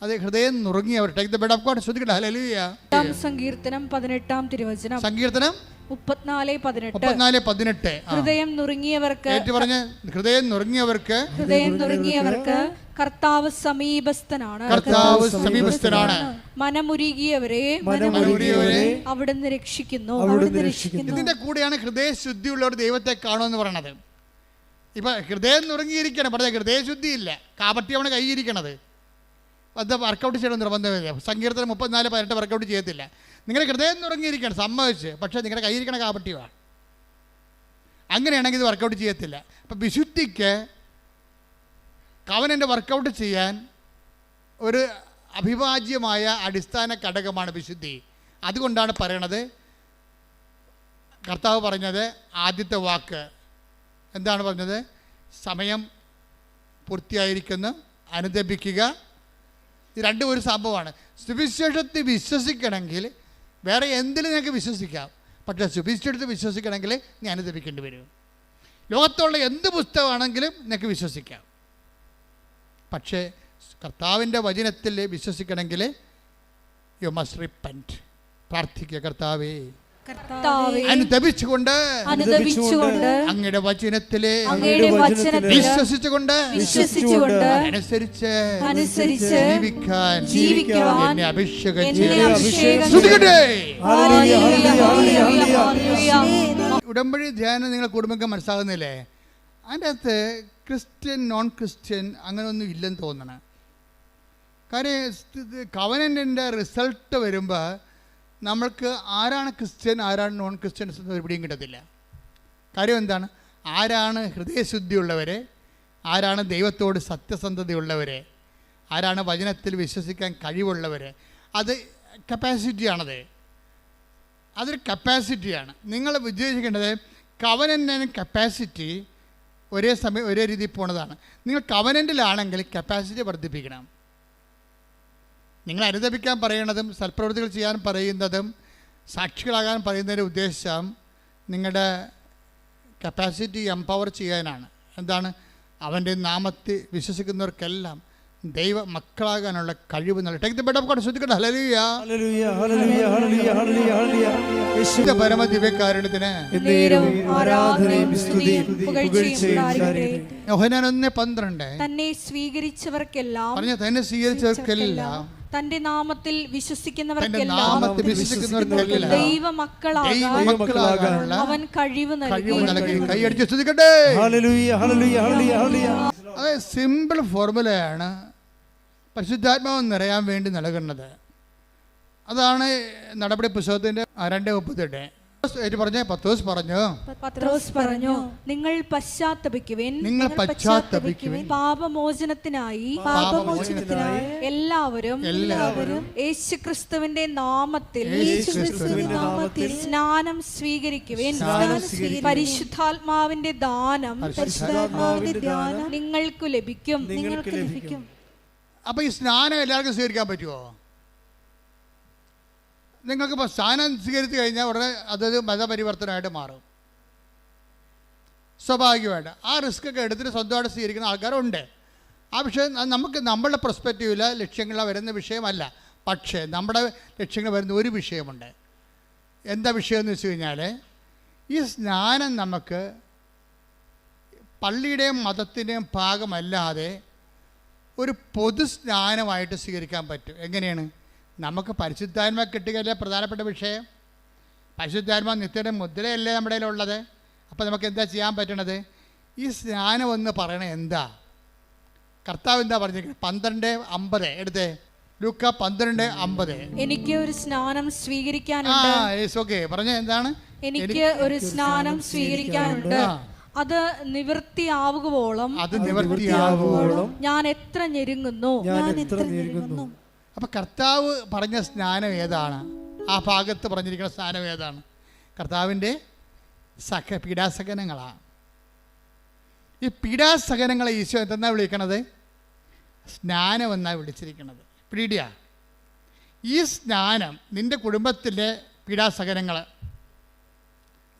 അത് ഹൃദയം നുറുങ്ങിയവർ. Take the bed of God. ശ്രദ്ധിക്കട്ടെ. ഹല്ലേലൂയ. സങ്കീർത്തനം 18-ാം തിരുവചനം. സങ്കീർത്തനം 34:18. ഹൃദയം നുറുങ്ങിയവർക്ക് കർത്താവ് സമീപസ്ഥനാണ്. മനമുരുകിയവരെ അവിടുന്ന് രക്ഷിക്കുന്നു. ഇതിന്റെ കൂടെയാണ് ഹൃദയശുദ്ധിയുള്ളവർ ദൈവത്തെ കാണുമെന്ന് പറയണത്. ഇപ്പൊ ഹൃദയം നുറുങ്ങിയിരിക്കണം, പറഞ്ഞ ഹൃദയശുദ്ധി ഇല്ല, കാപട്യമാണ് കൈയിരിക്കണത്. അത് വർക്കൗട്ട് ചെയ്യണം നിർബന്ധമില്ല. സങ്കീർത്തനം 34:18 വർക്കൗട്ട് ചെയ്യത്തില്ല. നിങ്ങളുടെ ഹൃദയം നുറങ്ങിയിരിക്കണം, സമ്മതിച്ച്, പക്ഷേ നിങ്ങളുടെ കയ്യിരിക്കണ കാപട്യമാണ്. അങ്ങനെയാണെങ്കിൽ ഇത് വർക്കൗട്ട് ചെയ്യത്തില്ല. അപ്പം വിശുദ്ധിക്ക് കവനൻ്റെ വർക്കൗട്ട് ചെയ്യാൻ ഒരു അവിഭാജ്യമായ അടിസ്ഥാന ഘടകമാണ് വിശുദ്ധി. അതുകൊണ്ടാണ് പറയണത്, കർത്താവ് പറഞ്ഞത് ആദ്യത്തെ വാക്ക് എന്താണ് പറഞ്ഞത്? സമയം പൂർത്തിയായിരിക്കുന്നു, അനുദപിക്കുക. ഇത് രണ്ടും ഒരു സംഭവമാണ്. സുവിശേഷത്തിൽ വിശ്വസിക്കണമെങ്കിൽ വേറെ എന്തിലും നിങ്ങൾക്ക് വിശ്വസിക്കാം, പക്ഷേ സുവിശേഷത്തിൽ വിശ്വസിക്കണമെങ്കിൽ നീ അനുദപിക്കേണ്ടി വരും. ലോകത്തുള്ള എന്ത് പുസ്തകമാണെങ്കിലും നിങ്ങൾക്ക് വിശ്വസിക്കാം, പക്ഷേ കർത്താവിൻ്റെ വചനത്തിൽ വിശ്വസിക്കണമെങ്കിൽ യു മസ്റ്റ് റിപ്പന്റ്. പ്രാർത്ഥിക്കുക, കർത്താവേ അനുദപിച്ചുകൊണ്ട് അങ്ങയുടെ വചനത്തിലെ വിശ്വസിച്ചുകൊണ്ട് അനുസരിച്ച് ജീവിക്കാൻ എന്നെ അഭിഷേകം ചെയ്യട്ടെ. ഉടമ്പടി ധ്യാനം നിങ്ങളെ കുടുംബങ്ങൾക്ക് മനസ്സിലാകുന്നില്ലേ? അതിൻ്റെ അകത്ത് ക്രിസ്ത്യൻ നോൺ ക്രിസ്ത്യൻ അങ്ങനെയൊന്നും ഇല്ലെന്ന് തോന്നണം. കാര്യം കവനൻ്റിൻ്റെ റിസൾട്ട് വരുമ്പോൾ നമ്മൾക്ക് ആരാണ് ക്രിസ്ത്യൻ ആരാണ് നോൺ ക്രിസ്ത്യൻസ് എന്ന് എവിടെയും കിട്ടത്തില്ല. കാര്യം എന്താണ്? ആരാണ് ഹൃദയശുദ്ധിയുള്ളവർ, ആരാണ് ദൈവത്തോട് സത്യസന്ധതയുള്ളവർ, ആരാണ് വചനത്തിൽ വിശ്വസിക്കാൻ കഴിവുള്ളവർ. അത് കപ്പാസിറ്റിയാണത്, അതൊരു കപ്പാസിറ്റിയാണ്. നിങ്ങൾ വിജയിക്കേണ്ടത് കവനൻ്റ് കപ്പാസിറ്റി ഒരേ സമയം ഒരേ രീതിയിൽ പോണതാണ്. നിങ്ങൾ കവനൻ്റിലാണെങ്കിൽ കപ്പാസിറ്റി വർദ്ധിപ്പിക്കണം. നിങ്ങൾ അനുദപിക്കാൻ പറയുന്നതും സൽപ്രവൃത്തികൾ ചെയ്യാൻ പറയുന്നതും സാക്ഷികളാകാൻ പറയുന്നതിൻ്റെ ഉദ്ദേശം നിങ്ങളുടെ കപ്പാസിറ്റി എംപവർ ചെയ്യാനാണ്. എന്താണ്? അവൻ്റെ നാമത്തിൽ വിശ്വസിക്കുന്നവർക്കെല്ലാം ദൈവ മക്കളാകാനുള്ള കഴിവ് നൽകി. Take the bed of God. ശ്രദ്ധിക്കട്ടെ. ഹല്ലേലൂയ, ഹല്ലേലൂയ, ഹല്ലേലൂയ, ഹല്ലേലൂയ, ഹല്ലേലൂയ. യേശുവിന്റെ പരമ ദിവ്യകാരുണ്യത്തിന് ആരാധനയും സ്തുതിയും പുകഴ്ചയും ഉണ്ടായിരിക്കട്ടെ. യോഹന്നാൻ 1:12 തന്നെ സ്വീകരിച്ചവർക്കെല്ലാം തന്നെ സ്വീകരിച്ചവർക്കെല്ലാം തന്റെ നാമത്തിൽ വിശ്വസിക്കുന്നവർക്കെല്ലാം ദൈവമക്കളാകാനുള്ള അവൻ കഴിവ് നൽകി. കൈയടിച്ച് സ്തുതിക്കട്ടെ. അത് സിമ്പിൾ ഫോർമുലയാണ് പരിശുദ്ധാത്മാവ് നിറയാൻ വേണ്ടി നൽകുന്നത്. അതാണ് നടപടി പുസ്തകത്തിന്റെ 2:38 പറഞ്ഞ പത്രോസ് പറഞ്ഞു, നിങ്ങൾ പശ്ചാത്തപിക്കുവിൻ, പാപമോചനത്തിനായി എല്ലാവരും യേശുക്രിസ്തുവിന്റെ നാമത്തിൽ സ്നാനം സ്വീകരിക്കുവിൻ. പരിശുദ്ധാത്മാവിന്റെ ദാനം നിങ്ങൾക്ക് ലഭിക്കും. അപ്പൊ ഈ സ്നാനം എല്ലാവർക്കും സ്വീകരിക്കാൻ പറ്റുമോ? നിങ്ങൾക്കിപ്പോൾ സ്നാനം സ്വീകരിച്ച് കഴിഞ്ഞാൽ ഉടനെ അതൊരു മതപരിവർത്തനമായിട്ട് മാറും. സ്വാഭാവികമായിട്ട് ആ റിസ്ക്കൊക്കെ എടുത്തിട്ട് സ്വന്തമായിട്ട് സ്വീകരിക്കുന്ന ആൾക്കാരുണ്ട്. ആ വിഷയം നമുക്ക് നമ്മളുടെ പെർസ്പെക്റ്റീവിൽ ലക്ഷ്യങ്ങൾ വരുന്ന വിഷയമല്ല. പക്ഷേ നമ്മുടെ ലക്ഷ്യങ്ങൾ വരുന്ന ഒരു വിഷയമുണ്ട്. എന്താ വിഷയം എന്ന് വെച്ച് കഴിഞ്ഞാൽ, ഈ സ്നാനം നമുക്ക് പള്ളിയുടെയും മതത്തിൻ്റെയും ഭാഗമല്ലാതെ ഒരു പൊതു സ്നാനമായിട്ട് സ്വീകരിക്കാൻ പറ്റും. എങ്ങനെയാണ്? നമുക്ക് പരിശുദ്ധാത്മ കിട്ടുകയല്ലേ പ്രധാനപ്പെട്ട വിഷയം. പരിശുദ്ധാത്മ നിത്യയുടെ മുദ്രയല്ലേ നമ്മുടെ ഉള്ളത്. അപ്പോൾ നമുക്ക് എന്താ ചെയ്യാൻ പറ്റണത്? ഈ സ്നാനം എന്ന് പറയണത് എന്താ? കർത്താവ് എന്താ പറഞ്ഞിരിക്കുന്നത്? 12:50 എടുത്തേ. ലൂക്ക 12:50. എനിക്ക് ഒരു സ്നാനം സ്വീകരിക്കാനുണ്ട്. പറഞ്ഞ എന്താണ്? എനിക്ക് ഒരു സ്നാനം സ്വീകരിക്കാനുണ്ട്. അത് നിവൃത്തിയാവുകയോളം ഞാൻ എത്ര ഞെരുങ്ങുന്നു. അപ്പം കർത്താവ് പറഞ്ഞ സ്നാനം ഏതാണ്? ആ ഭാഗത്ത് പറഞ്ഞിരിക്കുന്ന സ്നാനം ഏതാണ്? കർത്താവിൻ്റെ പീഡാസഹനങ്ങളാണ്. ഈ പീഡാസഹനങ്ങളെ ഈശോ എന്തെന്നാണ് വിളിക്കണത്? സ്നാനം എന്നാണ് വിളിച്ചിരിക്കുന്നത്. പിടിയാ, ഈ സ്നാനം നിൻ്റെ കുടുംബത്തിലെ പീഡാസഹനങ്ങൾ,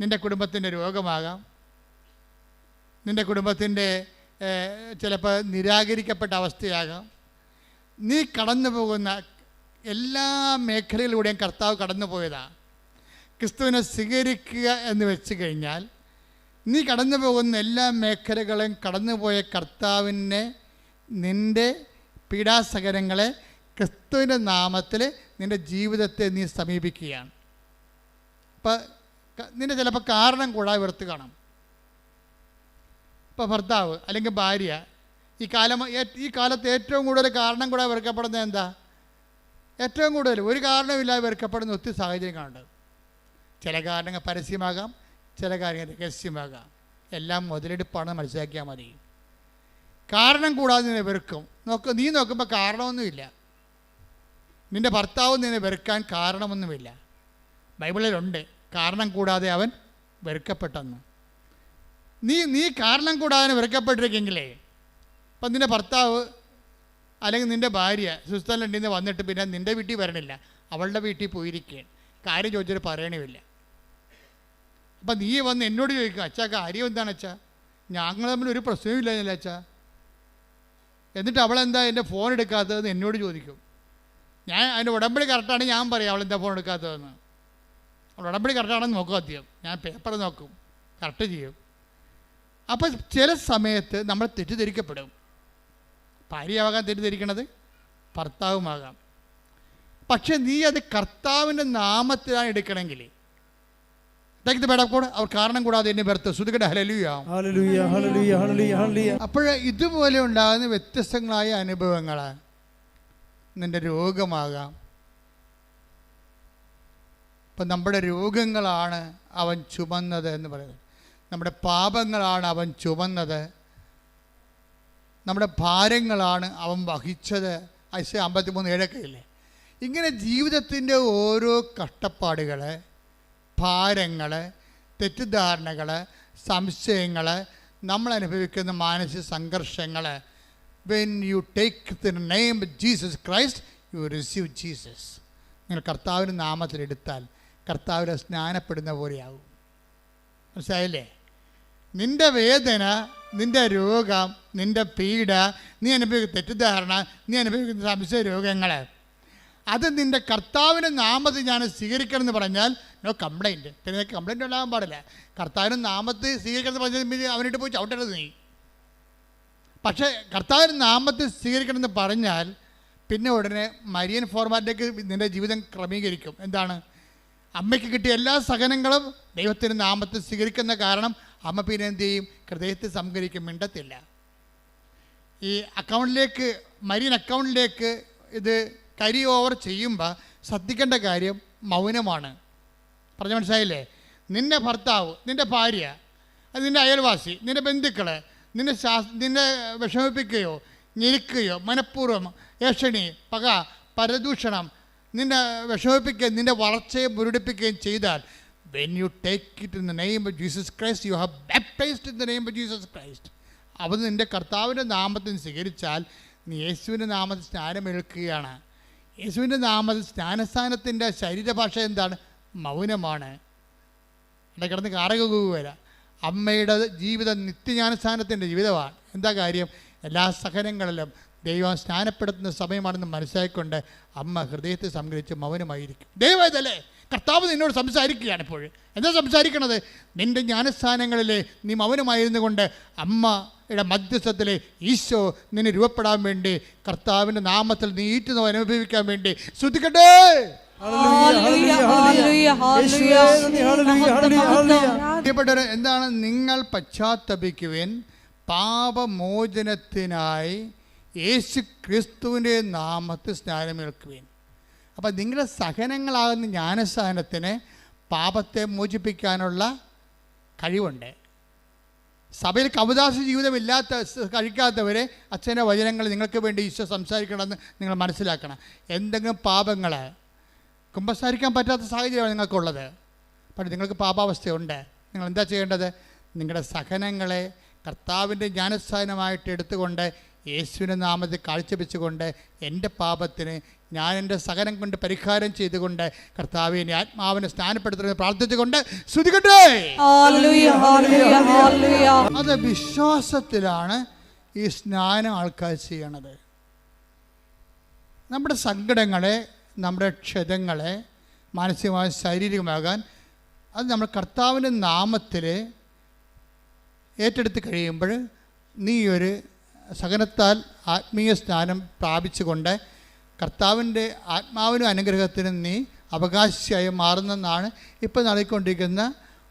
നിൻ്റെ കുടുംബത്തിൻ്റെ രോഗമാകാം, നിൻ്റെ കുടുംബത്തിൻ്റെ ചിലപ്പോൾ നിരാകരിക്കപ്പെട്ട അവസ്ഥയാകാം, നീ കടന്നു പോകുന്ന എല്ലാ മേഖലയിലൂടെയും കർത്താവ് കടന്നു പോയതാണ്. ക്രിസ്തുവിനെ സ്വീകരിക്കുക എന്ന് വെച്ച് കഴിഞ്ഞാൽ നീ കടന്നു പോകുന്ന എല്ലാ മേഖലകളും കടന്നുപോയ കർത്താവിനെ നിൻ്റെ പീഡാസഹനങ്ങളെ ക്രിസ്തുവിൻ്റെ നാമത്തിൽ നിൻ്റെ ജീവിതത്തെ നീ സമീപിക്കുകയാണ്. അപ്പം നിൻ്റെ ചിലപ്പോൾ കാരണം കൂടാതെ വെറുത്ത് കാണാം. ഇപ്പോൾ ഭർത്താവ് അല്ലെങ്കിൽ ഭാര്യ ഈ കാലത്ത് ഏറ്റവും കൂടുതൽ കാരണം കൂടാതെ വെറുക്കപ്പെടുന്നത് എന്താ? ഏറ്റവും കൂടുതൽ ഒരു കാരണമില്ലാതെ വെറുക്കപ്പെടുന്ന ഒത്തിരി സാഹചര്യങ്ങളുണ്ട്. ചില കാരണങ്ങൾ പരസ്യമാകാം, ചില കാര്യങ്ങൾ രഹസ്യമാകാം. എല്ലാം മുതലെടുപ്പാണെന്ന് മനസ്സിലാക്കിയാൽ മതി. കാരണം കൂടാതെ നിന്നെ വെറുക്കും. നീ നോക്കുമ്പോൾ കാരണമൊന്നുമില്ല. നിൻ്റെ ഭർത്താവ് നിന്നെ വെറുക്കാൻ കാരണമൊന്നുമില്ല. ബൈബിളിലുണ്ട് കാരണം കൂടാതെ അവൻ വെറുക്കപ്പെട്ടെന്ന്. നീ കാരണം കൂടാതെ വെറുക്കപ്പെട്ടിരിക്കെങ്കിലേ ഇപ്പം നിൻ്റെ ഭർത്താവ് അല്ലെങ്കിൽ നിൻ്റെ ഭാര്യ സ്വിറ്റ്സർലൻഡിൽ നിന്ന് വന്നിട്ട് പിന്നെ നിൻ്റെ വീട്ടിൽ വരണില്ല, അവളുടെ വീട്ടിൽ പോയിരിക്കുകയാണ്, കാര്യം ചോദിച്ചിട്ട് പറയണമില്ല. അപ്പം നീ വന്ന് എന്നോട് ചോദിക്കും, അച്ഛാ കാര്യം എന്താണ് അച്ഛാ? ഞങ്ങൾ തമ്മിൽ ഒരു പ്രശ്നമില്ല അച്ഛാ. എന്നിട്ട് അവളെന്താ എൻ്റെ ഫോൺ എടുക്കാത്തതെന്ന് എന്നോട് ചോദിക്കും. ഞാൻ അതിൻ്റെ ഉടമ്പടി കറക്റ്റാണെങ്കിൽ ഞാൻ പറയാം അവളെന്താ ഫോൺ എടുക്കാത്തതെന്ന്. അവൾ ഉടമ്പടി കറക്റ്റാണെന്ന് നോക്കും ആദ്യം. ഞാൻ പേപ്പർ നോക്കും, കറക്റ്റ് ചെയ്യും. അപ്പം ചില സമയത്ത് നമ്മൾ തെറ്റിദ്ധരിക്കപ്പെടും. ഭാര്യയാകാൻ തെറ്റിദ്ധരിക്കണത് ഭർത്താവുമാകാം. പക്ഷെ നീ അത് കർത്താവിൻ്റെ നാമത്തിലാണ് എടുക്കണമെങ്കിൽ അവർ കാരണം കൂടാതെ എന്നെ വെറുത്ത് ശ്രുതികട ഹല്ലേലൂയ. അപ്പോൾ ഇതുപോലെ ഉണ്ടാകുന്ന വ്യത്യസ്തങ്ങളായ അനുഭവങ്ങൾ നിൻ്റെ രോഗമാകാം. ഇപ്പം നമ്മുടെ രോഗങ്ങളാണ് അവൻ ചുമന്നത് എന്ന് പറയുന്നത്. നമ്മുടെ പാപങ്ങളാണ് അവൻ ചുമന്നത്. നമ്മുടെ ഭാരങ്ങളാണ് അവൻ വഹിച്ചത്. ഐസയ 53:7 ഇങ്ങനെ ജീവിതത്തിൻ്റെ ഓരോ കഷ്ടപ്പാടുകൾ, ഭാരങ്ങൾ, തെറ്റിദ്ധാരണകൾ, സംശയങ്ങൾ, നമ്മൾ അനുഭവിക്കുന്ന മാനസിക സംഘർഷങ്ങൾ, when you take the name Jesus Christ U receive Jesus. നിങ്ങൾ കർത്താവിൻ്റെ നാമത്തിലെടുത്താൽ കർത്താവിനെ സ്നാനപ്പെടുന്ന പോലെയാവും. മനസ്സിലായില്ലേ? നിൻ്റെ വേദന, നിൻ്റെ രോഗം, നിൻ്റെ പീഡ, നീ അനുഭവിക്കുന്ന തെറ്റിദ്ധാരണ, നീ അനുഭവിക്കുന്ന സംശയ രോഗങ്ങൾ, അത് നിൻ്റെ കർത്താവിൻ്റെ നാമത്തിൽ ഞാൻ സ്വീകരിക്കണം എന്ന് പറഞ്ഞാൽ നോ കംപ്ലൈൻറ്റ്. പിന്നെ കംപ്ലൈൻറ്റ് ഉണ്ടാകാൻ പാടില്ല. കർത്താവിൻ്റെ നാമത്തിൽ സ്വീകരിക്കണം എന്ന് പറഞ്ഞാൽ അവനിട്ട് പോയി ചവിട്ടരുത് നീ. പക്ഷേ കർത്താവിൻ്റെ നാമത്തിൽ സ്വീകരിക്കണം എന്ന് പറഞ്ഞാൽ പിന്നെ ഉടനെ മരിയൻ ഫോർമാറ്റിലേക്ക് നിൻ്റെ ജീവിതം ക്രമീകരിക്കും. എന്താണ്? അമ്മയ്ക്ക് കിട്ടിയ എല്ലാ സഹനങ്ങളും ദൈവത്തിൻ്റെ നാമത്തിൽ സ്വീകരിക്കുന്ന കാരണം അമ്മ പിന്നെ എന്ത് ചെയ്യും? ഹൃദയത്തിൽ സംഭരിക്കും, മിണ്ടത്തില്ല. ഈ അക്കൗണ്ടിലേക്ക്, മരിയൻ അക്കൗണ്ടിലേക്ക് ഇത് കരി ഓവർ ചെയ്യുമ്പോൾ ശ്രദ്ധിക്കേണ്ട കാര്യം മൗനമാണ്. പറഞ്ഞ മനസ്സിലായില്ലേ? നിൻ്റെ ഭർത്താവ്, നിൻ്റെ ഭാര്യ, നിൻ്റെ അയൽവാസി, നിൻ്റെ ബന്ധുക്കൾ നിന്നെ വിഷമിപ്പിക്കുകയോ ഞെരുക്കുകയോ മനഃപൂർവ്വം ഏഷണി, പക, പരദൂഷണം നിന്നെ വിഷമിപ്പിക്കുകയും നിൻ്റെ വളർച്ചയെ മുരടിപ്പിക്കുകയും ചെയ്താൽ when you take it in the name of Jesus Christ, you have baptized in the name of Jesus Christ. അവ നിൻ്റെ കർത്താവിൻ്റെ നാമത്തിൽ സ്വീകരിച്ചാൽ നീ യേശുവിൻ്റെ നാമത്തിൽ സ്നാനമേൽക്കുകയാണ്. യേശുവിൻ്റെ നാമത്തിൽ സ്നാനസ്ഥാനത്തിൻ്റെ ശരീരഭാഷ എന്താണ്? മൗനമാണ്. അവിടെ കിടന്ന് കാറകുകയല്ല. അമ്മയുടെ ജീവിതം നിത്യജ്ഞാനസ്ഥാനത്തിൻ്റെ ജീവിതമാണ്. എന്താ കാര്യം? എല്ലാ സഹനങ്ങളിലും ദൈവം സ്നാനപ്പെടുത്തുന്ന സമയമാണെന്ന് മനസ്സിലാക്കിക്കൊണ്ട് അമ്മ ഹൃദയത്തെ സംഗ്രഹിച്ച് മൗനമായിരിക്കും. ദൈവമല്ലേ കർത്താവ് നിന്നോട് സംസാരിക്കുകയാണ്. ഇപ്പോൾ എന്താ സംസാരിക്കണത്? നിൻ്റെ ജ്ഞാനസ്ഥാനങ്ങളിലെ നീ മൗനമായിരുന്നു കൊണ്ട് അമ്മയുടെ മധ്യസ്ഥത്തിൽ ഈശോ നിന്നെ രൂപപ്പെടാൻ വേണ്ടി കർത്താവിൻ്റെ നാമത്തിൽ നീ ഈറ്റുന്നു അനുഭവിക്കാൻ വേണ്ടി ശ്രദ്ധിക്കട്ടെ. എന്താണ്? നിങ്ങൾ പശ്ചാത്തപിക്കുവിൻ, പാപമോചനത്തിനായി യേശു ക്രിസ്തുവിൻ്റെ നാമത്തിൽ സ്നാനമേൽക്കുവിൻ. അപ്പം നിങ്ങളുടെ സഹനങ്ങളാകുന്ന ജ്ഞാനസ്ഥാനത്തിന് പാപത്തെ മോചിപ്പിക്കാനുള്ള കഴിവുണ്ട്. സഭയിൽ കവദാസ ജീവിതമില്ലാത്ത കഴിക്കാത്തവരെ അച്ഛൻ്റെ വചനങ്ങൾ നിങ്ങൾക്ക് വേണ്ടി ഈശോ സംസാരിക്കണമെന്ന് നിങ്ങൾ മനസ്സിലാക്കണം. എന്തെങ്കിലും പാപങ്ങൾ കുമ്പസാരിക്കാൻ പറ്റാത്ത സാഹചര്യമാണ് നിങ്ങൾക്കുള്ളത്. പക്ഷേ നിങ്ങൾക്ക് പാപാവസ്ഥയുണ്ട്. നിങ്ങൾ എന്താ ചെയ്യേണ്ടത്? നിങ്ങളുടെ സഹനങ്ങളെ കർത്താവിൻ്റെ ജ്ഞാനസ്ഥാനമായിട്ട് എടുത്തുകൊണ്ട് യേശുവിൻ്റെ നാമത്തിൽ കാഴ്ചവെച്ചുകൊണ്ട് എൻ്റെ പാപത്തിന് ഞാൻ എൻ്റെ സഹനം കൊണ്ട് പരിഹാരം ചെയ്തുകൊണ്ട് കർത്താവിനെ ആത്മാവിനെ സ്നാനപ്പെടുത്തുന്നത് പ്രാർത്ഥിച്ചുകൊണ്ട് സ്തുതിക്കട്ടെ. അത് വിശ്വാസത്തിലാണ് ഈ സ്നാനം ആൾക്കാർ ചെയ്യണത്. നമ്മുടെ സങ്കടങ്ങളെ, നമ്മുടെ ക്ഷതങ്ങളെ മാനസികമായി ശാരീരികമാകാൻ അത് നമ്മൾ കർത്താവിൻ്റെ നാമത്തിൽ ഏറ്റെടുത്ത് കഴിയുമ്പോൾ നീ ഒരു സഹനത്താൽ ആത്മീയ സ്നാനം പ്രാപിച്ചുകൊണ്ട് കർത്താവിൻ്റെ ആത്മാവിനും അനുഗ്രഹത്തിനും നീ അവകാശിയായി മാറുന്നെന്നാണ് ഇപ്പോൾ നൽകിക്കൊണ്ടിരിക്കുന്ന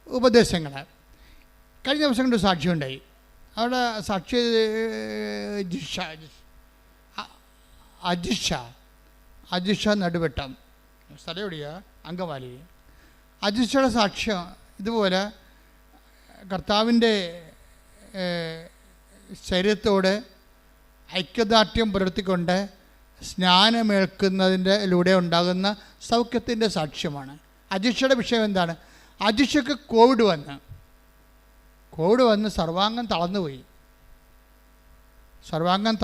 ഉപദേശങ്ങൾ. കഴിഞ്ഞ ദിവസം കൊണ്ട് സാക്ഷിയുണ്ടായി. അവിടെ സാക്ഷി അജിഷ നടുവട്ടം, സ്ഥലം എവിടെയാ? അങ്കമാലി. അജിഷയുടെ സാക്ഷ്യം ഇതുപോലെ കർത്താവിൻ്റെ ശരീരത്തോട് ഐക്യദാർഢ്യം പുലർത്തിക്കൊണ്ട് സ്നാനമേൽക്കുന്നതിലൂടെ ഉണ്ടാകുന്ന സൗഖ്യത്തിൻ്റെ സാക്ഷ്യമാണ്. അജിഷയുടെ വിഷയം എന്താണ്? അജിഷയ്ക്ക് കോവിഡ് വന്ന് സർവാംഗം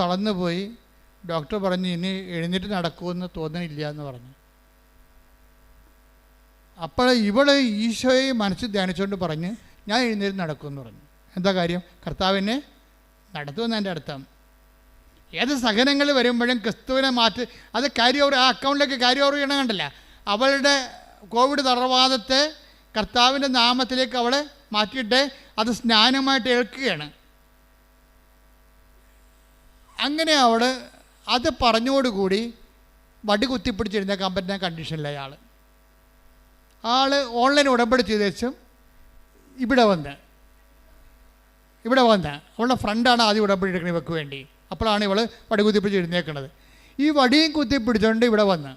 തളർന്നുപോയി. ഡോക്ടർ പറഞ്ഞു ഇനി എഴുന്നേറ്റ് നടക്കുമെന്ന് തോന്നുന്നില്ല എന്ന് പറഞ്ഞു. അപ്പോൾ ഇവള് ഈശോയെ മനസ്സിൽ ധ്യാനിച്ചുകൊണ്ട് പറഞ്ഞ് ഞാൻ എഴുന്നേറ്റ് നടക്കുമെന്ന് പറഞ്ഞു. എന്താ കാര്യം? കർത്താവിനെ നടത്തുമെന്ന് എൻ്റെ അർത്ഥം. ഏത് സഹനങ്ങൾ വരുമ്പോഴും ക്രിസ്തുവിനെ മാറ്റി അത് ക്യാരി ഓവർ, ആ അക്കൗണ്ടിലേക്ക് ക്യാരി ഓവർ ചെയ്യണം. കണ്ടില്ല, അവളുടെ കോവിഡ് തളർവാദത്തെ കർത്താവിൻ്റെ നാമത്തിലേക്ക് അവളെ മാറ്റിയിട്ട് അത് സ്നാനമായിട്ട് ഏൽക്കുകയാണ്. അങ്ങനെ അവൾ അത് പറഞ്ഞോടുകൂടി വടി കുത്തിപ്പിടിച്ചിരുന്നേക്കാൻ പറ്റുന്ന കണ്ടീഷനിലായി ആൾ ഓൺലൈൻ ഉടമ്പടി ചെയ്തേച്ചും ഇവിടെ വന്ന് അവളുടെ ഫ്രണ്ടാണ് ആദ്യം ഉടമ്പടി എടുക്കുന്നത് ഇവർക്ക് വേണ്ടി. അപ്പോഴാണ് ഇവൾ വടി കുത്തിപ്പിടിച്ച് എഴുന്നേക്കുന്നത്. ഈ വടിയും കുത്തിപ്പിടിച്ചുകൊണ്ട് ഇവിടെ വന്ന്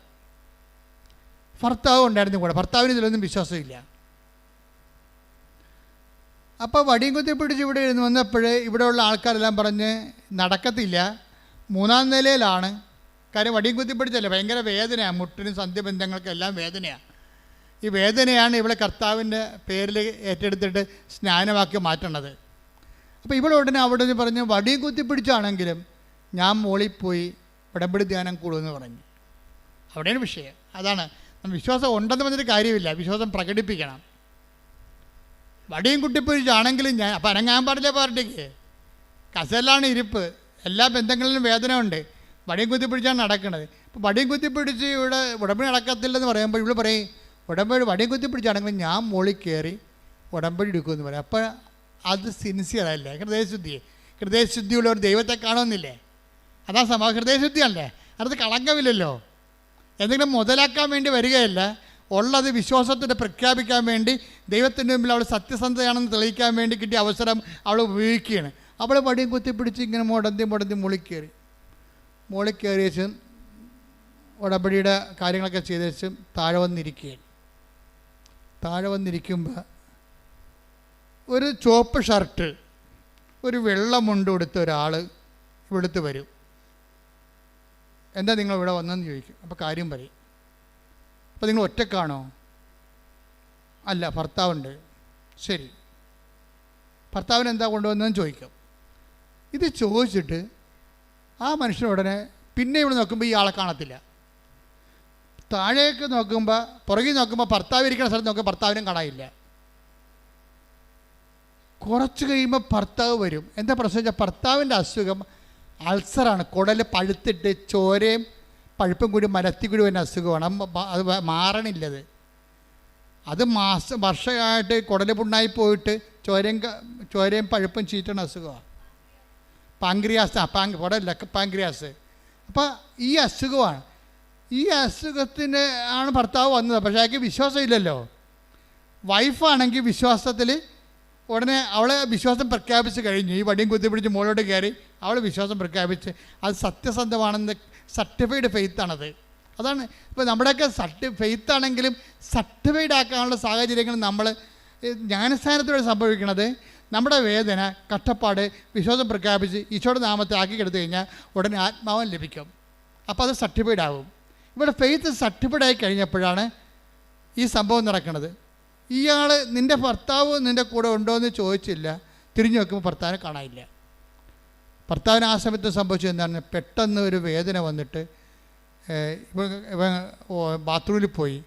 ഭർത്താവ് ഉണ്ടായിരുന്നു കൂടെ. ഭർത്താവിന് ഇതിലൊന്നും വിശ്വാസമില്ല. അപ്പോൾ വടിയും കുത്തിപ്പിടിച്ച് ഇവിടെ ഇരുന്ന് വന്നപ്പോഴേ ഇവിടെയുള്ള ആൾക്കാരെല്ലാം പറഞ്ഞ് നടക്കത്തില്ല, 3-ാം നിലയിലാണ്. കാര്യം വടിയും കുത്തിപ്പിടിച്ചല്ലേ, ഭയങ്കര വേദനയാണ്, മുട്ടിനും സന്ധ്യബന്ധങ്ങൾക്കെല്ലാം വേദനയാണ്. ഈ വേദനയാണ് ഇവിടെ കർത്താവിൻ്റെ പേരിൽ ഏറ്റെടുത്തിട്ട് സ്നാനമാക്കി മാറ്റണത്. അപ്പോൾ ഇവിടെ ഉടനെ അവിടെ പറഞ്ഞ് വടിയും കുത്തിപ്പിടിച്ചാണെങ്കിലും ഞാൻ മോളിൽ പോയി ഉടമ്പടി ധ്യാനം കൂടുമെന്ന് പറഞ്ഞു. അവിടെയാണ് വിഷയം. അതാണ് വിശ്വാസം ഉണ്ടെന്ന് പറഞ്ഞിട്ട് കാര്യമില്ല, വിശ്വാസം പ്രകടിപ്പിക്കണം. വടിയും കുത്തിപ്പിടിച്ചാണെങ്കിലും ഞാൻ അപ്പം അനങ്ങാൻ പാടില്ല. പാർട്ടിക്ക് കസലാണ് ഇരിപ്പ്, എല്ലാ ബന്ധങ്ങളിലും വേദന ഉണ്ട്. വടിയും കുത്തിപ്പിടിച്ചാണ് നടക്കുന്നത്. ഇപ്പോൾ വടിയും കുത്തിപ്പിടിച്ച് ഇവിടെ ഉടമ്പടി നടക്കത്തില്ലെന്ന് പറയുമ്പോൾ ഇവിടെ പറയും ഉടമ്പടി വടിയും കുത്തിപ്പിടിച്ചാണെങ്കിലും ഞാൻ മോളിൽ കയറി ഉടമ്പടി എടുക്കുമെന്ന് പറയും. അപ്പോൾ അത് സിൻസിയറല്ലേ? ഹൃദയശുദ്ധിയുള്ള ഒരു ദൈവത്തെ കാണുന്നില്ലേ? അതാ സംഭവം. ഹൃദയശുദ്ധിയല്ലേ? അത് കളങ്കമില്ലല്ലോ. എന്തെങ്കിലും മുതലാക്കാൻ വേണ്ടി വരികയല്ല, ഉള്ളത് വിശ്വാസത്തിൻ്റെ പ്രഖ്യാപിക്കാൻ വേണ്ടി ദൈവത്തിൻ്റെ മുമ്പിൽ അവൾ സത്യസന്ധതയാണെന്ന് തെളിയിക്കാൻ വേണ്ടി കിട്ടിയ അവസരം അവൾ ഉപയോഗിക്കുകയാണ്. അവൾ വടിയും കുത്തിപ്പിടിച്ച് ഇങ്ങനെ മുടന്തി മുകളിൽ കയറിയേച്ചും ഉടമ്പടിയുടെ കാര്യങ്ങളൊക്കെ ചെയ്തേച്ചും താഴെ വന്നിരിക്കുമ്പോൾ ഒരു ചുവപ്പ് ഷർട്ട്, ഒരു വെള്ള മുണ്ട് കൊടുത്ത ഒരാൾ ഇവിടുത്തെ വരും. എന്താ നിങ്ങൾ ഇവിടെ വന്നെന്ന് ചോദിക്കും. അപ്പോൾ കാര്യം പറയും. അപ്പോൾ നിങ്ങൾ ഒറ്റക്കാണോ? അല്ല, ഭർത്താവുണ്ട്. ശരി, ഭർത്താവിന് എന്താ കൊണ്ടുവന്നതെന്ന് ചോദിക്കും. ഇത് ചോദിച്ചിട്ട് ആ മനുഷ്യൻ ഉടനെ പിന്നെ ഇവിടെ നോക്കുമ്പോൾ ഈ ആളെ കാണത്തില്ല. താഴേക്ക് നോക്കുമ്പോൾ, പുറകിൽ നോക്കുമ്പോൾ ഭർത്താവ് ഇരിക്കുന്ന സ്ഥലത്ത് നോക്കുമ്പോൾ ഭർത്താവിനും കാണാനില്ല. കുറച്ച് കഴിയുമ്പോൾ ഭർത്താവ് വരും. എന്താ പ്രശ്നം വെച്ചാൽ ഭർത്താവിൻ്റെ അസുഖം അൾസറാണ്. കുടൽ പഴുത്തിട്ട് ചോരയും പഴുപ്പും കൂടി മലത്തി കൂടി വരുന്ന അസുഖമാണ്. അത് മാറണില്ലത്. അത് വർഷമായിട്ട് കുടൽ പുണ്ണായി പോയിട്ട് ചോരയും പഴുപ്പും ചീറ്റണ അസുഖമാണ്. പാങ്ക്രിയാസ്, കുടലല്ല, പാങ്ക്രിയാസ്. അപ്പോൾ ഈ അസുഖമാണ്. ഈ അസുഖത്തിന് ആണ് ഭർത്താവ് വന്നത്. പക്ഷേ അയാൾക്ക് വിശ്വാസമില്ലല്ലോ. വൈഫാണെങ്കിൽ വിശ്വാസത്തിൽ ഉടനെ അവളെ വിശ്വാസം പ്രഖ്യാപിച്ച് കഴിഞ്ഞു. ഈ വടിയും കുത്തിപ്പിടിച്ച് മുകളിലോട്ട് കയറി അവൾ വിശ്വാസം പ്രഖ്യാപിച്ച് അത് സത്യസന്ധമാണെന്ന് സർട്ടിഫൈഡ് ഫെയ്ത്താണത്. അതാണ് ഇപ്പോൾ നമ്മുടെയൊക്കെ ഫെയ്ത്താണെങ്കിലും സർട്ടിഫൈഡ് ആക്കാനുള്ള സാഹചര്യങ്ങൾ നമ്മൾ ജ്ഞാനസ്ഥാനത്തോടെ സംഭവിക്കുന്നത്. നമ്മുടെ വേദന, കഷ്ടപ്പാട് വിശ്വാസം പ്രഖ്യാപിച്ച് ഈശോയുടെ നാമത്തെ ആക്കിക്കെടുത്തു കഴിഞ്ഞാൽ ഉടനെ ആത്മാവൻ ലഭിക്കും. അപ്പോൾ അത് സർട്ടിഫൈഡ് ആവും. ഇവിടെ ഫെയ്ത്ത് സർട്ടിഫൈഡ് ആയി കഴിഞ്ഞപ്പോഴാണ് ഈ സംഭവം നടക്കുന്നത്. ഇയാൾ നിൻ്റെ ഭർത്താവ് നിൻ്റെ കൂടെ ഉണ്ടോ എന്ന് ചോദിച്ചില്ല. തിരിഞ്ഞു നോക്കുമ്പോൾ ഭർത്താവിനെ കാണാനില്ല. ഭർത്താവിന് ആ സമയത്ത് സംഭവിച്ചത് എന്താണ്, പെട്ടെന്ന് ഒരു വേദന വന്നിട്ട് ഇവൻ ബാത്റൂമിൽ പോയി.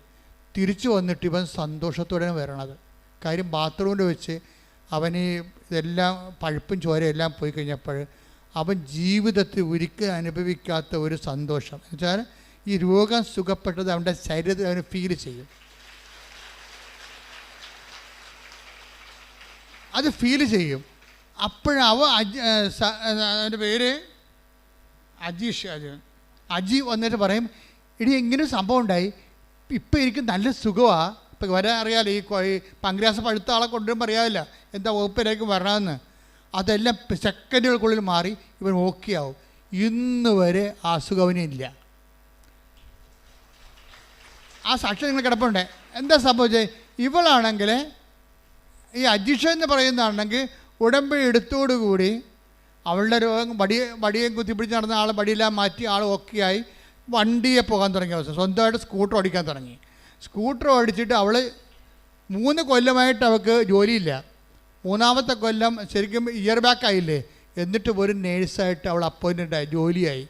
തിരിച്ചു വന്നിട്ട് ഇവൻ സന്തോഷത്തോടെയാണ് വരണത്. കാര്യം ബാത്റൂമിൽ വെച്ച് അവന് ഇതെല്ലാം പഴുപ്പും ചോരയും എല്ലാം പോയി കഴിഞ്ഞപ്പോൾ അവൻ ജീവിതത്തിൽ ഒരിക്കലും അനുഭവിക്കാത്ത ഒരു സന്തോഷം എന്ന് വെച്ചാൽ ഈ രോഗം സുഖപ്പെട്ടത് അവൻ്റെ ശരീരത്തിൽ അവന് ഫീൽ ചെയ്യും. അത് ഫീൽ ചെയ്യും. അപ്പോഴവ അവൻ്റെ പേര് അജി വന്നിട്ട് പറയും, ഇനി ഇങ്ങനെ ഒരു സംഭവം ഉണ്ടായി, ഇപ്പം എനിക്ക് നല്ല സുഖമാണ്. ഇപ്പം വരാൻ അറിയാമല്ലോ, ഈ പങ്ക്രിയാസ് പഴുത്ത ആളെ കൊണ്ടുവരുമ്പോൾ അറിയാമല്ല എന്താ വകുപ്പിലേക്ക് വരണമെന്ന്. അതെല്ലാം സെക്കൻഡുകൾക്കുള്ളിൽ മാറി ഇവൻ ഓക്കെ ആവും. ഇന്ന് വരെ ആ അസുഖവനില്ല. ആ സാക്ഷ്യം നിങ്ങൾ കിടപ്പുണ്ട്. എന്താ സംഭവിച്ചത്? ഇവളാണെങ്കിൽ ഈ അജിഷ എന്ന് പറയുന്നതാണെങ്കിൽ ഉടമ്പടി എടുത്തോടുകൂടി അവളുടെ രോഗം വടിയേയും കുത്തിപ്പിടിച്ച് നടന്ന ആൾ വടിയെല്ലാം മാറ്റി ആൾ ഓക്കെയായി വണ്ടിയെ പോകാൻ തുടങ്ങിയ അവസ്ഥ. സ്വന്തമായിട്ട് സ്കൂട്ടർ ഓടിക്കാൻ തുടങ്ങി. സ്കൂട്ടർ ഓടിച്ചിട്ട് അവൾ 3 കൊല്ലമായിട്ട് അവൾക്ക് ജോലിയില്ല. 3ാമത്തെ കൊല്ലം ശരിക്കും ഇയർ ബാക്ക് ആയില്ലേ, എന്നിട്ട് ഒരു നേഴ്സായിട്ട് അവൾ അപ്പോയിൻറ്റഡ് ആയി, ജോലിയായി.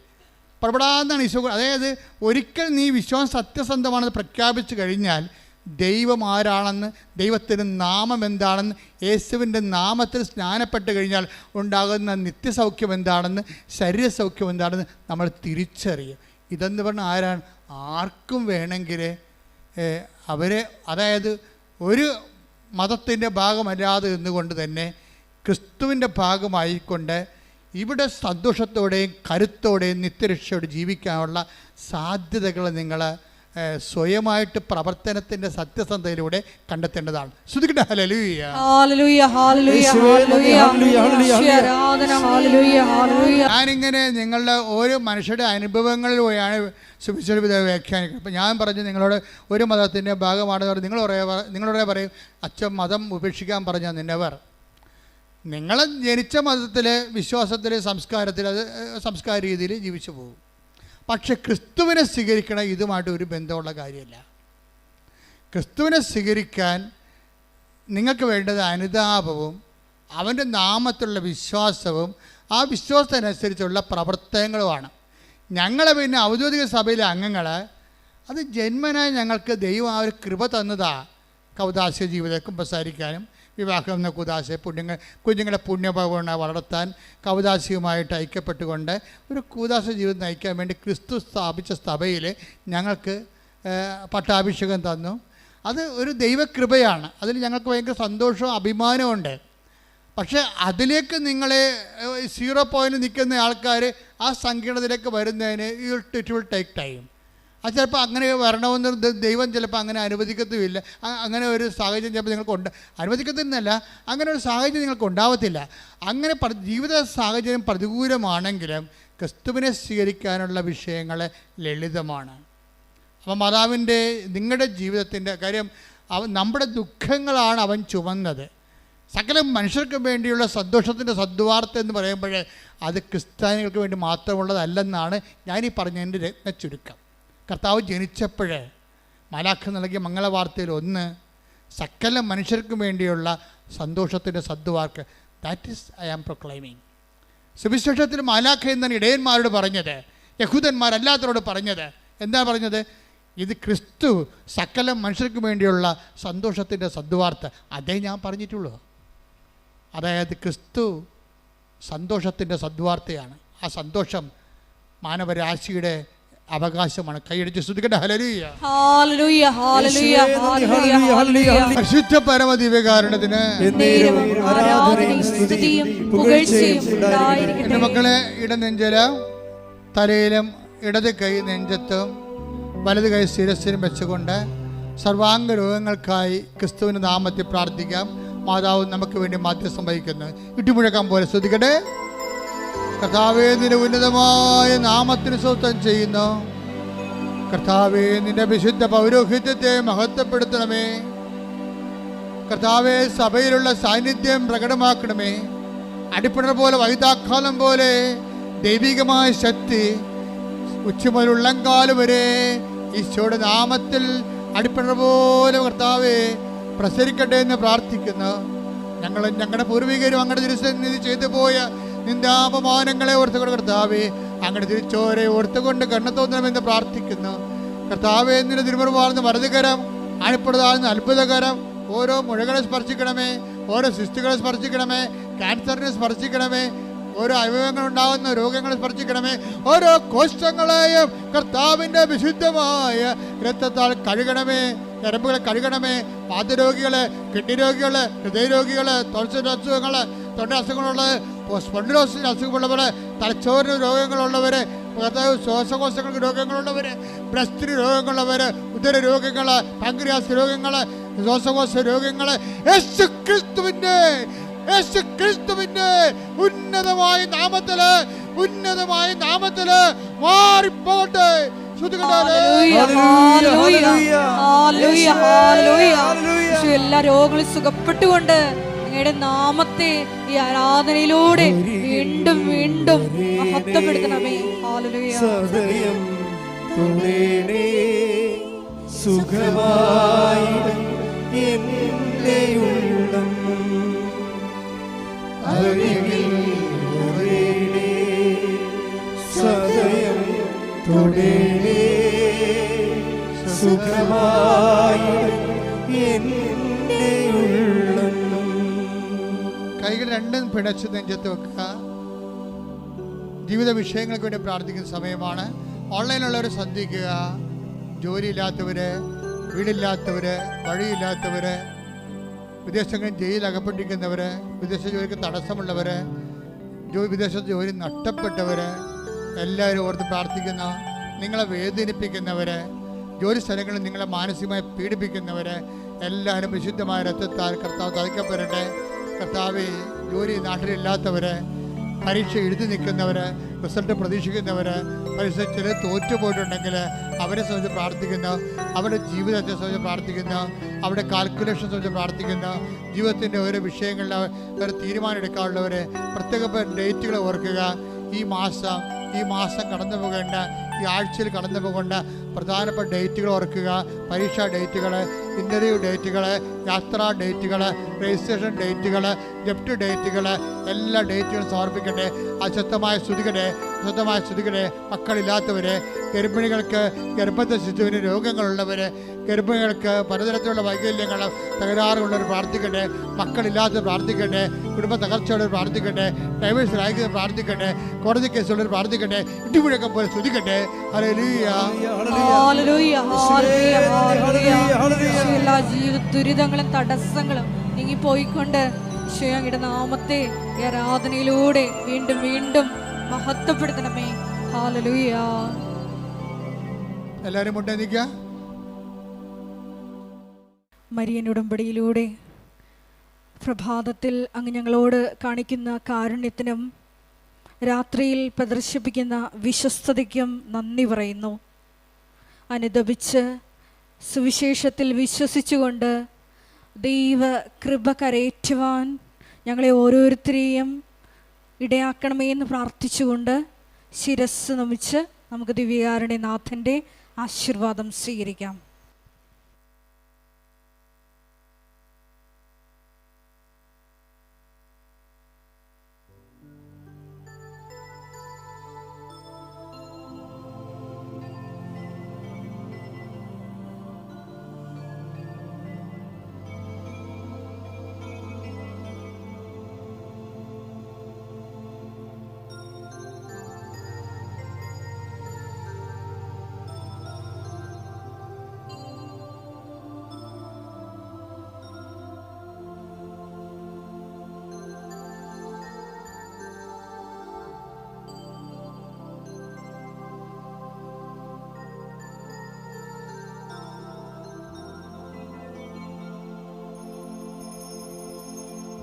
പടപടാന്നാണ് ഈശോ. അതായത് ഒരിക്കൽ നീ വിശ്വാസം സത്യസന്ധമാണെന്ന് പ്രഖ്യാപിച്ചു കഴിഞ്ഞാൽ ദൈവം ആരാണെന്ന്, ദൈവത്തിൻ്റെ നാമം എന്താണെന്ന്, യേശുവിൻ്റെ നാമത്തിൽ സ്നാനപ്പെട്ട് കഴിഞ്ഞാൽ ഉണ്ടാകുന്ന നിത്യസൗഖ്യം എന്താണെന്ന്, ശരീരസൗഖ്യം എന്താണെന്ന് നമ്മൾ തിരിച്ചറിയും. ഇതെന്ന് പറഞ്ഞാൽ ആരാണ്? ആർക്കും വേണമെങ്കിൽ അവരെ, അതായത് ഒരു മതത്തിൻ്റെ ഭാഗമല്ലാതെ നിന്നുകൊണ്ട് തന്നെ ക്രിസ്തുവിൻ്റെ ഭാഗമായിക്കൊണ്ട് ഇവിടെ സന്തോഷത്തോടെയും കരുത്തോടെയും നിത്യരക്ഷയോടെ ജീവിക്കാനുള്ള സാധ്യതകൾ നിങ്ങൾ സ്വയമായിട്ട് പ്രവർത്തനത്തിൻ്റെ സത്യസന്ധതയിലൂടെ കണ്ടെത്തേണ്ടതാണ്. ശ്രുതിക്കട്ടെ ഹല്ലേലൂയ. ഞാനിങ്ങനെ നിങ്ങളുടെ ഓരോ മനുഷ്യരുടെ അനുഭവങ്ങളിലൂടെയാണ് സുവിശേഷ വ്യാഖ്യാനിക്കുന്നത്. അപ്പം ഞാൻ പറഞ്ഞു നിങ്ങളോട് ഒരു മതത്തിൻ്റെ ഭാഗമാണെന്ന് പറഞ്ഞ് നിങ്ങളോട് പറയും, അച്ഛൻ മതം ഉപേക്ഷിക്കാൻ പറഞ്ഞാൽ നിന്നവർ നിങ്ങൾ ജനിച്ച മതത്തിൽ, വിശ്വാസത്തിൽ, സംസ്കാരത്തിൽ, അത് സംസ്കാര രീതിയിൽ ജീവിച്ചു പോകും. പക്ഷെ ക്രിസ്തുവിനെ സ്വീകരിക്കണം ഇതുമായിട്ട് ഒരു ബന്ധമുള്ള കാര്യമല്ല. ക്രിസ്തുവിനെ സ്വീകരിക്കാൻ നിങ്ങൾക്ക് വേണ്ടത് അനുതാപവും അവൻ്റെ നാമത്തിലുള്ള വിശ്വാസവും ആ വിശ്വാസത്തിനനുസരിച്ചുള്ള പ്രവർത്തനങ്ങളുമാണ്. ഞങ്ങളെ പിന്നെ ഔദ്യോഗിക സഭയിലെ അംഗങ്ങൾ അത് ജന്മനായി ഞങ്ങൾക്ക് ദൈവം ആ ഒരു കൃപ തന്നതാണ്. കൗദാസ്യ ജീവിതം കുമ്പസാരിക്കാനും വിവാഹം എന്ന കുദാശ കുഞ്ഞുങ്ങളെ പുണ്യഭവന വളർത്താൻ കൗദാസ്യവുമായിട്ട് ഐക്യപ്പെട്ടുകൊണ്ട് ഒരു കൂദാശ ജീവിതം നയിക്കാൻ വേണ്ടി ക്രിസ്തു സ്ഥാപിച്ച സഭയിൽ ഞങ്ങൾക്ക് പട്ടാഭിഷേകം തന്നു. അത് ഒരു ദൈവകൃപയാണ്. അതിൽ ഞങ്ങൾക്ക് ഭയങ്കര സന്തോഷവും അഭിമാനമുണ്ട്. പക്ഷേ അതിലേക്ക് നിങ്ങളെ 0 പോയിൻ്റ് നിൽക്കുന്ന ആൾക്കാർ ആ സങ്കീർണതയിലേക്ക് വരുന്നതിന് ഇറ്റ് വിൽ ടേക്ക് ടൈം. അത് ചിലപ്പോൾ അങ്ങനെ വരണമെന്ന് ദൈവം ചിലപ്പോൾ അങ്ങനെ അനുവദിക്കത്തുമില്ല. അങ്ങനെ ഒരു സാഹചര്യം ചിലപ്പോൾ നിങ്ങൾക്ക് അനുവദിക്കത്തില്ല. അങ്ങനെ ഒരു സാഹചര്യം നിങ്ങൾക്ക് ഉണ്ടാവത്തില്ല. അങ്ങനെ ജീവിത സാഹചര്യം പ്രതികൂലമാണെങ്കിലും ക്രിസ്തുവിനെ സ്വീകരിക്കാനുള്ള വിഷയങ്ങൾ ലളിതമാണ്. അപ്പം മാതാവിൻ്റെ നിങ്ങളുടെ ജീവിതത്തിൻ്റെ കാര്യം നമ്മുടെ ദുഃഖങ്ങളാണ് അവൻ ചുമന്നത്. സകല മനുഷ്യർക്ക് വേണ്ടിയുള്ള സന്തോഷത്തിൻ്റെ സദ്വാർത്ത എന്ന് പറയുമ്പോൾ അത് ക്രിസ്ത്യാനികൾക്ക് വേണ്ടി മാത്രമുള്ളതല്ലെന്നാണ് ഞാനീ പറഞ്ഞതിൻ്റെ രത്നച്ചുരുക്കം. കർത്താവ് ജനിച്ചപ്പോൾ മാലാഖ നൽകിയ മംഗളവാർത്തയിൽ ഒന്ന് സകല മനുഷ്യർക്കും വേണ്ടിയുള്ള സന്തോഷത്തിൻ്റെ സദ്വാർക്ക്. That is I am proclaiming. സുവിശേഷത്തിൽ മാലാഖ എന്നാണ് ഇടയന്മാരോട് പറഞ്ഞത്, യഹൂദന്മാരല്ലാത്തവരോട് പറഞ്ഞത്. എന്താ പറഞ്ഞത്? ഇത് ക്രിസ്തു സകല മനുഷ്യർക്ക് വേണ്ടിയുള്ള സന്തോഷത്തിൻ്റെ സദ്വാർത്ത. അതേ ഞാൻ പറഞ്ഞിട്ടുള്ളൂ. അതായത് ക്രിസ്തു സന്തോഷത്തിൻ്റെ സദ്വാർത്തയാണ്. ആ സന്തോഷം മാനവരാശിയുടെ അവകാശമാണ്. കൈയടിച്ച് സ്തുതിക്കട്ടെ ഹല്ലേലൂയ. ഹല്ലേലൂയ ഹല്ലേലൂയ ഹല്ലേലൂയ. പരിശുദ്ധ പരമദിവ്യകാരുണ്യത്തിന് ആരാധനയും സ്തുതിയും പുകഴ്ചയും ഉണ്ടായിരിക്കട്ടെ. എൻ്റെ മക്കളെ, ഇടനെഞ്ചില തലയിലും ഇടത് കൈ നെഞ്ചത്തും വലത് കൈ ശിരസ്സിലും വെച്ചുകൊണ്ട് സർവാംഗ രോഗങ്ങൾക്കായി ക്രിസ്തുവിൻ്റെ നാമത്തിൽ പ്രാർത്ഥിക്കാം. മാതാവ് നമുക്ക് വേണ്ടി മാധ്യസ്ഥം വഹിക്കുന്നു. ഇട്ടുമുഴക്കാൻ പോലെ സ്തുതിക്കട്ടെ. കർത്താവേ, നിന്റെ ഉന്നതമായ നാമത്തിന് സ്വസ്ഥം ചെയ്യുന്നു. കർത്താവേ, നിന്റെ വിശുദ്ധ പൗരോഹിത്യത്തെ മഹത്വപ്പെടുത്തണമേ. കർത്താവേ, സഭയിലുള്ള സാന്നിധ്യം പ്രകടമാക്കണമേ. അടിപ്പിണർ പോലെ, വൈതാക്കാലം പോലെ ദൈവികമായ ശക്തി ഉച്ചമുതൽ ഉള്ളംകാലം വരെ ഈശോയുടെ നാമത്തിൽ അടിപ്പിണർ പോലെ കർത്താവേ പ്രസരിക്കട്ടെ എന്ന് പ്രാർത്ഥിക്കുന്നു. ഞങ്ങളും ഞങ്ങളുടെ പൂർവികരും അങ്ങയുടെ തിരുസന്നിധി ചെയ്തു പോയ നിന്റെ അപമാനങ്ങളെ ഓർത്തുകൊണ്ട് കർത്താവേ അങ്ങനെ തിരിച്ചോരെ ഓർത്തുകൊണ്ട് കണ്ണു തോന്നണമെന്ന് പ്രാർത്ഥിക്കുന്നു. കർത്താവേ, നിന്റെ തിരുമുറുവാർന്ന് വലതുകരം, ആഴപ്പെടുതാഴ്ന്ന അത്ഭുതകരം ഓരോ മുഴകളെ സ്പർശിക്കണമേ, ഓരോ സിസ്റ്റുകളെ സ്പർശിക്കണമേ, ക്യാൻസറിനെ സ്പർശിക്കണമേ, ഓരോ അവയവങ്ങൾ ഉണ്ടാകുന്ന രോഗങ്ങളെ സ്പർശിക്കണമേ. ഓരോ കോശങ്ങളെയും കർത്താവിൻ്റെ വിശുദ്ധമായ രക്തത്താൽ കഴുകണമേ. ഞരമ്പുകളെ കഴുകണമേ. വാതരോഗികള്, കിഡ്നി രോഗികള്, ഹൃദയരോഗികള്, തൊഴിൽ അസുഖങ്ങള്, തൊണ്ട അസുഖങ്ങളുള്ളത്, സ്പോണ്ടിലോസിസ് അസുഖമുള്ളവര്, തലച്ചോറിന് രോഗങ്ങളുള്ളവര്, ശ്വാസകോശങ്ങൾക്ക് രോഗങ്ങളുള്ളവര്, ബ്രസ്റ്റിന് രോഗങ്ങളുള്ളവര്, ഉദര രോഗങ്ങള്, പാൻക്രിയാസ് രോഗങ്ങള്, ശ്വാസകോശ രോഗങ്ങള്, യേശുക്രിസ്തുവിന്റെ ഉന്നതമായ നാമത്തില് മാറിപ്പോട്ടെ. എല്ലാ രോഗങ്ങളും സുഖപ്പെട്ടുകൊണ്ട് അങ്ങയുടെ നാമത്തെ ഈ ആരാധനയിലൂടെ വീണ്ടും വീണ്ടും മഹത്വപ്പെടുത്തണമേ. ഹല്ലേലൂയ. സുഖമായി എന്റെ ഉള്ളം സദയം തൊടേണേ, സുഖമായി എന്റെ ഉള്ളം. കൈകൾ രണ്ടും പിടച്ച് നെഞ്ചത്ത് വെക്കുക. ജീവിത വിഷയങ്ങൾക്ക് വേണ്ടി പ്രാർത്ഥിക്കുന്ന സമയമാണ്. ഓൺലൈനുള്ളവർ ശ്രദ്ധിക്കുക. ജോലിയില്ലാത്തവര്, വീടില്ലാത്തവര്, വഴിയില്ലാത്തവര്, വിദേശങ്ങളിൽ ജയിലിൽ അകപ്പെട്ടിരിക്കുന്നവർ, വിദേശ ജോലിക്ക് തടസ്സമുള്ളവർ, വിദേശത്ത് ജോലി നഷ്ടപ്പെട്ടവർ, എല്ലാവരും ഓർത്ത് പ്രാർത്ഥിക്കുന്ന, നിങ്ങളെ വേദനിപ്പിക്കുന്നവർ, ജോലി സ്ഥലങ്ങളിൽ നിങ്ങളെ മാനസികമായി പീഡിപ്പിക്കുന്നവർ, എല്ലാവരും വിശുദ്ധമായ രക്തത്താൽ കർത്താവ് തളിക്കപ്പെടട്ടെ. കർത്താവെ, ജോലി നാട്ടിലില്ലാത്തവർ, പരീക്ഷ എഴുതി നിൽക്കുന്നവർ, റിസൾട്ട് പ്രതീക്ഷിക്കുന്നവർ, പരീക്ഷ ചില തോറ്റുപോയിട്ടുണ്ടെങ്കിൽ അവരെ സംബന്ധിച്ച് പ്രാർത്ഥിക്കുന്നു. അവരുടെ ജീവിതത്തെ സംബന്ധിച്ച് പ്രാർത്ഥിക്കുന്നു. അവരുടെ കാൽക്കുലേഷൻ സംബന്ധിച്ച് പ്രാർത്ഥിക്കുന്നു. ജീവിതത്തിൻ്റെ ഓരോ വിഷയങ്ങളിൽ ഒരു തീരുമാനം എടുക്കാനുള്ളവർ പ്രത്യേക ഡേറ്റുകൾ ഓർക്കുക. ഈ മാസം കടന്നു പോകേണ്ട, ഈ ആഴ്ചയിൽ കടന്നു പോകേണ്ട പ്രധാനപ്പെട്ട ഡേറ്റുകൾ ഓർക്കുക. പരീക്ഷാ ഡേറ്റുകൾ, ഇൻ്റർവ്യൂ ഡേറ്റുകൾ, യാത്രാ ഡേറ്റുകൾ, രജിസ്ട്രേഷൻ ഡേറ്റുകൾ, ജപ്റ്റ് ഡേറ്റുകൾ, എല്ലാ ഡേറ്റുകളും സമർപ്പിക്കട്ടെ. അശുദ്ധമായ സ്തുതിക്കട്ടെ. മക്കളില്ലാത്തവർ, ഗർഭിണികൾക്ക്, ഗർഭത്തെ ശിശുവിന് രോഗങ്ങളുള്ളവർ, ഗർഭിണികൾക്ക് പലതരത്തിലുള്ള വൈകല്യങ്ങൾ, തകരാറുള്ളവർ പ്രാർത്ഥിക്കട്ടെ. മക്കളില്ലാത്തവർ പ്രാർത്ഥിക്കട്ടെ. കുടുംബ തകർച്ചയുള്ളവർ പ്രാർത്ഥിക്കട്ടെ. ഡൈവേഴ്സ് അയക്കുന്നവർ പ്രാർത്ഥിക്കട്ടെ. കോടതി കേസുള്ളവർ പ്രാർത്ഥിക്കട്ടെ. ഇടിമുഴക്കം പോലെ സ്തുതിക്കട്ടെ. ഹല്ലേലൂയ. എല്ലാ ജീവിത ദുരിതങ്ങളും തടസ്സങ്ങളും നീങ്ങിപ്പോയിക്കൊണ്ട് ഈശോയുടെ നാമത്തെ ഈ ആരാധനയിലൂടെ വീണ്ടും വീണ്ടും മഹത്വപ്പെടുത്തണമേ. ഹല്ലേലൂയ. എല്ലാവരും മുട്ടേന്നിക്കുക. മരിയൻ ഉടമ്പടിയിലൂടെ പ്രഭാതത്തിൽ അങ്ങ് ഞങ്ങളോട് കാണിക്കുന്ന കാരുണ്യത്തിനും രാത്രിയിൽ പ്രദർശിപ്പിക്കുന്ന വിശ്വസ്തതയ്ക്കും നന്ദി പറയുന്നു. അനുദപിച്ച് സുവിശേഷത്തിൽ വിശ്വസിച്ചുകൊണ്ട് ദൈവ കൃപ കരയേറ്റുവാൻ ഞങ്ങളെ ഓരോരുത്തരെയും ഇടയാക്കണമേ എന്ന് പ്രാർത്ഥിച്ചുകൊണ്ട് ശിരസ് നമിച്ച് നമുക്ക് ദിവ്യകാരുണ്യനാഥൻ്റെ ആശീർവാദം സ്വീകരിക്കാം.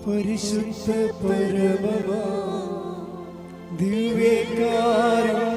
പരിശുദ്ധ പരമമാ ദിവ്യകാരുണ്യമേ